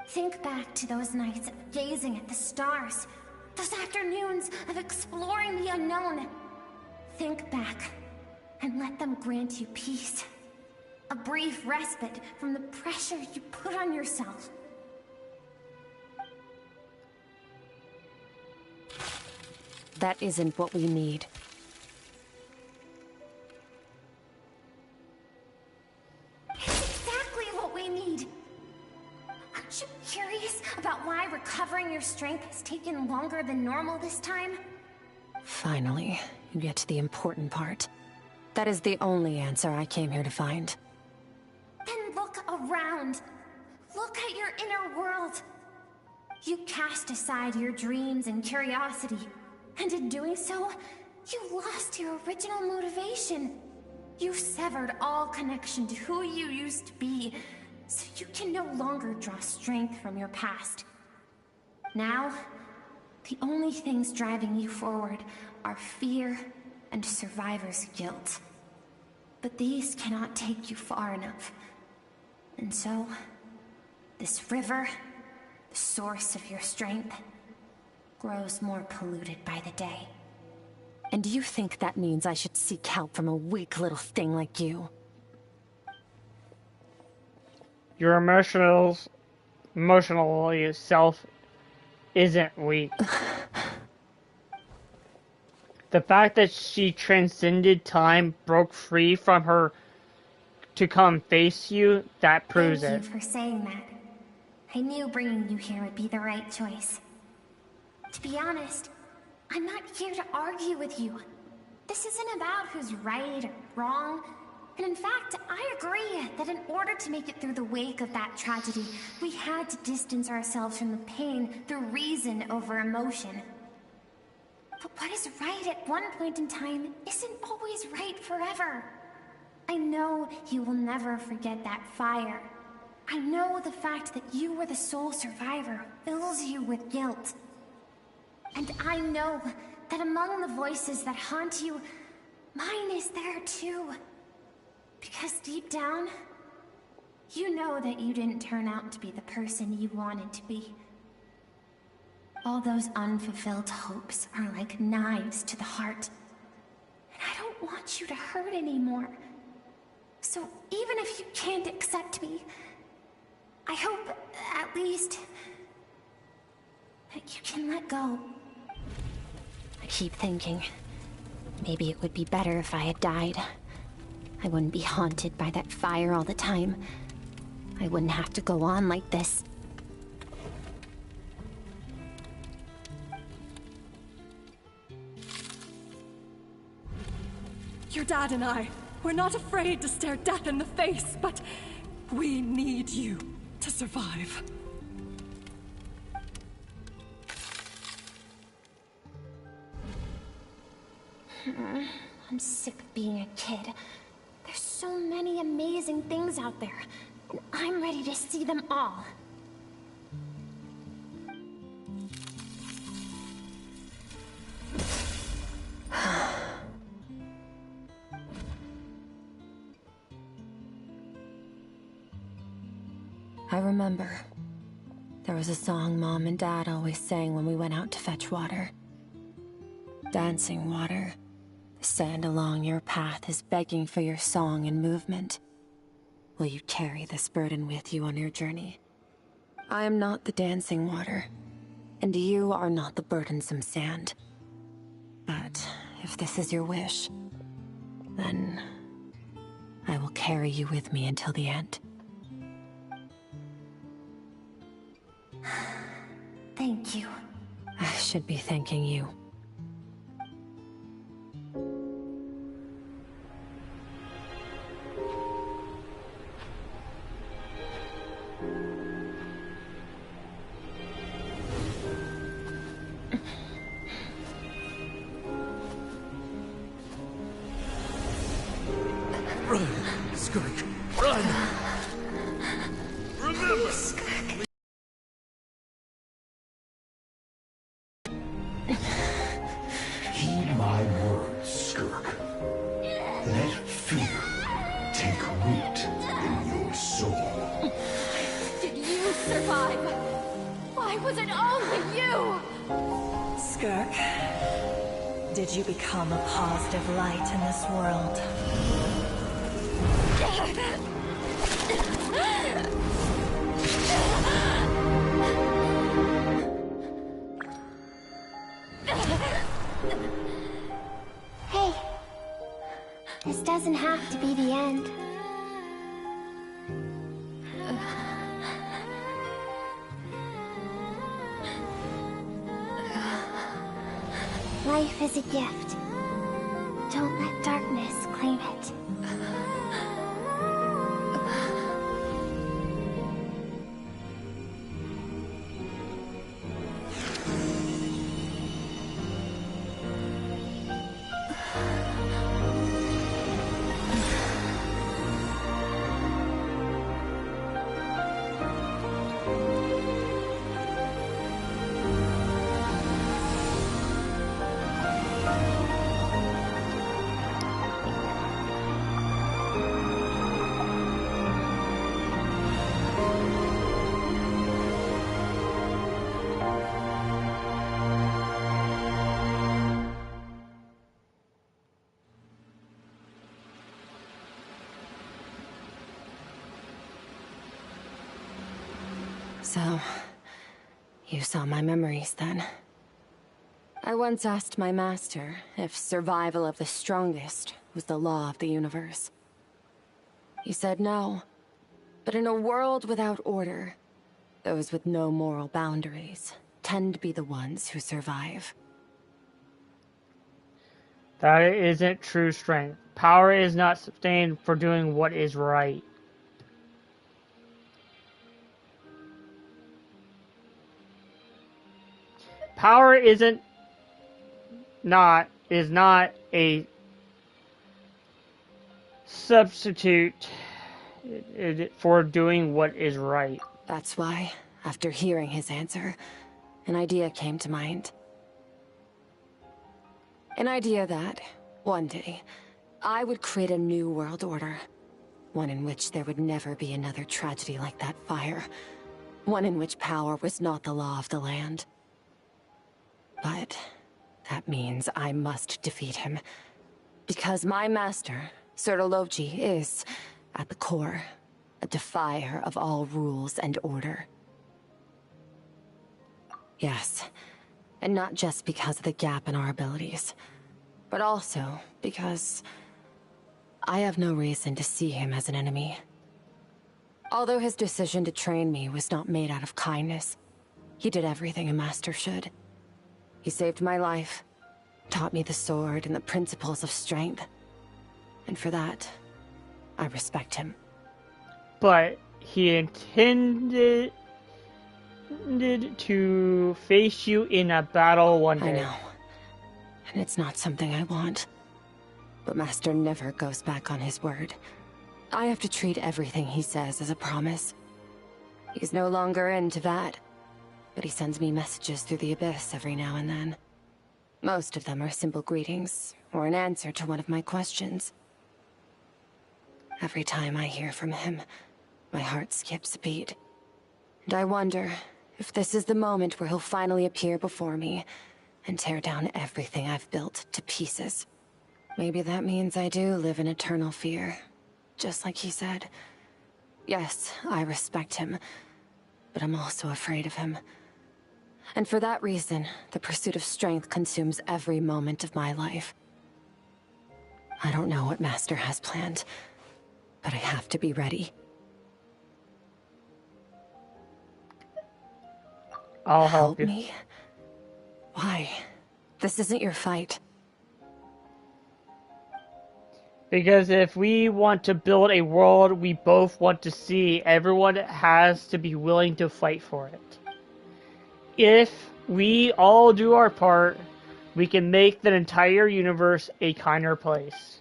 Think back to those nights of gazing at the stars, those afternoons of exploring the unknown. Think back, and let them grant you peace. A brief respite from the pressure you put on yourself. That isn't what we need. It's exactly what we need. Aren't you curious about why recovering your strength has taken longer than normal this time? Finally, you get to the important part. That is the only answer I came here to find. Then look around. Look at your inner world. You cast aside your dreams and curiosity, and in doing so, you lost your original motivation. You severed all connection to who you used to be, so you can no longer draw strength from your past. Now, the only things driving you forward are fear and survivor's guilt. But these cannot take you far enough. And so, this river, the source of your strength, grows more polluted by the day. And do you think that means I should seek help from a weak little thing like you? Your emotionally self isn't weak. The fact that she transcended time, broke free from her to come face you, that proves it. Thank you for saying that. I knew bringing you here would be the right choice. To be honest, I'm not here to argue with you. This isn't about who's right or wrong. And in fact, I agree that in order to make it through the wake of that tragedy, we had to distance ourselves from the pain through reason over emotion. But what is right at one point in time isn't always right forever. I know you will never forget that fire. I know the fact that you were the sole survivor fills you with guilt. And I know that among the voices that haunt you, mine is there too. Because deep down, you know that you didn't turn out to be the person you wanted to be. All those unfulfilled hopes are like knives to the heart. And I don't want you to hurt anymore. So even if you can't accept me, I hope, at least, that you can let go. I keep thinking, maybe it would be better if I had died. I wouldn't be haunted by that fire all the time. I wouldn't have to go on like this. Your dad and I, we're not afraid to stare death in the face, but we need you to survive. I'm sick of being a kid. There's so many amazing things out there, and I'm ready to see them all. I remember. There was a song Mom and Dad always sang when we went out to fetch water. Dancing water. The sand along your path is begging for your song and movement. Will you carry this burden with you on your journey? I am not the dancing water, and you are not the burdensome sand. But if this is your wish, then I will carry you with me until the end. Thank you. I should be thanking you. Run, Skirk, run! Remember! Heed my words, Skirk. Let fear take root in your soul. Did you survive? Why was it only you? Skirk, did you become a positive light in this world? Hey, this doesn't have to be the end. Life is a gift. Don't let darkness claim it. So, you saw my memories then. I once asked my master if survival of the strongest was the law of the universe. He said no, but in a world without order, those with no moral boundaries tend to be the ones who survive. That isn't true strength. Power is not sustained for doing what is right. Power is not a substitute for doing what is right. That's why, after hearing his answer, an idea came to mind. An idea that, one day, I would create a new world order. One in which there would never be another tragedy like that fire. One in which power was not the law of the land. But that means I must defeat him. Because my master, Sertologi, is, at the core, a defier of all rules and order. Yes, And not just because of the gap in our abilities, but also because I have no reason to see him as an enemy. Although his decision to train me was not made out of kindness, he did everything a master should. He saved my life, taught me the sword and the principles of strength. And for that, I respect him. But he intended to face you in a battle one day. I know. And it's not something I want. But Master never goes back on his word. I have to treat everything he says as a promise. He's no longer into that. But he sends me messages through the abyss every now and then. Most of them are simple greetings, or an answer to one of my questions. Every time I hear from him, my heart skips a beat. And I wonder if this is the moment where he'll finally appear before me and tear down everything I've built to pieces. Maybe that means I do live in eternal fear, just like he said. Yes, I respect him, but I'm also afraid of him. And for that reason, the pursuit of strength consumes every moment of my life. I don't know what Master has planned, but I have to be ready. I'll help you. Me? Why? This isn't your fight. Because if we want to build a world we both want to see, everyone has to be willing to fight for it. If we all do our part, we can make the entire universe a kinder place.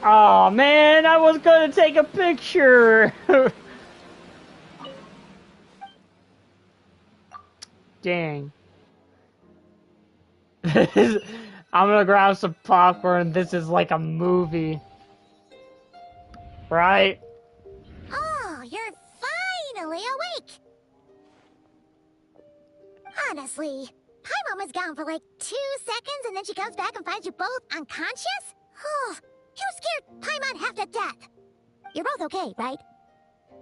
Oh man, I was gonna take a picture! Dang. I'm gonna grab some popcorn. This is like a movie. Right? Oh, you're finally awake! Honestly, Paimon was gone for like 2 seconds and then she comes back and finds you both unconscious? Oh, you scared Paimon half to death. You're both okay, right?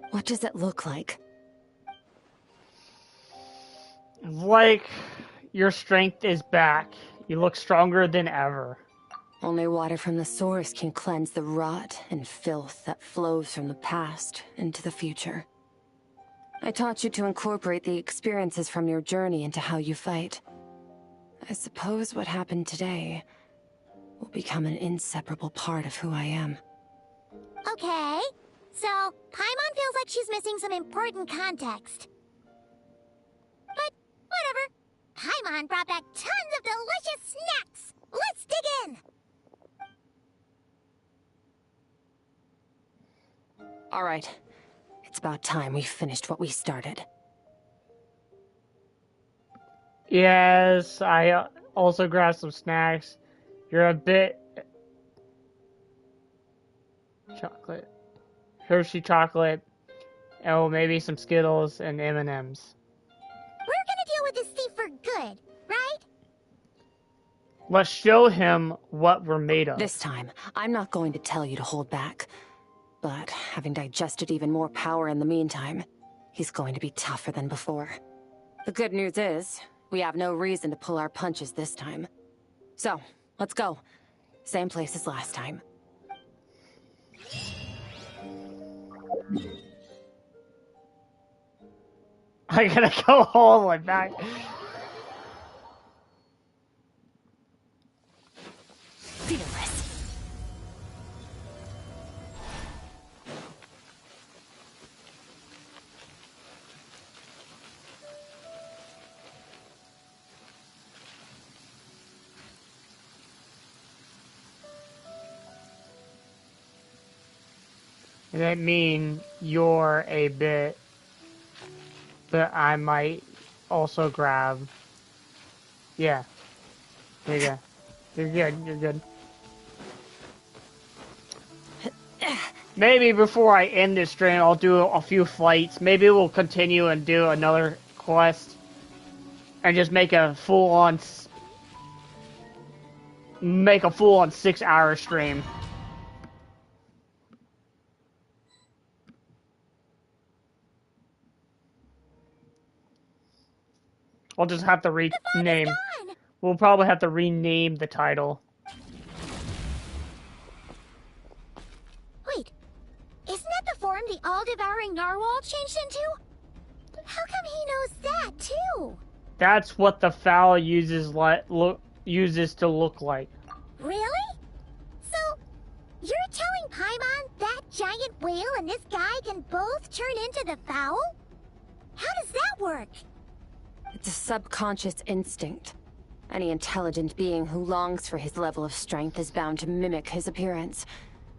What does it look like? Like your strength is back. You look stronger than ever. Only water from the source can cleanse the rot and filth that flows from the past into the future. I taught you to incorporate the experiences from your journey into how you fight. I suppose what happened today will become an inseparable part of who I am. Okay, so Paimon feels like she's missing some important context. But whatever. Paimon brought back tons of delicious snacks. Let's dig in. All right. It's about time we finished what we started. Yes, I also grabbed some snacks. You're a bit... chocolate. Hershey chocolate. Oh, maybe some Skittles and M&Ms. We're gonna deal with this thief for good, right? Let's show him what we're made of. This time, I'm not going to tell you to hold back. But having digested even more power in the meantime, he's going to be tougher than before. The good news is, we have no reason to pull our punches this time. So, let's go. Same place as last time. I gotta go all the way back. Fearless. Does that mean you're a bit that I might also grab? Yeah. There you go. You're good. You're good. Maybe before I end this stream, I'll do a few fights. Maybe we'll continue and do another quest and just make a full-on 6-hour stream. We'll just have to rename. We'll probably have to rename the title. Wait, isn't that the form the all-devouring narwhal changed into? How come he knows that too? That's what the fowl uses to look like. Really? So, you're telling Paimon that giant whale and this guy can both turn into the fowl? How does that work? It's a subconscious instinct. Any intelligent being who longs for his level of strength is bound to mimic his appearance.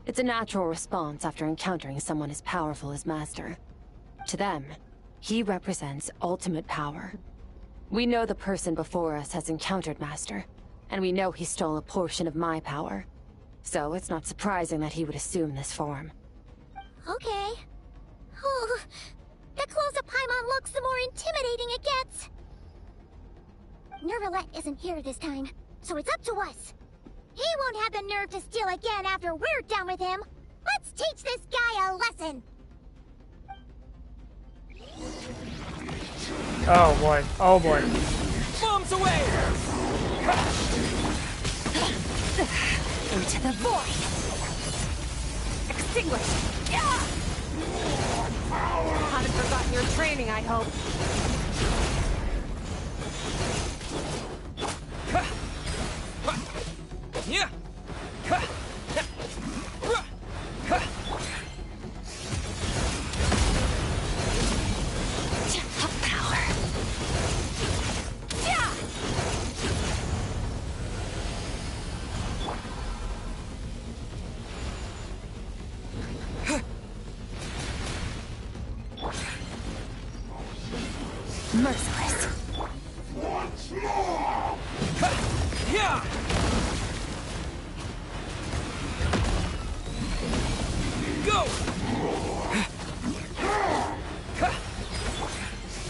It's a natural response after encountering someone as powerful as Master. To them, he represents ultimate power. We know the person before us has encountered Master, and we know he stole a portion of my power. So it's not surprising that he would assume this form. Okay. Oh, the closer Paimon looks, the more intimidating it gets. Nervalette isn't here this time, so it's up to us. He won't have the nerve to steal again after we're done with him. Let's teach this guy a lesson. Oh boy. Oh boy. Bombs away! Into the void! Extinguish! Haven't forgotten your training, I hope. Yeah. Power. Merciless. Once more. Yeah. Go.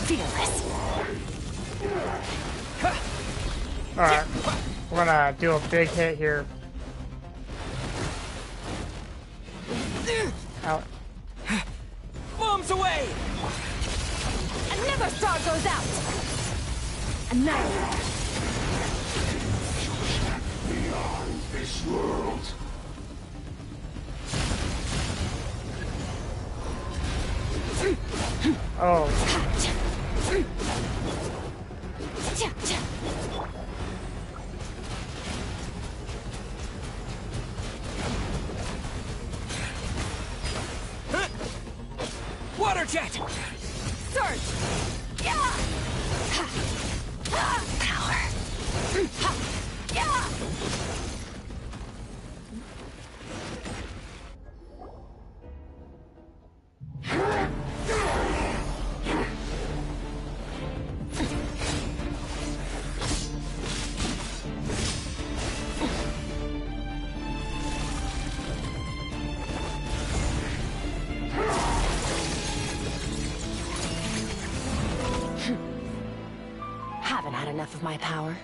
Fearless. Alright. We're gonna do a big hit here. Out. Bombs away! Another star goes out! Annihilate! Beyond this world. Oh. Water jet! Surge! Power! Haven't had enough of my power.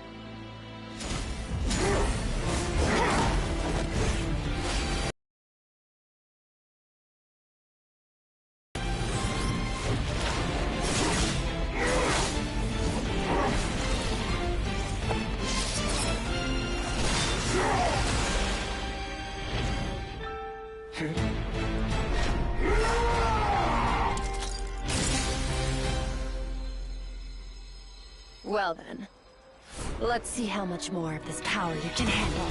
Well then, let's see how much more of this power you can handle.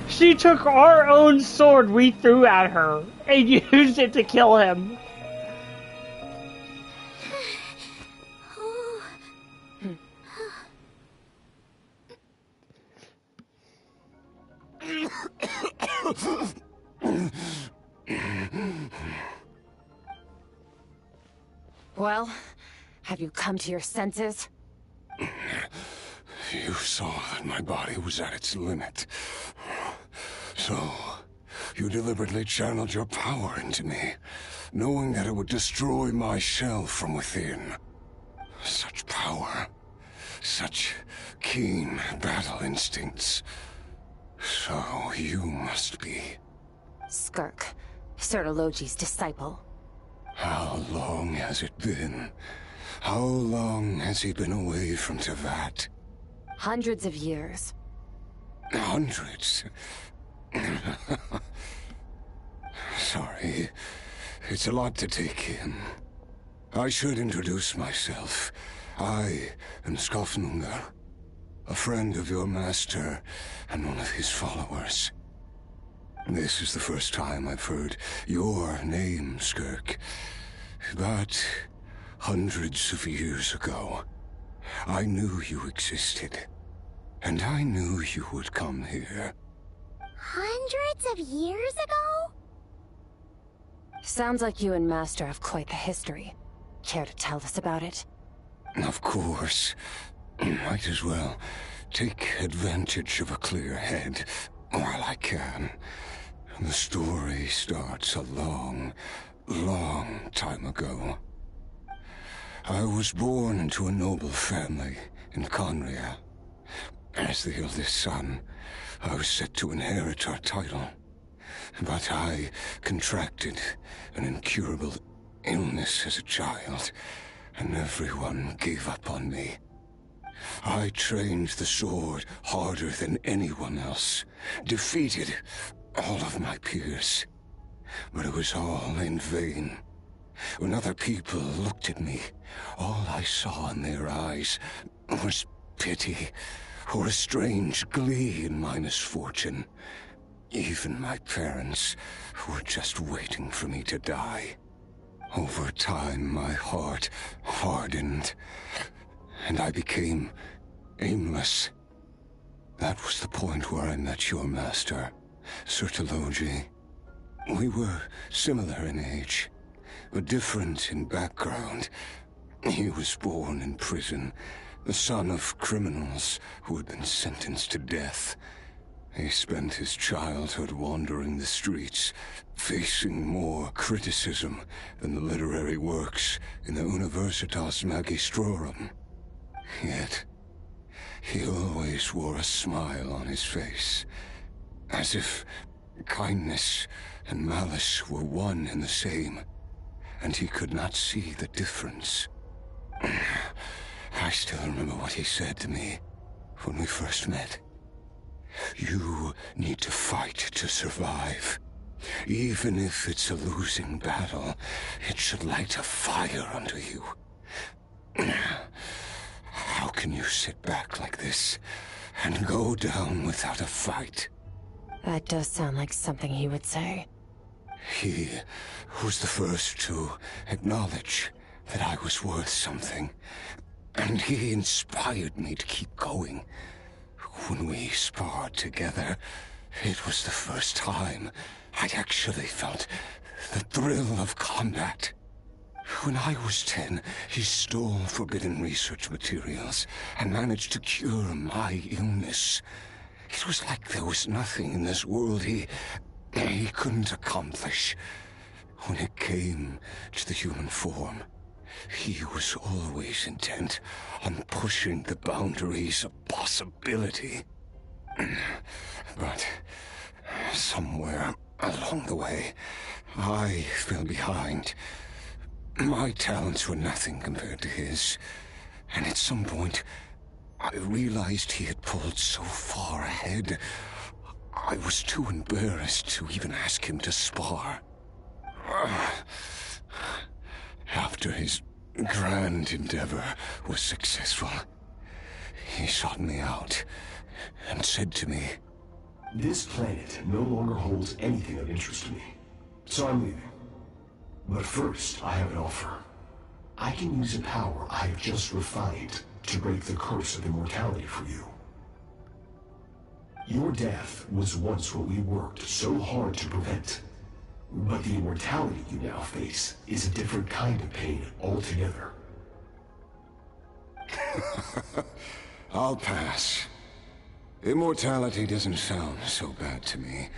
She took our own sword we threw at her and used it to kill him. Well, have you come to your senses? You saw that my body was at its limit. So, you deliberately channeled your power into me, knowing that it would destroy my shell from within. Such power. Such keen battle instincts. So, you must be... Skirk, Sertologi's disciple. How long has it been? How long has he been away from Tevat? Hundreds of years. Hundreds? Sorry. It's a lot to take in. I should introduce myself. I am Skofnungar, a friend of your master and one of his followers. This is the first time I've heard your name, Skirk. But hundreds of years ago, I knew you existed. And I knew you would come here. Hundreds of years ago? Sounds like you and Master have quite the history. Care to tell us about it? Of course. Might as well take advantage of a clear head while I can. The story starts a long, long time ago. I was born into a noble family in Conria. As the eldest son, I was set to inherit our title. But I contracted an incurable illness as a child, and everyone gave up on me. I trained the sword harder than anyone else, defeated all of my peers. But it was all in vain. When other people looked at me, all I saw in their eyes was pity, or a strange glee in my misfortune. Even my parents were just waiting for me to die. Over time, my heart hardened, and I became aimless. That was the point where I met your master, Sertologi. We were similar in age, but different in background. He was born in prison, the son of criminals who had been sentenced to death. He spent his childhood wandering the streets, facing more criticism than the literary works in the Universitas Magistrorum. Yet, he always wore a smile on his face, as if kindness and malice were one and the same, and he could not see the difference. I still remember what he said to me when we first met. You need to fight to survive. Even if it's a losing battle, it should light a fire under you. How can you sit back like this and go down without a fight? That does sound like something he would say. He was the first to acknowledge that I was worth something, and he inspired me to keep going. When we sparred together, it was the first time I'd actually felt the thrill of combat. When I was 10, he stole forbidden research materials and managed to cure my illness. It was like there was nothing in this world he couldn't accomplish. When it came to the human form, he was always intent on pushing the boundaries of possibility. But somewhere along the way, I fell behind. My talents were nothing compared to his, and at some point, I realized he had pulled so far ahead, I was too embarrassed to even ask him to spar. After his grand endeavor was successful, he sought me out and said to me, "This planet no longer holds anything of interest to me, so I'm leaving. But first, I have an offer. I can use a power I have just refined to break the curse of immortality for you." Your death was once what we worked so hard to prevent. But the immortality you now face is a different kind of pain altogether. I'll pass. Immortality doesn't sound so bad to me.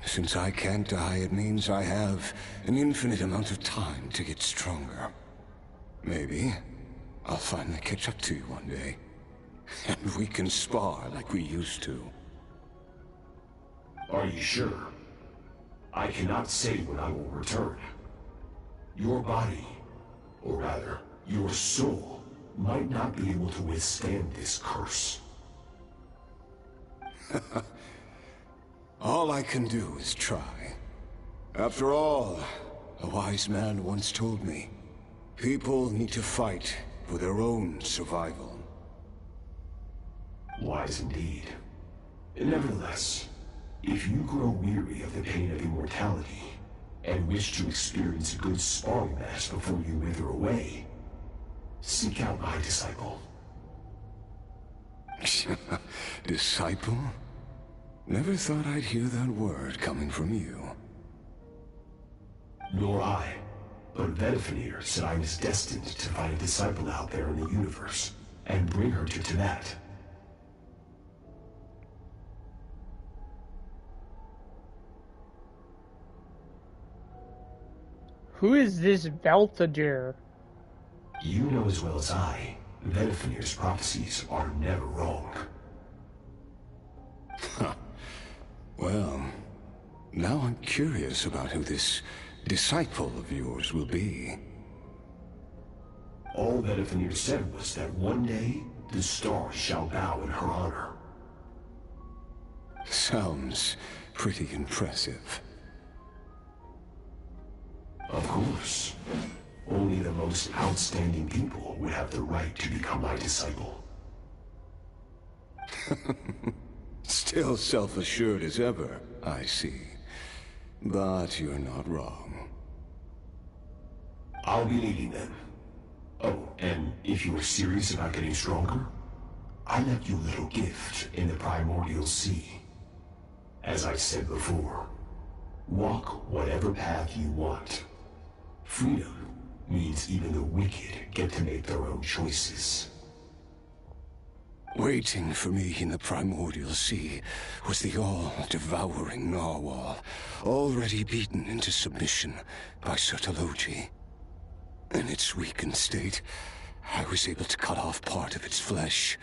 Since I can't die, it means I have an infinite amount of time to get stronger. Maybe I'll finally catch up to you one day. And we can spar like we used to. Are you sure? I cannot say when I will return. Your body, or rather, your soul, might not be able to withstand this curse. All I can do is try. After all, a wise man once told me, people need to fight for their own survival. Wise indeed. Nevertheless, if you grow weary of the pain of immortality, and wish to experience a good sparring match before you wither away, seek out my disciple. Disciple? Never thought I'd hear that word coming from you. Nor I. But Vedifenir said I was destined to find a disciple out there in the universe, and bring her to Tibet. Who is this Veltadir? You know as well as I, Vedifenir's prophecies are never wrong. Huh. Well, now I'm curious about who this disciple of yours will be. All Vedifenir said was that one day, the stars shall bow in her honor. Sounds pretty impressive. Of course. Only the most outstanding people would have the right to become my disciple. Still self-assured as ever, I see. But you're not wrong. I'll be leading them. Oh, and if you are serious about getting stronger, I left you a little gift in the Primordial Sea. As I said before, walk whatever path you want. Freedom means even the wicked get to make their own choices. Waiting for me in the Primordial Sea was the all-devouring narwhal, already beaten into submission by Sertologi. In its weakened state, I was able to cut off part of its flesh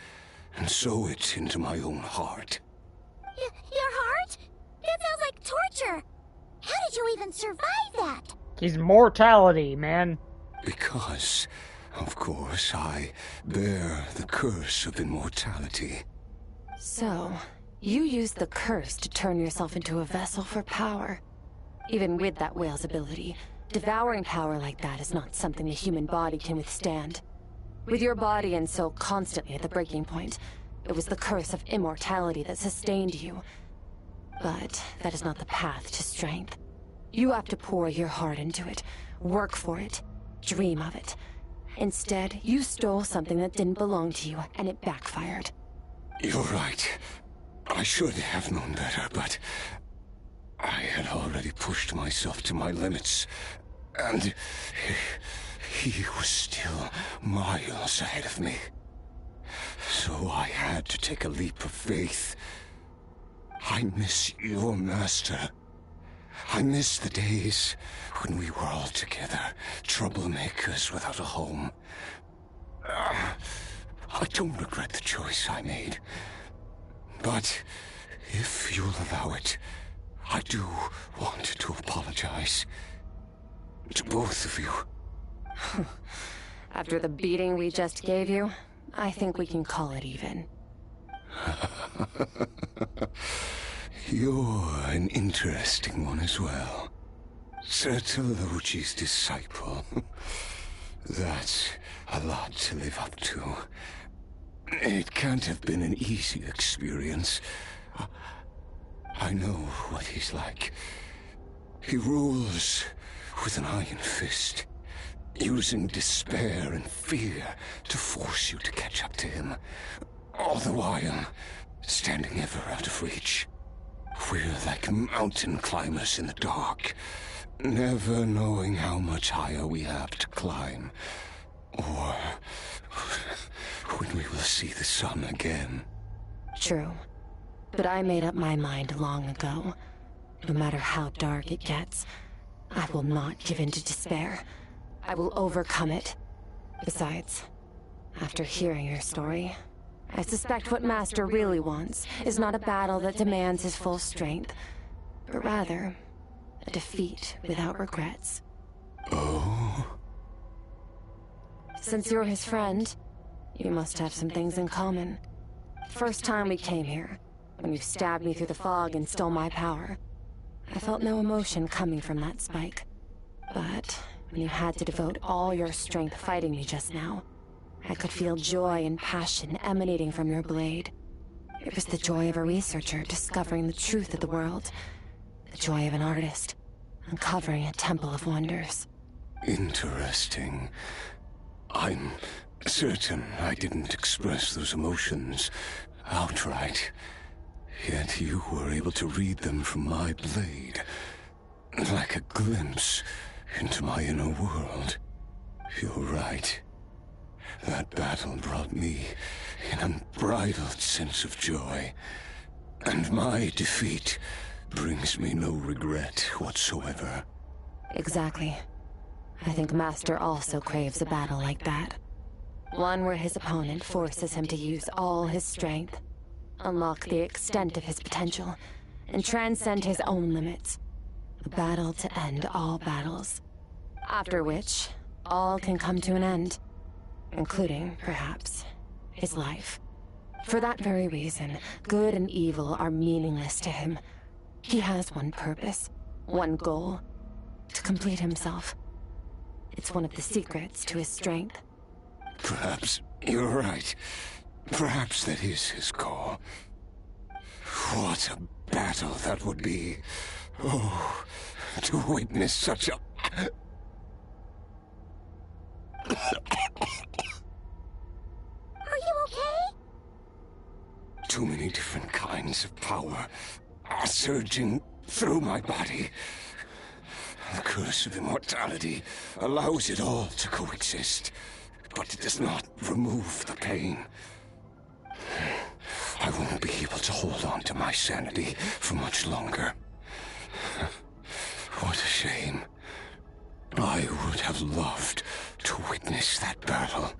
and sew it into my own heart. Your heart? That sounds like torture! How did you even survive that? His mortality, man. Because, of course, I bear the curse of immortality. So, you used the curse to turn yourself into a vessel for power. Even with that whale's ability, devouring power like that is not something the human body can withstand. With your body and soul constantly at the breaking point, it was the curse of immortality that sustained you. But that is not the path to strength. You have to pour your heart into it, work for it, dream of it. Instead, you stole something that didn't belong to you, and it backfired. You're right. I should have known better, but I had already pushed myself to my limits, and he was still miles ahead of me. So I had to take a leap of faith. I miss your master. I miss the days when we were all together, troublemakers without a home. I don't regret the choice I made. But if you'll allow it, I do want to apologize. To both of you. After the beating we just gave you, I think we can call it even. You're an interesting one as well. Sertologi's disciple. That's a lot to live up to. It can't have been an easy experience. I know what he's like. He rules with an iron fist, using despair and fear to force you to catch up to him. All the while, standing ever out of reach. We're like mountain climbers in the dark, never knowing how much higher we have to climb, or when we will see the sun again. True. But I made up my mind long ago. No matter how dark it gets, I will not give in to despair. I will overcome it. Besides, after hearing your story, I suspect what Master really wants is not a battle that demands his full strength, but rather a defeat without regrets. Oh? Since you're his friend, you must have some things in common. First time we came here, when you stabbed me through the fog and stole my power, I felt no emotion coming from that spike. But when you had to devote all your strength fighting me just now, I could feel joy and passion emanating from your blade. It was the joy of a researcher discovering the truth of the world. The joy of an artist uncovering a temple of wonders. Interesting. I'm certain I didn't express those emotions outright. Yet you were able to read them from my blade, like a glimpse into my inner world. You're right. That battle brought me an unbridled sense of joy, and my defeat brings me no regret whatsoever. Exactly. I think Master also craves a battle like that. One where his opponent forces him to use all his strength, unlock the extent of his potential, and transcend his own limits. A battle to end all battles. After which, all can come to an end. Including, perhaps, his life. For that very reason, good and evil are meaningless to him. He has one purpose, one goal: to complete himself. It's one of the secrets to his strength. Perhaps you're right. Perhaps that is his call. What a battle that would be. Oh, to witness such a... Are you okay? Too many different kinds of power are surging through my body. The curse of immortality allows it all to coexist, but it does not remove the pain. I won't be able to hold on to my sanity for much longer. What a shame. I would have loved to witness that battle.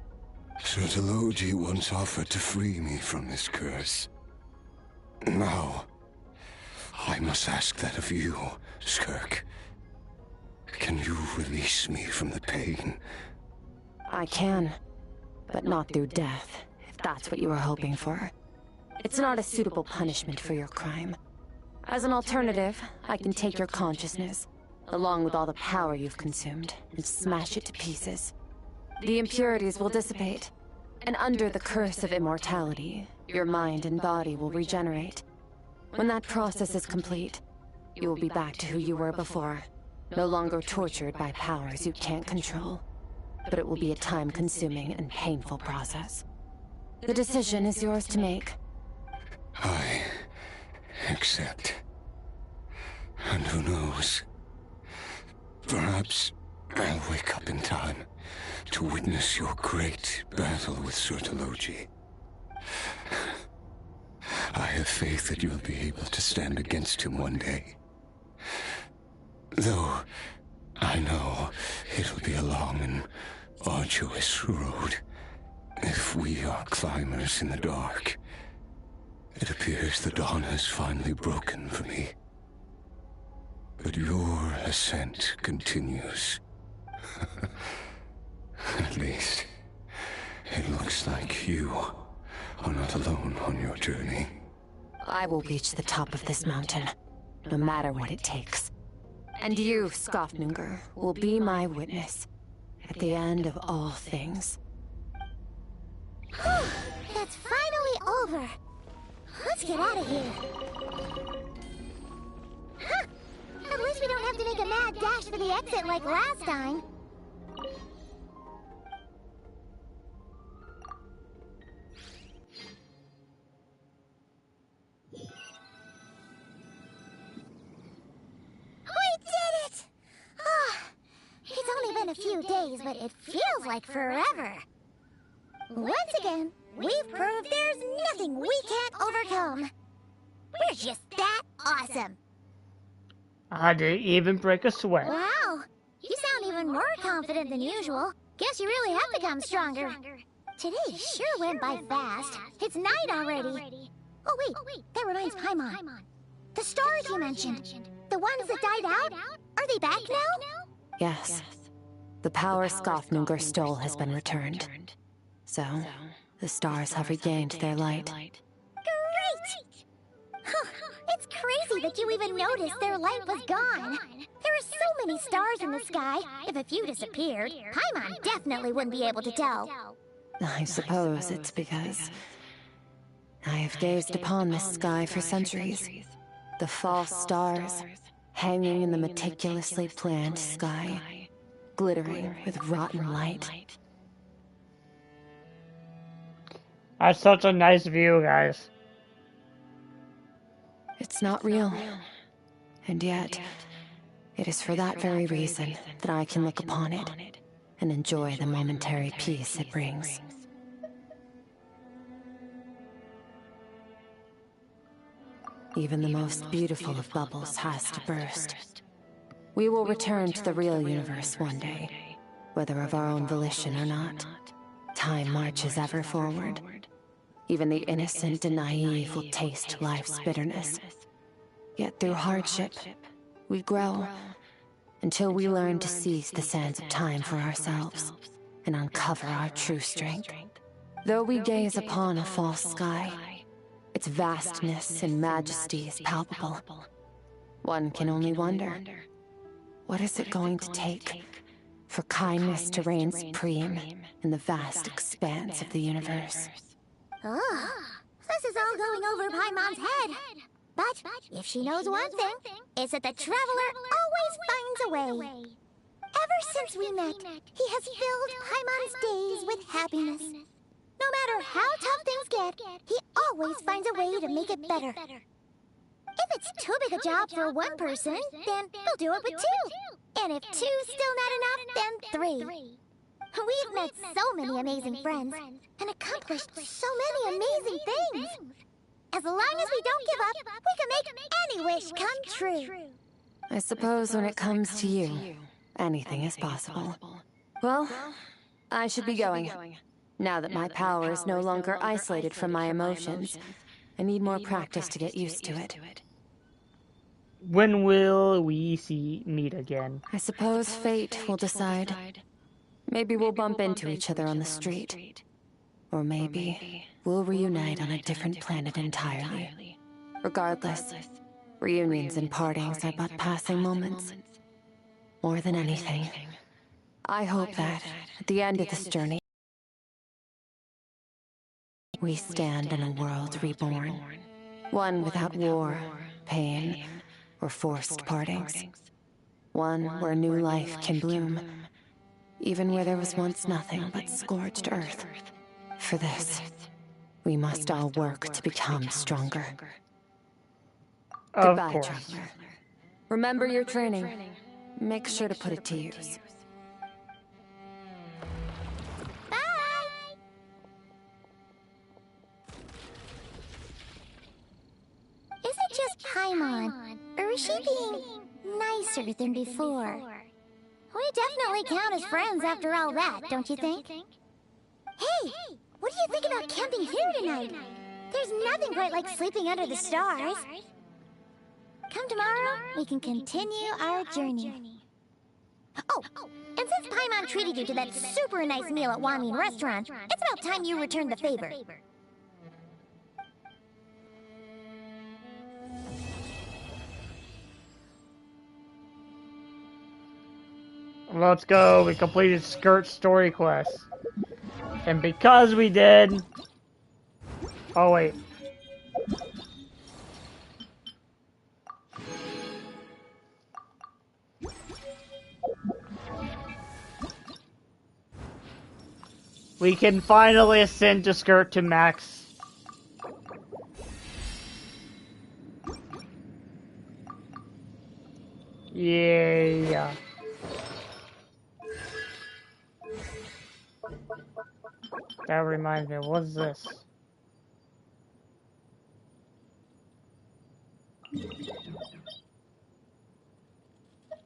Sertologi once offered to free me from this curse. Now, I must ask that of you, Skirk. Can you release me from the pain? I can, but not through death, if that's what you were hoping for. It's not a suitable punishment for your crime. As an alternative, I can take your consciousness, along with all the power you've consumed, and smash it to pieces. The impurities will dissipate, and under the curse of immortality, your mind and body will regenerate. When that process is complete, you will be back to who you were before, no longer tortured by powers you can't control. But it will be a time-consuming and painful process. The decision is yours to make. I accept. And who knows? Perhaps I'll wake up in time to witness your great battle with Sertologi. I have faith that you'll be able to stand against him one day. Though I know it'll be a long and arduous road. If we are climbers in the dark, it appears the dawn has finally broken for me. But your ascent continues. At least, it looks like you are not alone on your journey. I will reach the top of this mountain, no matter what it takes. And you, Skofnunger, will be my witness at the end of all things. That's finally over. Let's get out of here. Huh! At least we don't have to make a mad dash for the exit like last time. few days, but it feels like forever. Once again, we've proved there's nothing we can't overcome. We're just that awesome. I didn't even break a sweat. Wow, you sound even more confident than usual. Guess you really have become stronger. Today sure went by fast. It's night already. Oh wait, that reminds Paimon. The stars you mentioned, the ones that died out, are they back now? Yes. The power Skofnungur stole has been returned. So, the stars have regained their light. Great! It's crazy that you even noticed their light was gone. There are so many stars in the sky. If a few disappeared, Paimon definitely wouldn't be able to tell. I suppose it's because I have gazed upon this sky for centuries. The false stars, hanging in the meticulously planned sky, glittering with rotten light. That's such a nice view, guys. It's not real. And yet, it is for that very reason that I can look upon it and enjoy the momentary peace it brings. Even the most beautiful of bubbles has to burst. We will return to the real universe one day, whether of our own volition or not. Time marches ever forward. Even the innocent and naive will taste life's bitterness. Yet through hardship, we grow, until we learn to seize the sands of time for ourselves, and uncover our true strength. Though we gaze upon a false sky, its vastness and majesty is palpable. One can only wonder, what is it going to take for kindness to reign supreme in the vast expanse of the universe? Oh, this is all going over Paimon's head. But if she knows one thing, it's that the Traveler always finds a way. Ever since we met, he has filled Paimon's days with happiness. No matter how tough things get, he always finds a way to make it better. If it's too big a job for one person, then he'll do it with two. And if two's still not enough, then three. We've met so many amazing friends, and accomplished so many amazing things. As long as we don't give up, we can make any wish come true. I suppose when it comes to you, anything is possible. Well, I should be going. Now that my power is no longer isolated from my emotions, I need more practice to get used to it. When will we meet again? I suppose fate will decide. Maybe we'll bump into each other on the street. Or maybe we'll reunite on a different planet entirely. Regardless, reunions and partings are but passing moments. More than anything, I hope that, at the end of this journey, we stand in a world reborn. One without war, pain, or forced partings. One where new life can bloom, even where there was once nothing but scorched earth. For this, we must all work to become stronger. Goodbye, Traveler. Remember your training. Make sure to put it to use. Is it just Paimon, or is she being nicer than before? We definitely count as friends after all that, don't you think? Hey, what do you think about camping here tonight? There's nothing quite like sleeping under the stars. Come tomorrow, we can continue our journey. Oh, and since Paimon treated you to that super nice meal at Wanmin Restaurant, it's about time you returned the favor. Let's go. We completed Skirt's story quest. And because we did... Oh, wait. We can finally ascend to Skirk to max. Yeah. That reminds me, what's this?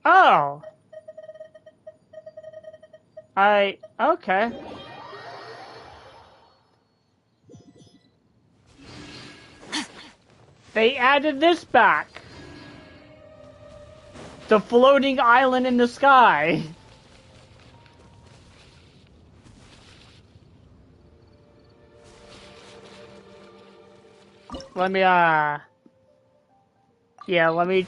Oh! Okay. They added this back! The floating island in the sky! Let me, yeah, let me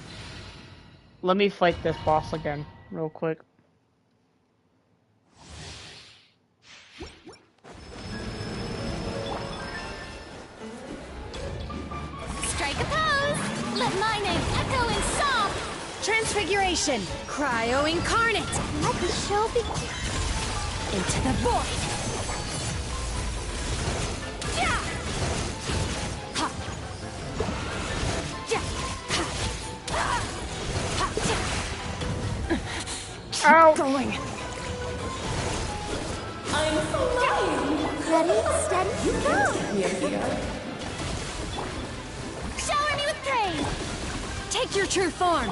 fight this boss again, real quick. Strike a pose! Let my name echo in song! Transfiguration! Cryo incarnate! Let the show begin! Into the void! Yeah! Ha! Yeah! Ha! Ha! Keep going! I'm flying! Ready, steady, go! Shower me with praise! Take your true form!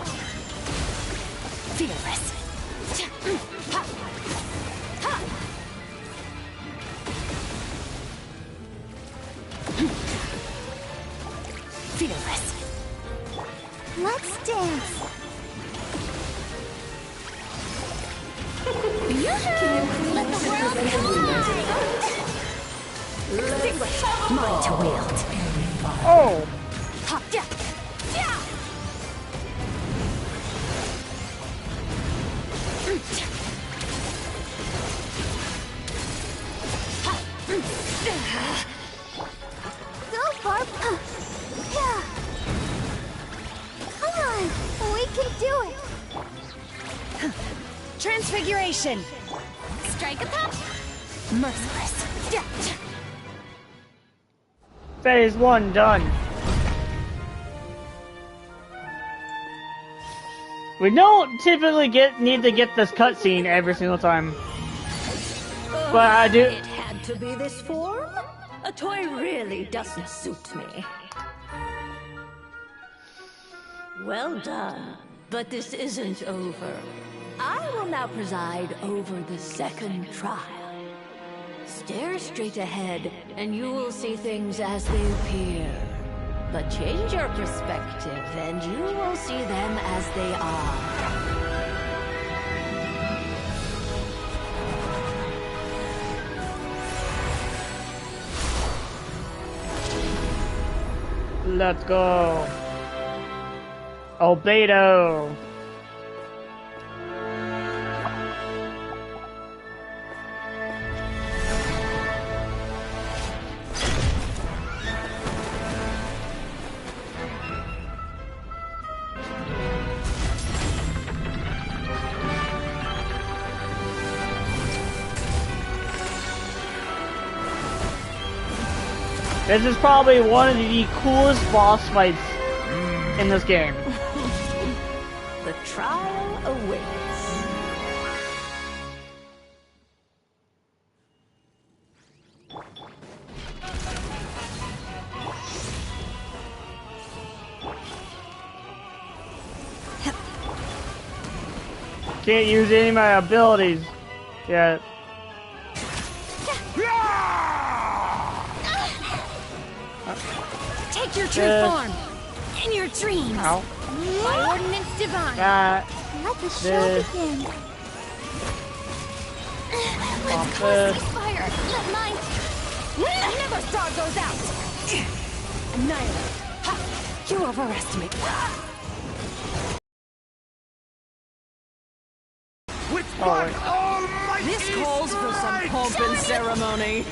Fearless! Ha! Ha! Fearless! Let's dance! Let the world collide! Extinguish! Mine to wield! Oh! Ha! Yeah! Yeah! Go far! Yeah! Come on! We can do it! Transfiguration! Strike a pop! Merciless! Yeah! Phase 1 done. We don't typically need to get this cutscene every single time. But I do. It had to be this form? A toy really doesn't suit me. Well done, but this isn't over. I will now preside over the second trial. Stare straight ahead, and you will see things as they appear. But change your perspective, and you will see them as they are. Let's go. Albedo. This is probably one of the coolest boss fights in this game. The trial awaits. Can't use any of my abilities yet. Take your true form! In your dreams! Ow. My ordinance divine! That. Let the show begin! Let's cause fire! Let mine... Never star goes out! Annihilate! Ha! You overestimate. With what almighty This calls for some pomp and ceremony.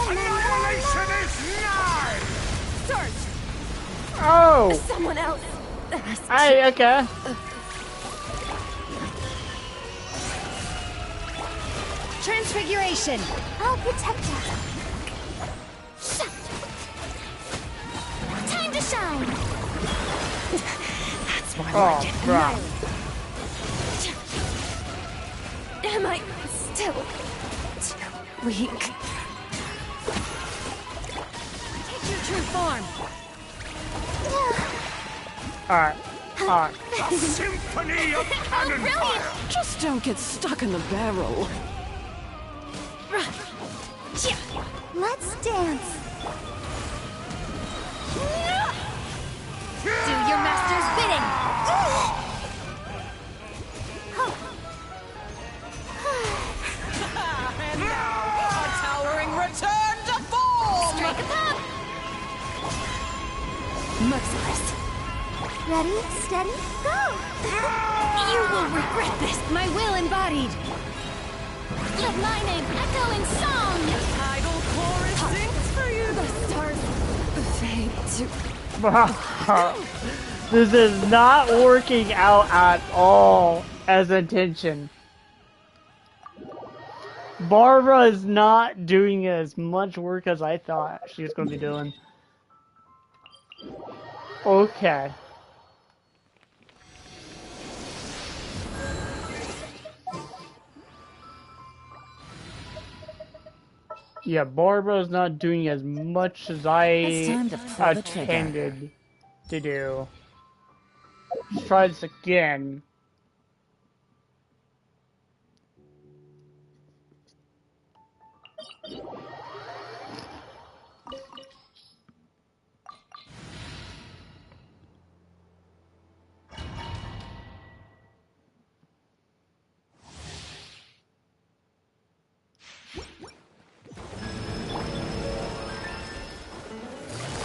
Annihilation is nigh! Search! Oh! Someone else! Hey, okay. Transfiguration! I'll protect us! Shut! Time to shine! That's Oh, crap. Am I still too weak? Take your true form. Alright. Alright. The symphony of cannon fire! Just don't get stuck in the barrel. Let's dance. Do your master's bidding. And now, a towering return to form! Strike a pop. Merciless. Ready, steady, go. You will regret this. My will embodied. Let my name echo in song. Tidal chorus sings for you. The stars fade to... This is not working out at all as intention. Barbara is not doing as much work as I thought she was going to be doing. Okay. Yeah, Barbara's not doing as much as I intended to do. Let's try this again.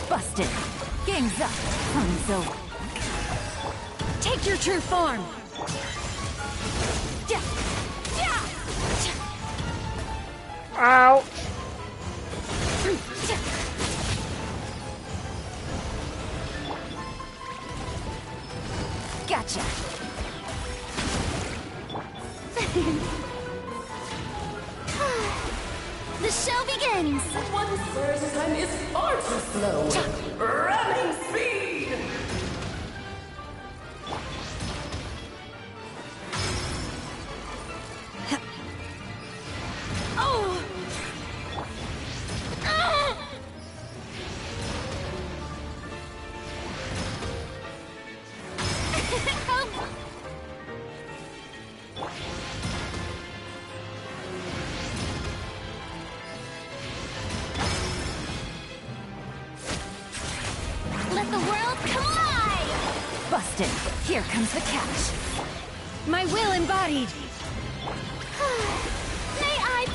Busted. Game's up. Fun's over. Take your true form. Ouch. Gotcha. The show begins. One first time is far too slow. Ramming speed! Oh! Let the world come alive! Busted. Here comes the catch. My will embodied. May I...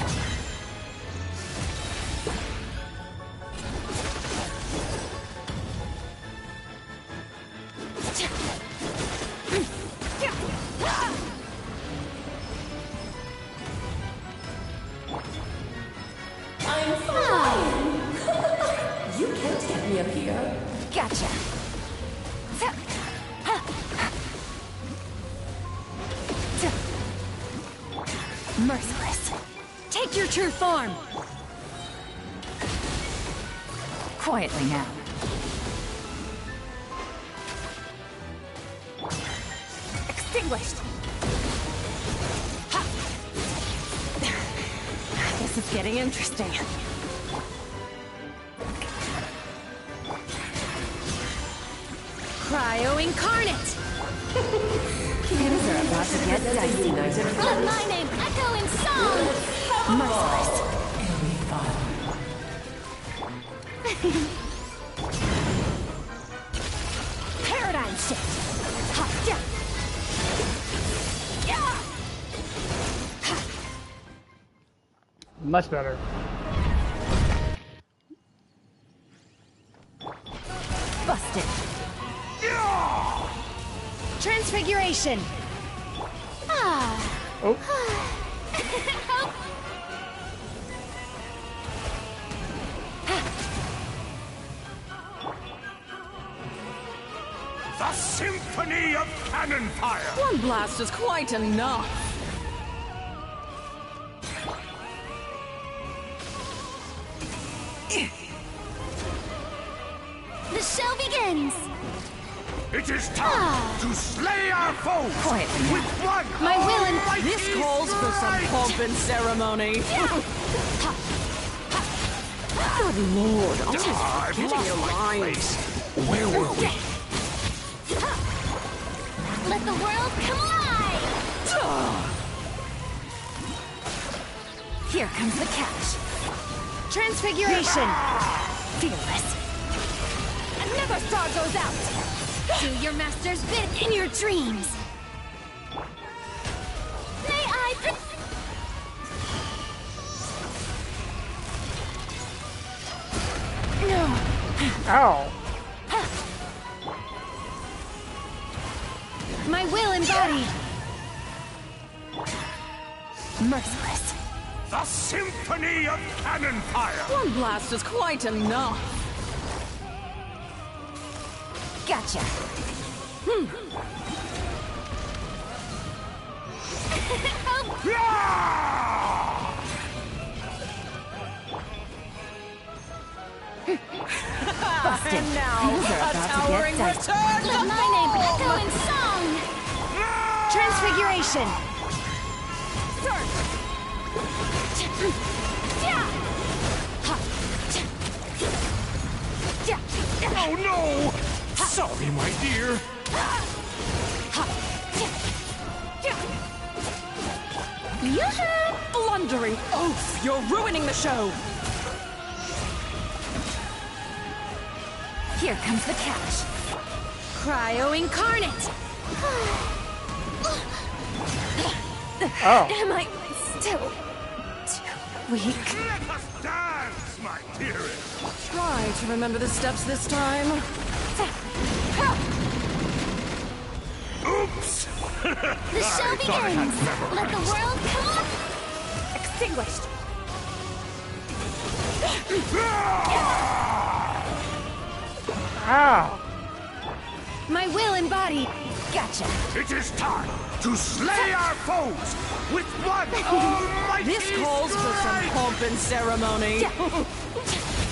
I'm fine! You can't get me up here. Gotcha. Merciless. Take your true form. Quietly now. Extinguished. This is getting interesting. Cryo incarnate. Things are about to get dicey. Let my name echo in song! Merciless. Paradigm shift. Ha, yeah. Much better. Busted. Transfiguration. Oh. The symphony of cannon fire! One blast is quite enough. The show begins! It is time to slay our foes Quietly. with one. My will and almighty this calls for some strike! pomp and ceremony. Good lord, I'm just I've getting lost your my lines. place. Where were we? Let the world collide! Here comes the catch. Transfiguration. Feel this. Another star goes out. Do your master's bid in your dreams! May I Ow. My will embodied. Merciless. The symphony of cannon fire. One blast is quite enough. Gotcha. Busted. And now, Things are a about to towering get dicey. return Let to my name form! echo in song! Transfiguration. Oh no! Sorry, my dear. Blundering oaf! You're ruining the show! Here comes the catch. Cryo incarnate! Oh. Am I still too weak? Let us dance, my dearest. Try to remember the steps this time. Oops! The show begins! Let the world come on! Extinguished! Ow. My will embodied. Gotcha. It is time to slay our foes with one almighty This calls for some strike! pomp and ceremony.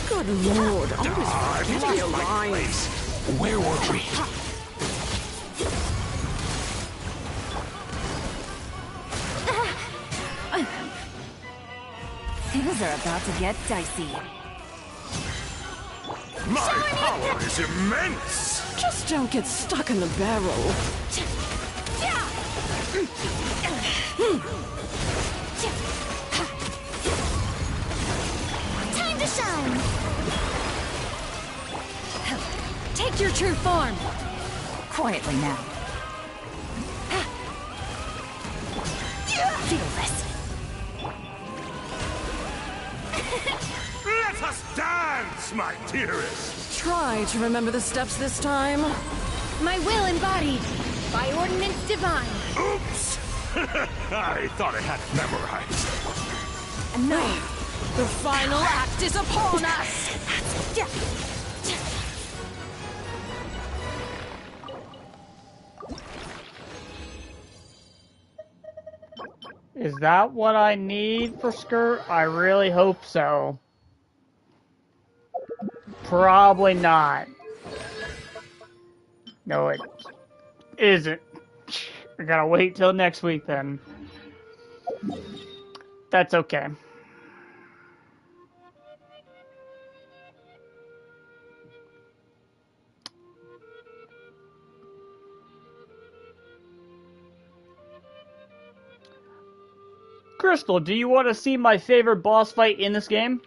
Good lord, I was I've getting lost your my lines. place. Where were we? Things are about to get dicey. My power is immense! Just don't get stuck in the barrel. Time to shine! Take your true form. Quietly now. Feel this. Let us dance, my dearest! Try to remember the steps this time. My will embodied. By ordinance divine. Oops! I thought I had it memorized. And now, the final act is upon us. Is that what I need for Skirt? I really hope so. Probably not. No, it isn't. I gotta wait till next week then. That's okay. Crystal, do you want to see my favorite boss fight in this game?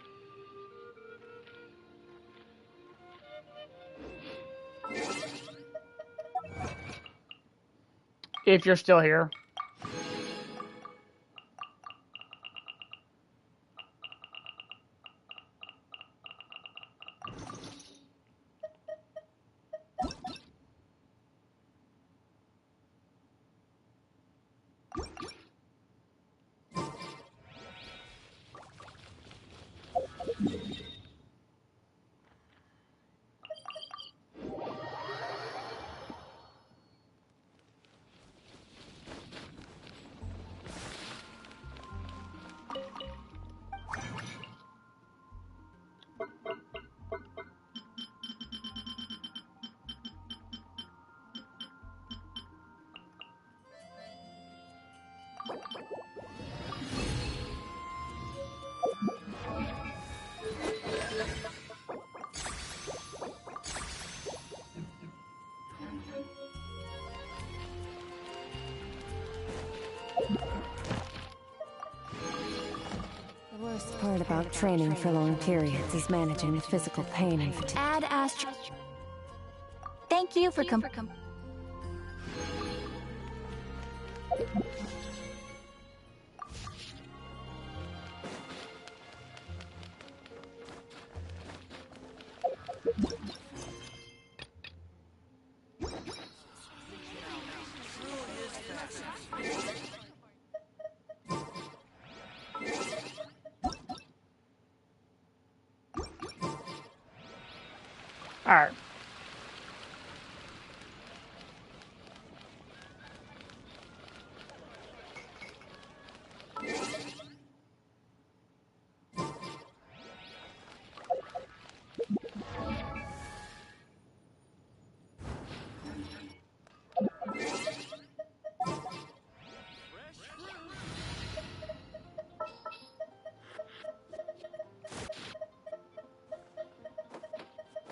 If you're still here. part about training for long periods is managing the physical pain and fatigue. Add Astro. Thank you for Alright.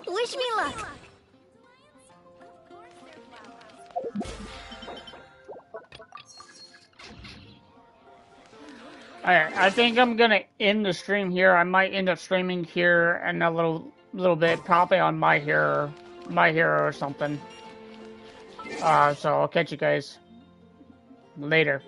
Wish me luck. Alright, I think I'm gonna end the stream here. I might end up streaming here in a little bit, probably on My Hero or something. So I'll catch you guys later.